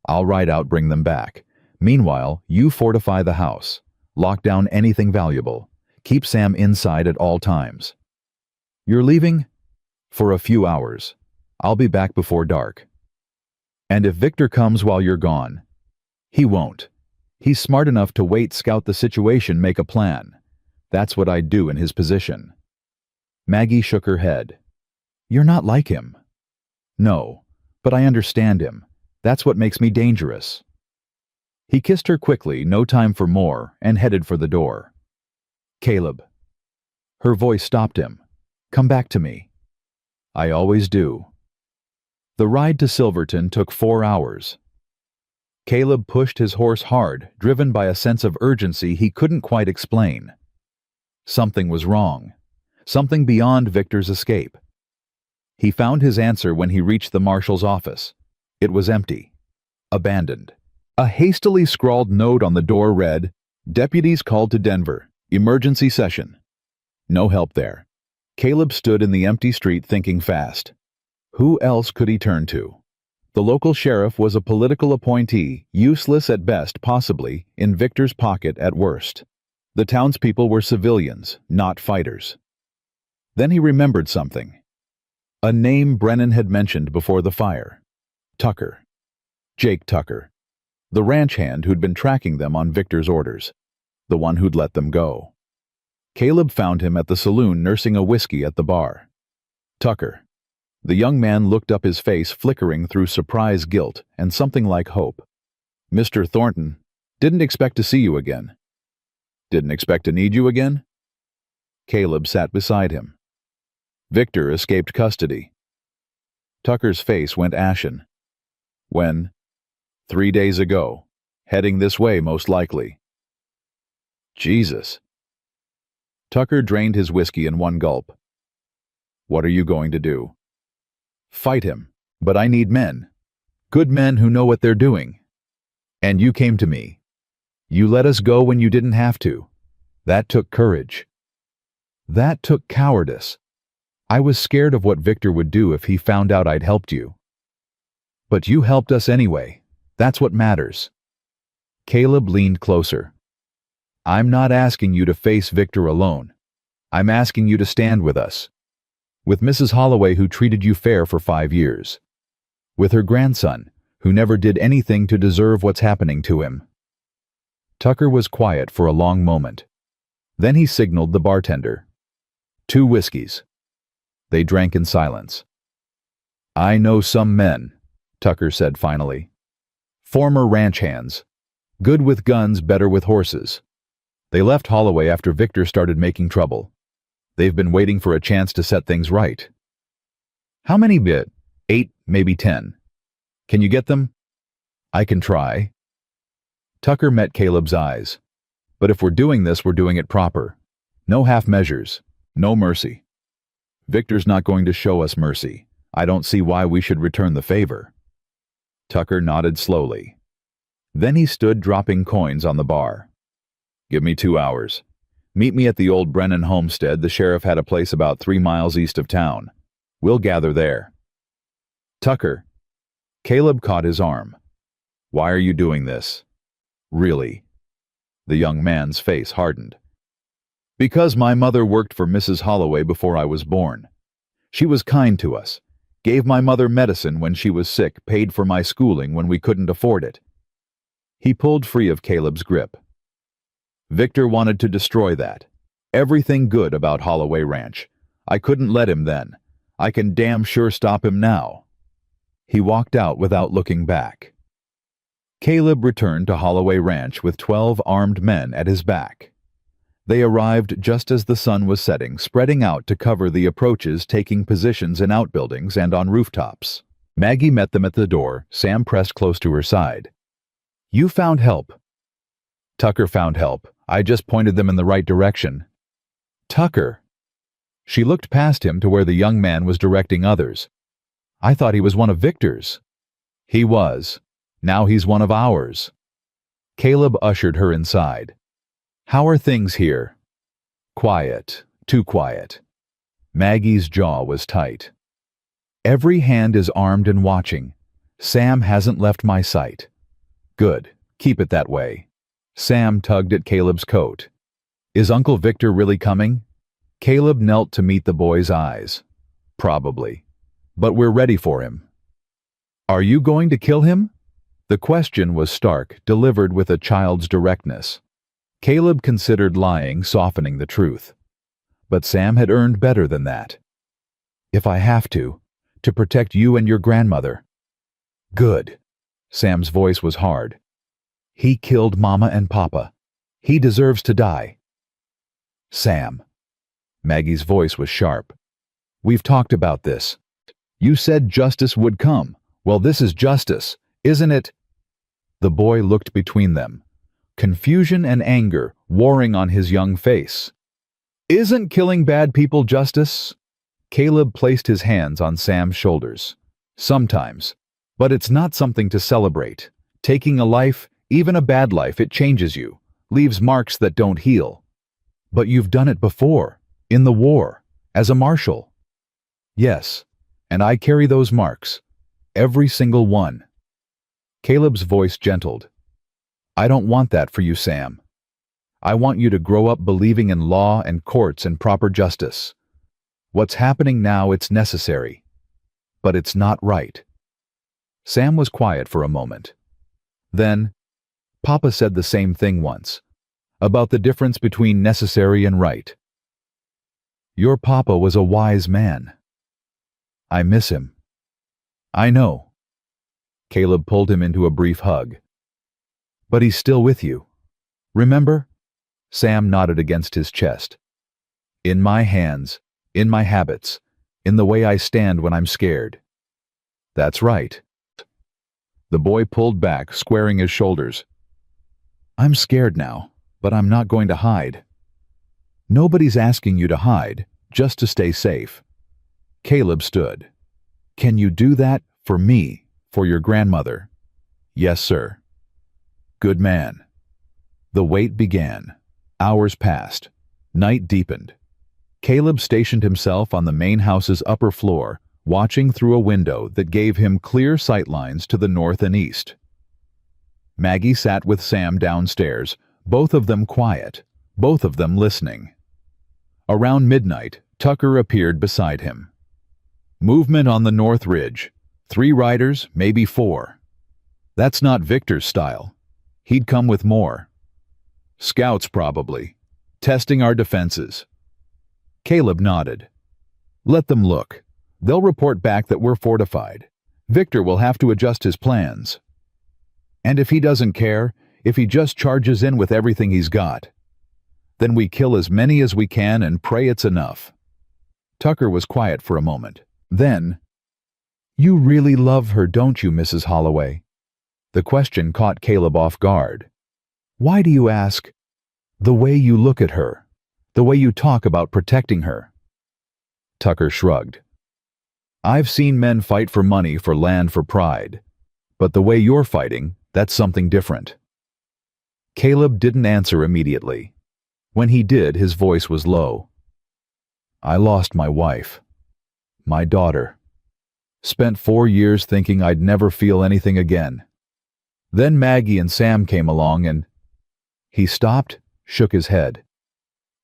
I'll ride out, bring them back. Meanwhile, you fortify the house. Lock down anything valuable. Keep Sam inside at all times. You're leaving? For a few hours. I'll be back before dark. And if Victor comes while you're gone? He won't. He's smart enough to wait, scout the situation, make a plan. That's what I'd do in his position. Maggie shook her head. You're not like him. No, but I understand him. That's what makes me dangerous. He kissed her quickly, no time for more, and headed for the door. Caleb. Her voice stopped him. Come back to me. I always do. The ride to Silverton took 4 hours. Caleb pushed his horse hard, driven by a sense of urgency he couldn't quite explain. Something was wrong. Something beyond Victor's escape. He found his answer when he reached the marshal's office. It was empty. abandoned. A hastily scrawled note on the door read, "Deputies called to Denver. Emergency session." No help there. Caleb stood in the empty street thinking fast. Who else could he turn to? The local sheriff was a political appointee, useless at best, possibly in Victor's pocket at worst. The townspeople were civilians, not fighters. Then he remembered something. A name Brennan had mentioned before the fire. Tucker. Jake Tucker. The ranch hand who'd been tracking them on Victor's orders. The one who'd let them go. Caleb found him at the saloon nursing a whiskey at the bar. Tucker. The young man looked up, his face flickering through surprise, guilt, and something like hope. "Mr. Thornton, didn't expect to see you again." "Didn't expect to need you again?" Caleb sat beside him. "Victor escaped custody." Tucker's face went ashen. "When?" "3 days ago. Heading this way, most likely." "Jesus." Tucker drained his whiskey in one gulp. "What are you going to do?" "Fight him, but I need men. Good men who know what they're doing. And you came to me. You let us go when you didn't have to. That took courage. That took cowardice. I was scared of what Victor would do if he found out I'd helped you. But you helped us anyway. That's what matters." Caleb leaned closer. "I'm not asking you to face Victor alone. I'm asking you to stand with us. With Mrs. Holloway, who treated you fair for 5 years. With her grandson, who never did anything to deserve what's happening to him." Tucker was quiet for a long moment. Then he signaled the bartender. 2 whiskeys. They drank in silence. "I know some men," Tucker said finally. "Former ranch hands. Good with guns, better with horses. They left Holloway after Victor started making trouble. They've been waiting for a chance to set things right." "How many bit?" 8, maybe 10. "Can you get them?" "I can try." Tucker met Caleb's eyes. "But if we're doing this, we're doing it proper. No half measures. No mercy. Victor's not going to show us mercy. I don't see why we should return the favor." Tucker nodded slowly. Then he stood dropping coins on the bar. "Give me 2 hours. Meet me at the old Brennan homestead. The sheriff had a place about 3 miles east of town. We'll gather there." "Tucker." Caleb caught his arm. "Why are you doing this? Really?" The young man's face hardened. "Because my mother worked for Mrs. Holloway before I was born. She was kind to us, gave my mother medicine when she was sick, paid for my schooling when we couldn't afford it." He pulled free of Caleb's grip. "Victor wanted to destroy that. Everything good about Holloway Ranch. I couldn't let him then. I can damn sure stop him now." He walked out without looking back. Caleb returned to Holloway Ranch with 12 armed men at his back. They arrived just as the sun was setting, spreading out to cover the approaches, taking positions in outbuildings and on rooftops. Maggie met them at the door. Sam pressed close to her side. "You found help." "Tucker found help. I just pointed them in the right direction." "Tucker." She looked past him to where the young man was directing others. "I thought he was one of Victor's." "He was. Now he's one of ours." Caleb ushered her inside. "How are things here?" "Quiet. Too quiet." Maggie's jaw was tight. "Every hand is armed and watching. Sam hasn't left my sight." "Good. Keep it that way." Sam tugged at Caleb's coat. "Is Uncle Victor really coming?" Caleb knelt to meet the boy's eyes. "Probably. But we're ready for him." "Are you going to kill him?" The question was stark, delivered with a child's directness. Caleb considered lying, softening the truth. But Sam had earned better than that. "If I have to protect you and your grandmother." "Good." Sam's voice was hard. "He killed Mama and Papa. He deserves to die." "Sam." Maggie's voice was sharp. "We've talked about this. You said justice would come. Well, this is justice, isn't it?" The boy looked between them. Confusion and anger warring on his young face. "Isn't killing bad people justice?" Caleb placed his hands on Sam's shoulders. "Sometimes. But it's not something to celebrate. Taking a life, even a bad life, it changes you, leaves marks that don't heal. But you've done it before, in the war, as a marshal. Yes, and I carry those marks, every single one. Caleb's voice gentled. I don't want that for you, Sam. I want you to grow up believing in law and courts and proper justice. What's happening now, it's necessary. But it's not right. Sam was quiet for a moment. Then, Papa said the same thing once, about the difference between necessary and right. Your Papa was a wise man. I miss him. I know. Caleb pulled him into a brief hug. But he's still with you. Remember? Sam nodded against his chest. In my hands, in my habits, in the way I stand when I'm scared. That's right. The boy pulled back, squaring his shoulders. I'm scared now, but I'm not going to hide. Nobody's asking you to hide, just to stay safe. Caleb stood. Can you do that for me, for your grandmother? Yes, sir. Good man. The wait began. Hours passed. Night deepened. Caleb stationed himself on the main house's upper floor, watching through a window that gave him clear sightlines to the north and east. Maggie sat with Sam downstairs, both of them quiet, both of them listening. Around midnight, Tucker appeared beside him. Movement on the North Ridge. 3 riders, maybe 4. That's not Victor's style. He'd come with more. Scouts, probably. Testing our defenses. Caleb nodded. Let them look. They'll report back that we're fortified. Victor will have to adjust his plans. And if he doesn't care, if he just charges in with everything he's got, then we kill as many as we can and pray it's enough. Tucker was quiet for a moment. Then, you really love her, don't you, Mrs. Holloway? The question caught Caleb off guard. Why do you ask? The way you look at her, the way you talk about protecting her. Tucker shrugged. I've seen men fight for money, for land, for pride. But the way you're fighting, that's something different. Caleb didn't answer immediately. When he did, his voice was low. I lost my wife. My daughter. Spent 4 years thinking I'd never feel anything again. Then Maggie and Sam came along and... He stopped, shook his head.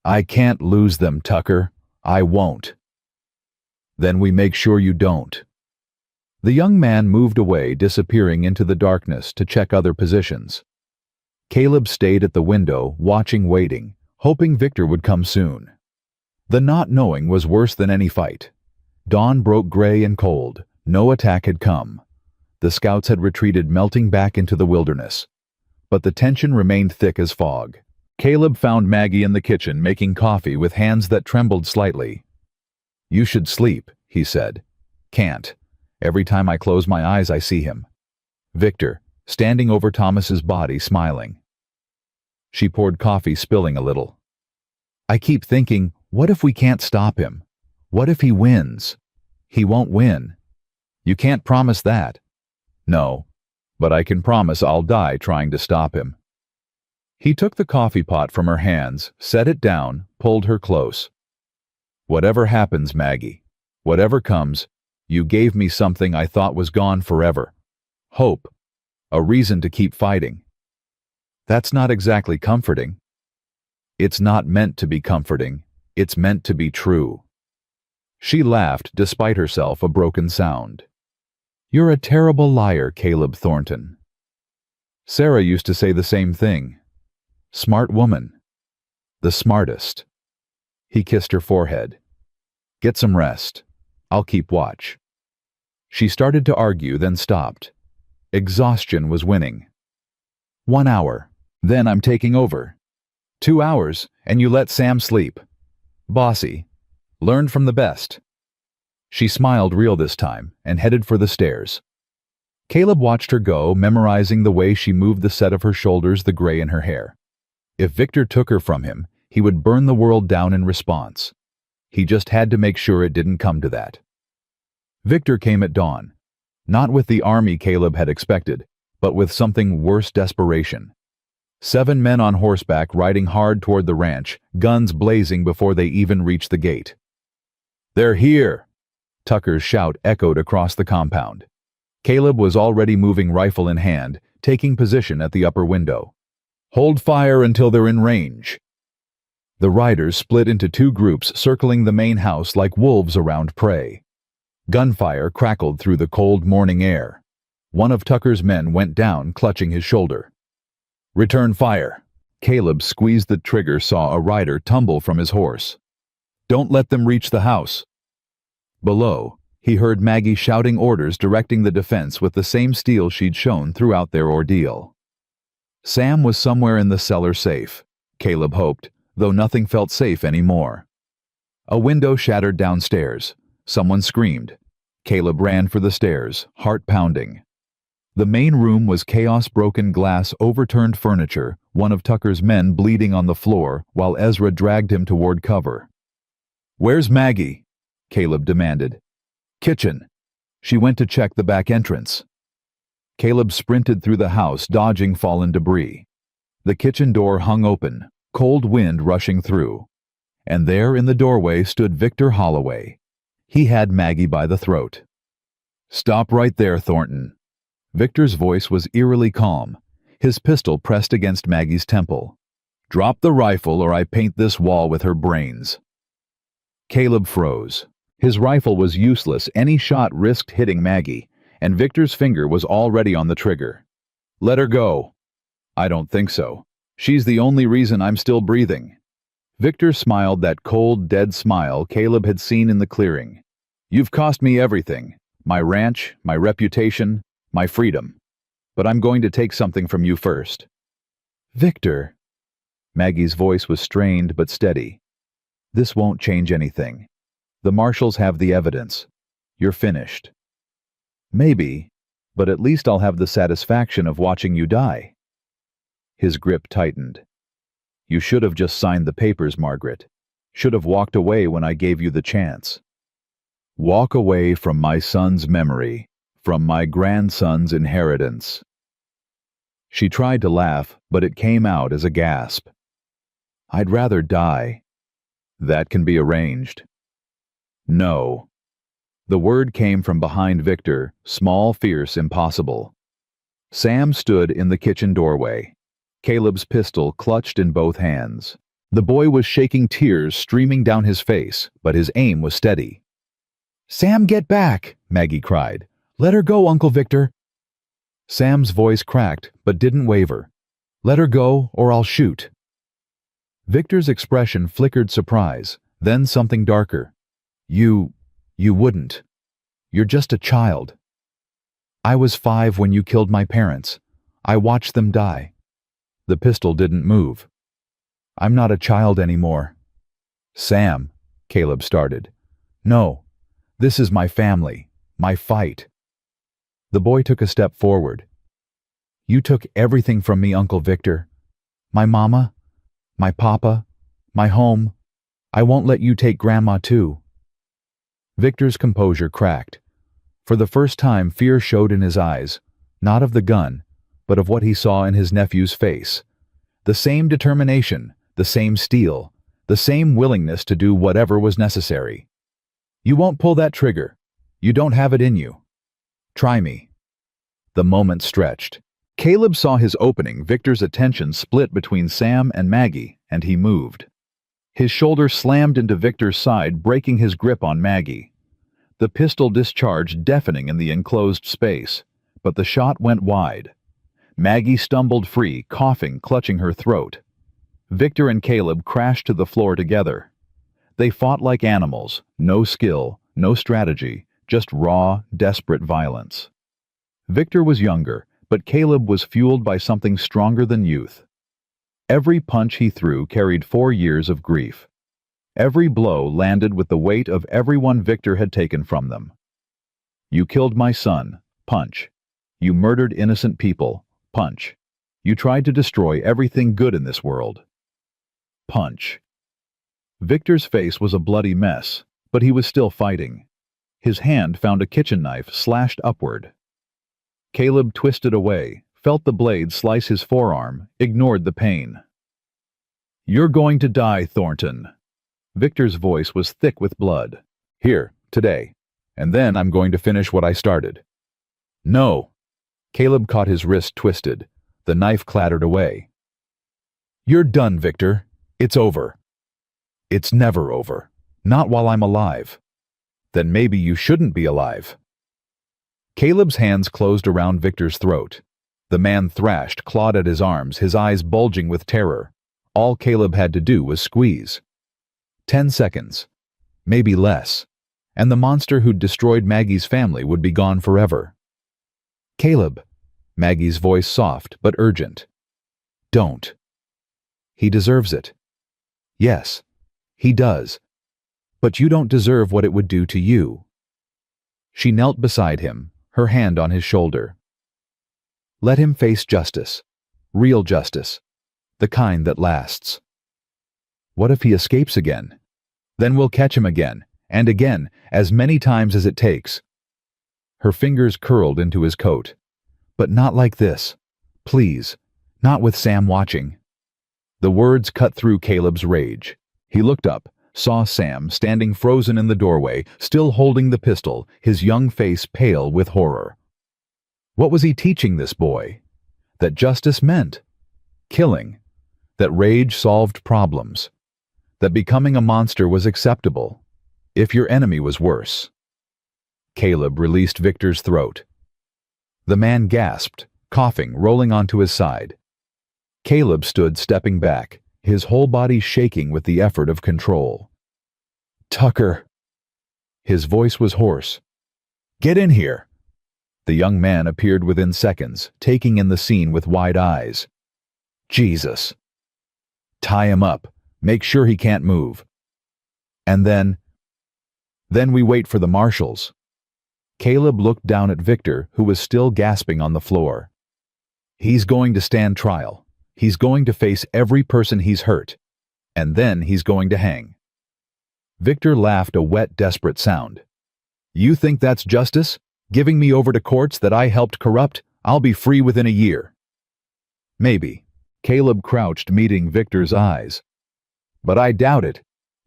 I can't lose them, Tucker. I won't. Then we make sure you don't. The young man moved away, disappearing into the darkness to check other positions. Caleb stayed at the window, watching, waiting, hoping Victor would come soon. The not knowing was worse than any fight. Dawn broke gray and cold. No attack had come. The scouts had retreated, melting back into the wilderness. But the tension remained thick as fog. Caleb found Maggie in the kitchen, making coffee with hands that trembled slightly. You should sleep, he said. Can't. Every time I close my eyes, I see him. Victor, standing over Thomas's body, smiling. She poured coffee, spilling a little. I keep thinking, what if we can't stop him? What if he wins? He won't win. You can't promise that. No, but I can promise I'll die trying to stop him. He took the coffee pot from her hands, set it down, pulled her close. Whatever happens, Maggie, whatever comes, you gave me something I thought was gone forever. Hope. A reason to keep fighting. That's not exactly comforting. It's not meant to be comforting. It's meant to be true. She laughed, despite herself, a broken sound. You're a terrible liar, Caleb Thornton. Sarah used to say the same thing. Smart woman. The smartest. He kissed her forehead. Get some rest. I'll keep watch. She started to argue, then stopped. Exhaustion was winning. 1 hour. Then I'm taking over. 2 hours, and you let Sam sleep. Bossy. Learned from the best. She smiled real this time and headed for the stairs. Caleb watched her go, memorizing the way she moved the set of her shoulders, the gray in her hair. If Victor took her from him, he would burn the world down in response. He just had to make sure it didn't come to that. Victor came at dawn. Not with the army Caleb had expected, but with something worse: desperation. 7 men on horseback riding hard toward the ranch, guns blazing before they even reached the gate. "They're here!" Tucker's shout echoed across the compound. Caleb was already moving rifle in hand, taking position at the upper window. "Hold fire until they're in range." The riders split into 2 groups, circling the main house like wolves around prey. Gunfire crackled through the cold morning air. One of Tucker's men went down, clutching his shoulder. "Return fire." Caleb squeezed the trigger, saw a rider tumble from his horse. "Don't let them reach the house." Below, he heard Maggie shouting orders, directing the defense with the same steel she'd shown throughout their ordeal. Sam was somewhere in the cellar, safe, Caleb hoped, though nothing felt safe anymore. A window shattered downstairs. Someone screamed. Caleb ran for the stairs, heart pounding. The main room was chaos: broken glass, overturned furniture, one of Tucker's men bleeding on the floor while Ezra dragged him toward cover. "Where's Maggie?" Caleb demanded. "Kitchen. She went to check the back entrance." Caleb sprinted through the house, dodging fallen debris. The kitchen door hung open, cold wind rushing through. And there in the doorway stood Victor Holloway. He had Maggie by the throat. "Stop right there, Thornton." Victor's voice was eerily calm, his pistol pressed against Maggie's temple. "Drop the rifle or I paint this wall with her brains." Caleb froze. His rifle was useless. Any shot risked hitting Maggie, and Victor's finger was already on the trigger. "Let her go." "I don't think so. She's the only reason I'm still breathing." Victor smiled, that cold, dead smile Caleb had seen in the clearing. "You've cost me everything. My ranch, my reputation, my freedom. But I'm going to take something from you first." "Victor." Maggie's voice was strained but steady. "This won't change anything. The marshals have the evidence. You're finished." "Maybe, but at least I'll have the satisfaction of watching you die." His grip tightened. "You should have just signed the papers, Margaret. Should have walked away when I gave you the chance." "Walk away from my son's memory, from my grandson's inheritance." She tried to laugh, but it came out as a gasp. "I'd rather die." "That can be arranged." "No." The word came from behind Victor, small, fierce, impossible. Sam stood in the kitchen doorway, Caleb's pistol clutched in both hands. The boy was shaking, tears streaming down his face, but his aim was steady. "Sam, get back!" Maggie cried. "Let her go, Uncle Victor." Sam's voice cracked, but didn't waver. "Let her go, or I'll shoot." Victor's expression flickered surprise, then something darker. You wouldn't. You're just a child." "I was 5 when you killed my parents. I watched them die." The pistol didn't move. "I'm not a child anymore." "Sam," Caleb started. "No, this is my family, my fight." The boy took a step forward. "You took everything from me, Uncle Victor. My mama, my papa, my home. I won't let you take Grandma too." Victor's composure cracked. For the first time, fear showed in his eyes, not of the gun, but of what he saw in his nephew's face. The same determination, the same steel, the same willingness to do whatever was necessary. "You won't pull that trigger. You don't have it in you. Try me." The moment stretched. Caleb saw his opening. Victor's attention split between Sam and Maggie, and he moved. His shoulder slammed into Victor's side, breaking his grip on Maggie. The pistol discharged, deafening in the enclosed space, but the shot went wide. Maggie stumbled free, coughing, clutching her throat. Victor and Caleb crashed to the floor together. They fought like animals, no skill, no strategy, just raw, desperate violence. Victor was younger, but Caleb was fueled by something stronger than youth. Every punch he threw carried 4 years of grief. Every blow landed with the weight of everyone Victor had taken from them. "You killed my son," punch. "You murdered innocent people," punch. "You tried to destroy everything good in this world," punch. Victor's face was a bloody mess, but he was still fighting. His hand found a kitchen knife, slashed upward. Caleb twisted away, felt the blade slice his forearm, ignored the pain. "You're going to die, Thornton." Victor's voice was thick with blood. "Here, today. And then I'm going to finish what I started." "No." Caleb caught his wrist twisted. The knife clattered away. "You're done, Victor. It's over." "It's never over. Not while I'm alive." "Then maybe you shouldn't be alive." Caleb's hands closed around Victor's throat. The man thrashed, clawed at his arms, his eyes bulging with terror. All Caleb had to do was squeeze. 10 seconds. Maybe less. And the monster who'd destroyed Maggie's family would be gone forever. "Caleb." Maggie's voice soft but urgent. "Don't." "He deserves it." "Yes, he does. But you don't deserve what it would do to you." She knelt beside him, her hand on his shoulder. "Let him face justice. Real justice. The kind that lasts." "What if he escapes again?" "Then we'll catch him again, and again, as many times as it takes." Her fingers curled into his coat. "But not like this. Please. Not with Sam watching." The words cut through Caleb's rage. He looked up, saw Sam standing frozen in the doorway, still holding the pistol, his young face pale with horror. What was he teaching this boy? That justice meant killing. That rage solved problems. That becoming a monster was acceptable, if your enemy was worse. Caleb released Victor's throat. The man gasped, coughing, rolling onto his side. Caleb stood stepping back, his whole body shaking with the effort of control. "Tucker." His voice was hoarse. "Get in here." The young man appeared within seconds, taking in the scene with wide eyes. "Jesus." "Tie him up. Make sure he can't move." "And then we wait for the marshals." Caleb looked down at Victor, who was still gasping on the floor. "He's going to stand trial. He's going to face every person he's hurt. And then he's going to hang." Victor laughed a wet, desperate sound. "You think that's justice? Giving me over to courts that I helped corrupt? I'll be free within a year." "Maybe." Caleb crouched, meeting Victor's eyes. "But I doubt it.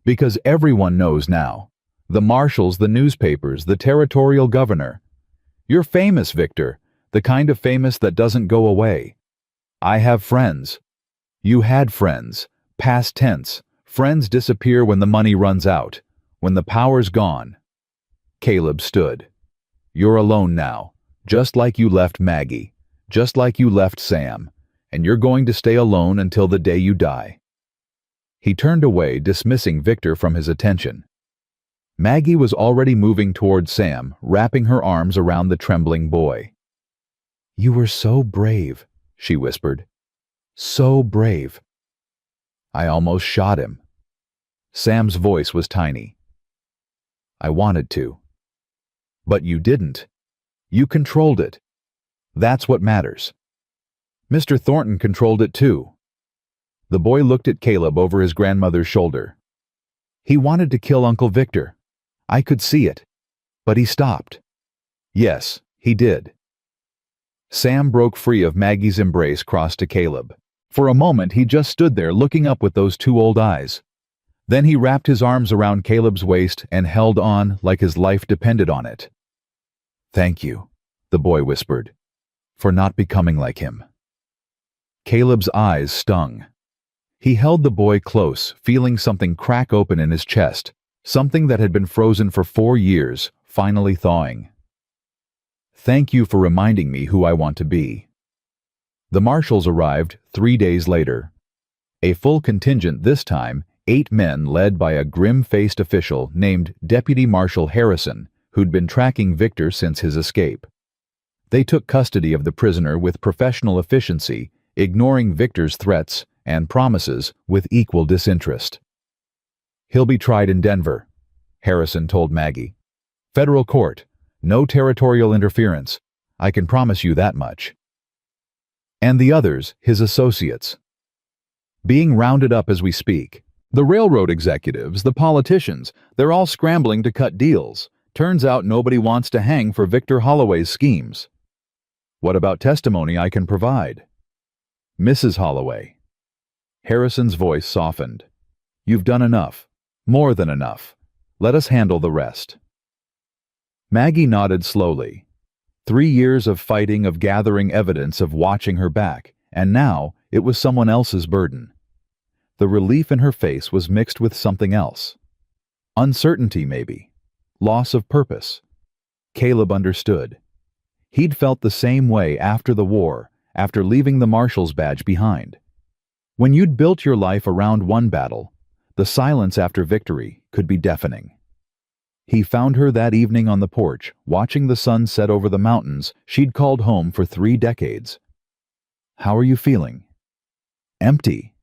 Because everyone knows now. The marshals, the newspapers, the territorial governor. You're famous, Victor, the kind of famous that doesn't go away. I have friends. You had friends. Past tense. Friends disappear when the money runs out, when the power's gone." Caleb stood. "You're alone now, just like you left Maggie, just like you left Sam, and you're going to stay alone until the day you die." He turned away, dismissing Victor from his attention. Maggie was already moving toward Sam, wrapping her arms around the trembling boy. "You were so brave," she whispered. "So brave." "I almost shot him." Sam's voice was tiny. "I wanted to." "But you didn't. You controlled it. That's what matters. Mr. Thornton controlled it too." The boy looked at Caleb over his grandmother's shoulder. "He wanted to kill Uncle Victor. I could see it. But he stopped." "Yes, he did." Sam broke free of Maggie's embrace, crossed to Caleb. For a moment he just stood there looking up with those two old eyes. Then he wrapped his arms around Caleb's waist and held on like his life depended on it. "Thank you," the boy whispered, "for not becoming like him." Caleb's eyes stung. He held the boy close, feeling something crack open in his chest, something that had been frozen for 4 years, finally thawing. "Thank you for reminding me who I want to be." The marshals arrived 3 days later. A full contingent this time, 8 men led by a grim-faced official named Deputy Marshal Harrison, who'd been tracking Victor since his escape. They took custody of the prisoner with professional efficiency, ignoring Victor's threats and promises with equal disinterest. "He'll be tried in Denver," Harrison told Maggie. "Federal court. No territorial interference. I can promise you that much." And the others, his associates. Being rounded up as we speak. The railroad executives, the politicians, they're all scrambling to cut deals. Turns out nobody wants to hang for Victor Holloway's schemes. What about testimony I can provide? Mrs. Holloway. Harrison's voice softened. You've done enough. More than enough. Let us handle the rest. Maggie nodded slowly. 3 years of fighting, of gathering evidence, of watching her back, and now it was someone else's burden. The relief in her face was mixed with something else. Uncertainty, maybe. Loss of purpose. Caleb understood. He'd felt the same way after the war, after leaving the marshal's badge behind. When you'd built your life around one battle, the silence after victory could be deafening. He found her that evening on the porch, watching the sun set over the mountains she'd called home for 3 decades. How are you feeling? Empty.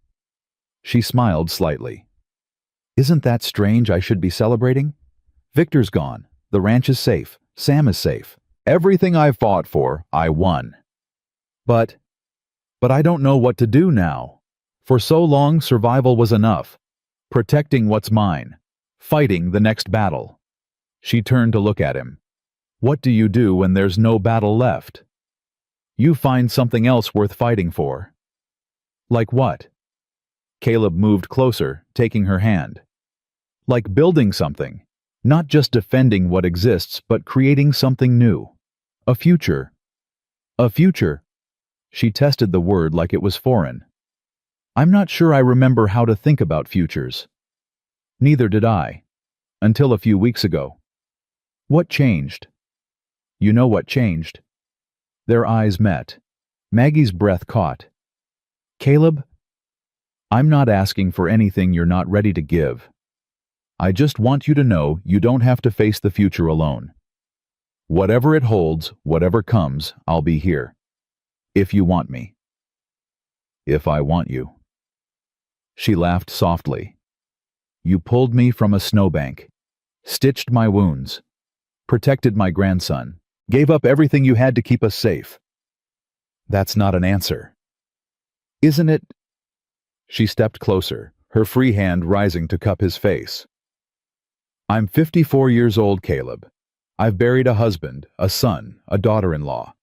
She smiled slightly. Isn't that strange? I should be celebrating? Victor's gone. The ranch is safe. Sam is safe. Everything I fought for, I won. But I don't know what to do now. For so long, survival was enough. Protecting what's mine. Fighting the next battle. She turned to look at him. What do you do when there's no battle left? You find something else worth fighting for. Like what? Caleb moved closer, taking her hand. Like building something. Not just defending what exists, but creating something new. A future. A future. She tested the word like it was foreign. I'm not sure I remember how to think about futures. Neither did I. Until a few weeks ago. What changed? You know what changed? Their eyes met. Maggie's breath caught. Caleb, I'm not asking for anything you're not ready to give. I just want you to know you don't have to face the future alone. Whatever it holds, whatever comes, I'll be here. If you want me. If I want you. She laughed softly. You pulled me from a snowbank, stitched my wounds, protected my grandson, gave up everything you had to keep us safe. That's not an answer. Isn't it? She stepped closer, her free hand rising to cup his face. I'm 54 years old, Caleb. I've buried a husband, a son, a daughter-in-law.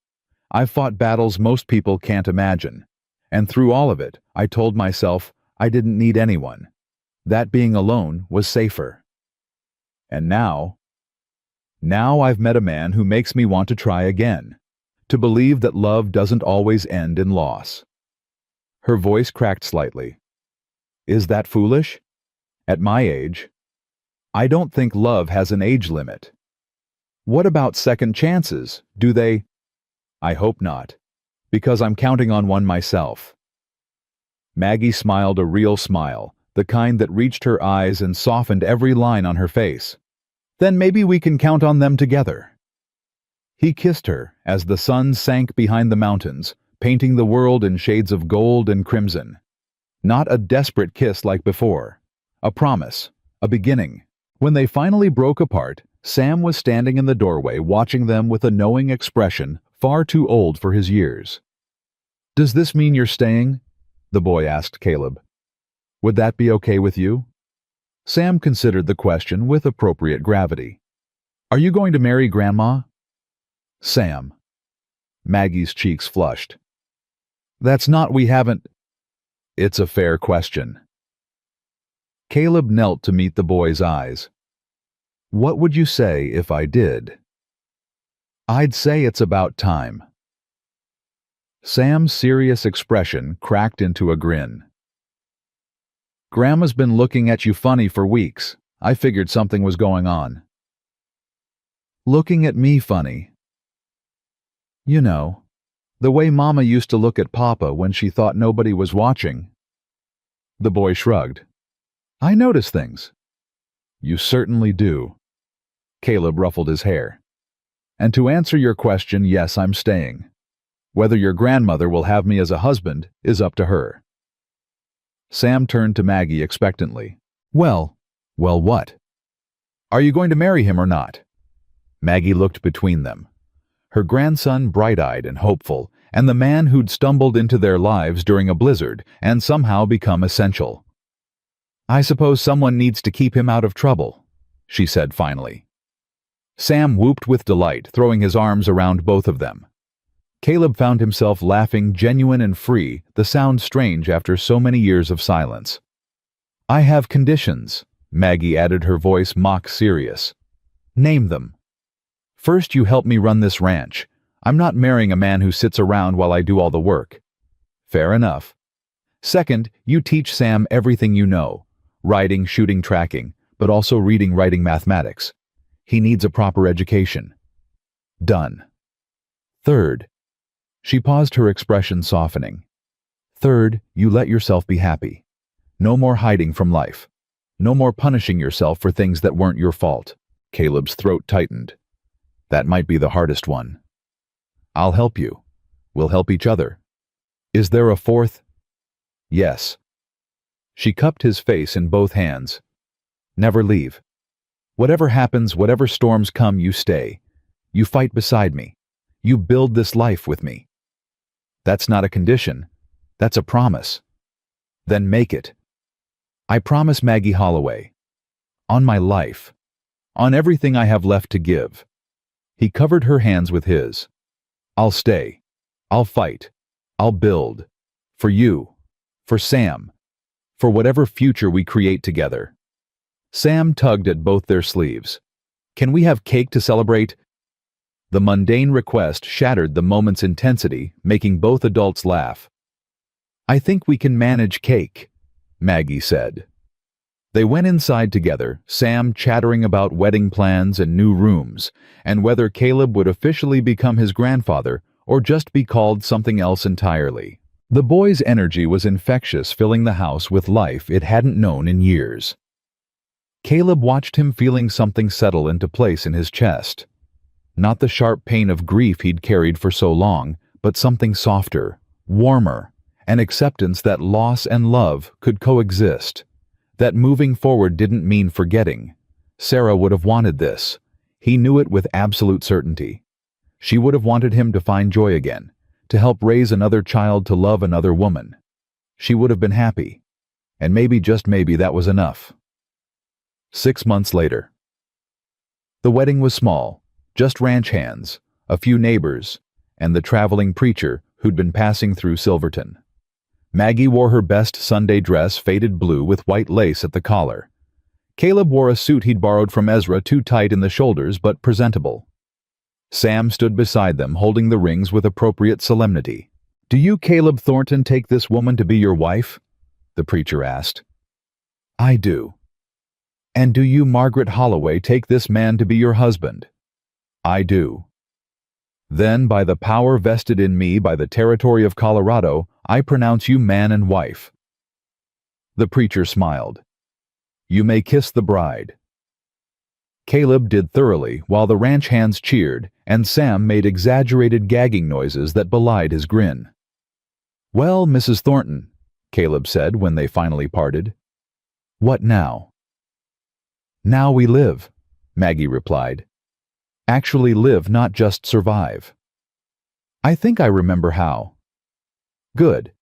I've fought battles most people can't imagine. And through all of it, I told myself I didn't need anyone. That being alone was safer. And now I've met a man who makes me want to try again, to believe that love doesn't always end in loss. Her voice cracked slightly. Is that foolish? At my age, I don't think love has an age limit. What about second chances? Do they? I hope not, because I'm counting on one myself. Maggie smiled a real smile, the kind that reached her eyes and softened every line on her face. Then maybe we can count on them together. He kissed her as the sun sank behind the mountains, painting the world in shades of gold and crimson. Not a desperate kiss like before. A promise. A beginning. When they finally broke apart, Sam was standing in the doorway watching them with a knowing expression far too old for his years. Does this mean you're staying? The boy asked Caleb. Would that be okay with you? Sam considered the question with appropriate gravity. Are you going to marry Grandma? Sam. Maggie's cheeks flushed. That's not we haven't. It's a fair question. Caleb knelt to meet the boy's eyes. What would you say if I did? I'd say it's about time. Sam's serious expression cracked into a grin. Grandma's been looking at you funny for weeks. I figured something was going on. Looking at me funny? You know, the way Mama used to look at Papa when she thought nobody was watching. The boy shrugged. I notice things. You certainly do. Caleb ruffled his hair. And to answer your question, yes, I'm staying. Whether your grandmother will have me as a husband is up to her. Sam turned to Maggie expectantly. Well, what? Are you going to marry him or not? Maggie looked between them. Her grandson bright-eyed and hopeful, and the man who'd stumbled into their lives during a blizzard and somehow become essential. I suppose someone needs to keep him out of trouble, she said finally. Sam whooped with delight, throwing his arms around both of them. Caleb found himself laughing, genuine and free, the sound strange after so many years of silence. "I have conditions," Maggie added, her voice mock serious. "Name them." "First, you help me run this ranch. I'm not marrying a man who sits around while I do all the work." "Fair enough." "Second, you teach Sam everything you know. Riding, shooting, tracking, but also reading, writing, mathematics. He needs a proper education." "Done." "Third," she paused, her expression softening. "Third, you let yourself be happy. No more hiding from life. No more punishing yourself for things that weren't your fault." Caleb's throat tightened. "That might be the hardest one." "I'll help you. We'll help each other." "Is there a fourth?" "Yes." She cupped his face in both hands. "Never leave. Whatever happens, whatever storms come, you stay. You fight beside me. You build this life with me." "That's not a condition. That's a promise." "Then make it." "I promise, Maggie Holloway. On my life. On everything I have left to give." He covered her hands with his. "I'll stay. I'll fight. I'll build. For you. For Sam. For whatever future we create together." Sam tugged at both their sleeves. "Can we have cake to celebrate?" The mundane request shattered the moment's intensity, making both adults laugh. "I think we can manage cake," Maggie said. They went inside together, Sam chattering about wedding plans and new rooms, and whether Caleb would officially become his grandfather or just be called something else entirely. The boy's energy was infectious, filling the house with life it hadn't known in years. Caleb watched him, feeling something settle into place in his chest. Not the sharp pain of grief he'd carried for so long, but something softer, warmer, an acceptance that loss and love could coexist. That moving forward didn't mean forgetting. Sarah would have wanted this. He knew it with absolute certainty. She would have wanted him to find joy again, to help raise another child, to love another woman. She would have been happy. And maybe, just maybe, that was enough. 6 months later. The wedding was small, just ranch hands, a few neighbors, and the traveling preacher who'd been passing through Silverton. Maggie wore her best Sunday dress, faded blue with white lace at the collar. Caleb wore a suit he'd borrowed from Ezra, too tight in the shoulders but presentable. Sam stood beside them, holding the rings with appropriate solemnity. "Do you, Caleb Thornton, take this woman to be your wife?" the preacher asked. "I do." "And do you, Margaret Holloway, take this man to be your husband?" "I do." "Then, by the power vested in me by the territory of Colorado, I pronounce you man and wife." The preacher smiled. "You may kiss the bride." Caleb did thoroughly, while the ranch hands cheered, and Sam made exaggerated gagging noises that belied his grin. "Well, Mrs. Thornton," Caleb said when they finally parted. "What now?" "Now we live," Maggie replied. "Actually live, not just survive." "I think I remember how." "Good,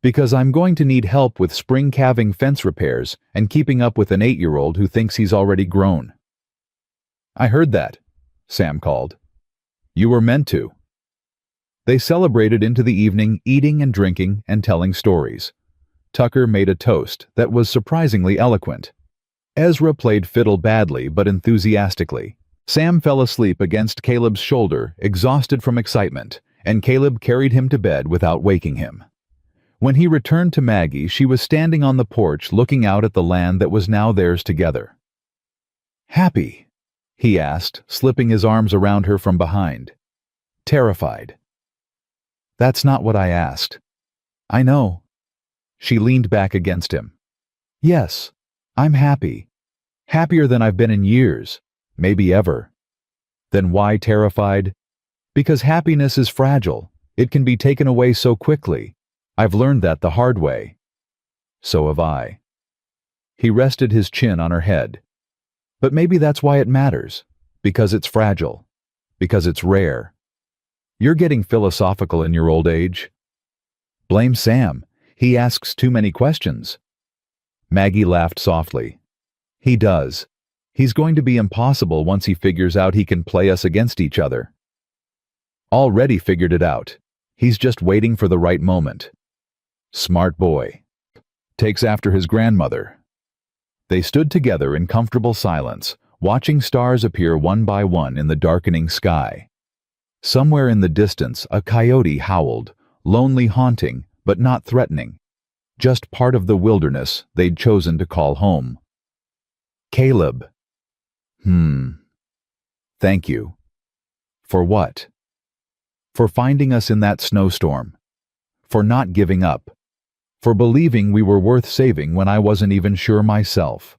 because I'm going to need help with spring calving, fence repairs, and keeping up with an 8-year-old who thinks he's already grown." "I heard that," Sam called. "You were meant to." They celebrated into the evening, eating and drinking and telling stories. Tucker made a toast that was surprisingly eloquent. Ezra played fiddle badly but enthusiastically. Sam fell asleep against Caleb's shoulder, exhausted from excitement, and Caleb carried him to bed without waking him. When he returned to Maggie, she was standing on the porch looking out at the land that was now theirs together. "Happy?" he asked, slipping his arms around her from behind. "Terrified?" "That's not what I asked." "I know." She leaned back against him. "Yes, I'm happy. Happier than I've been in years, maybe ever." "Then why terrified?" "Because happiness is fragile. It can be taken away so quickly. I've learned that the hard way." "So have I." He rested his chin on her head. "But maybe that's why it matters. Because it's fragile. Because it's rare." "You're getting philosophical in your old age." "Blame Sam. He asks too many questions." Maggie laughed softly. "He does. He's going to be impossible once he figures out he can play us against each other." "Already figured it out. He's just waiting for the right moment. Smart boy. Takes after his grandmother. They stood together in comfortable silence, watching stars appear one by one in the darkening sky. Somewhere in the distance, a coyote howled, lonely, haunting, but not threatening. Just part of the wilderness they'd chosen to call home. Caleb. Thank you. For what? For finding us in that snowstorm. For not giving up. For believing we were worth saving when I wasn't even sure myself.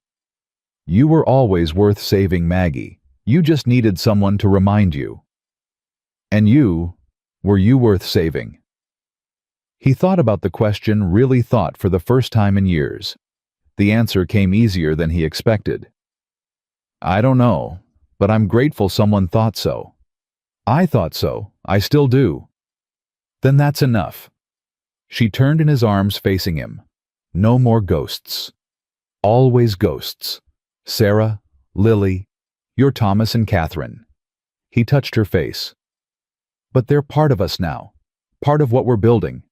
You were always worth saving, Maggie. You just needed someone to remind you. And were you worth saving? He thought about the question, really thought for the first time in years. The answer came easier than he expected. I don't know, but I'm grateful someone thought so. I thought so, I still do. Then that's enough. She turned in his arms facing him. No more ghosts. Always ghosts. Sarah, Lily, you're Thomas and Catherine. He touched her face. But they're part of us now. Part of what we're building.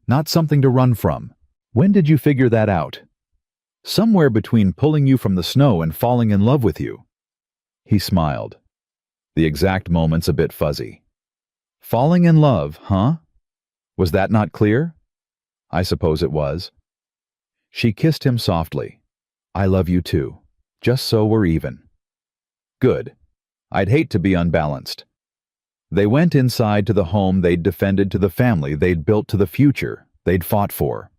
Not something to run from. When did you figure that out? Somewhere between pulling you from the snow and falling in love with you. He smiled. The exact moment's a bit fuzzy. Falling in love, huh? Was that not clear? I suppose it was. She kissed him softly. I love you too. Just so we're even. Good. I'd hate to be unbalanced. They went inside to the home they'd defended, to the family they'd built, to the future they'd fought for.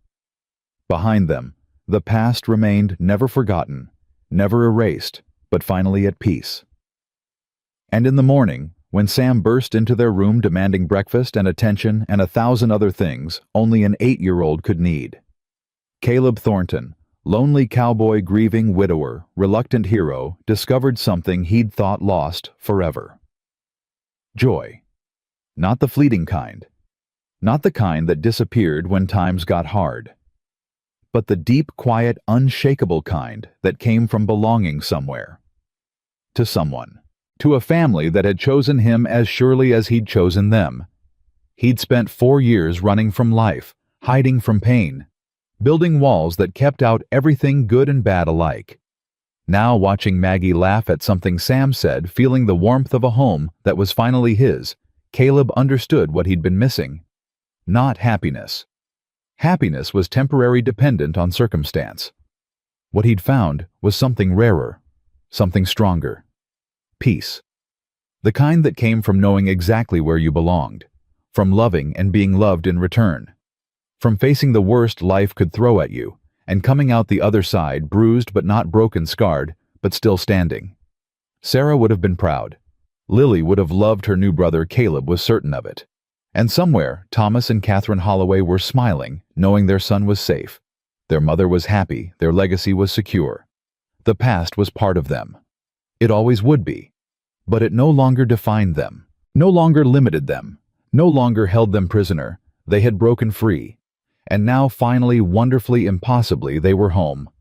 Behind them, the past remained, never forgotten, never erased, but finally at peace. And in the morning, when Sam burst into their room demanding breakfast and attention and 1,000 other things only an 8-year-old could need, Caleb Thornton, lonely cowboy, grieving widower, reluctant hero, discovered something he'd thought lost forever. Joy. Not the fleeting kind. Not the kind that disappeared when times got hard. But the deep, quiet, unshakable kind that came from belonging somewhere. To someone. To a family that had chosen him as surely as he'd chosen them. He'd spent 4 years running from life, hiding from pain, building walls that kept out everything good and bad alike. Now watching Maggie laugh at something Sam said, feeling the warmth of a home that was finally his, Caleb understood what he'd been missing. Not happiness. Happiness was temporary, dependent on circumstance. What he'd found was something rarer, something stronger. Peace. The kind that came from knowing exactly where you belonged, from loving and being loved in return, from facing the worst life could throw at you, and coming out the other side bruised but not broken, scarred, but still standing. Sarah would have been proud. Lily would have loved her new brother. Caleb was certain of it. And somewhere, Thomas and Catherine Holloway were smiling, knowing their son was safe. Their mother was happy, their legacy was secure. The past was part of them. It always would be. But it no longer defined them, no longer limited them, no longer held them prisoner. They had broken free. And now finally, wonderfully, impossibly, they were home.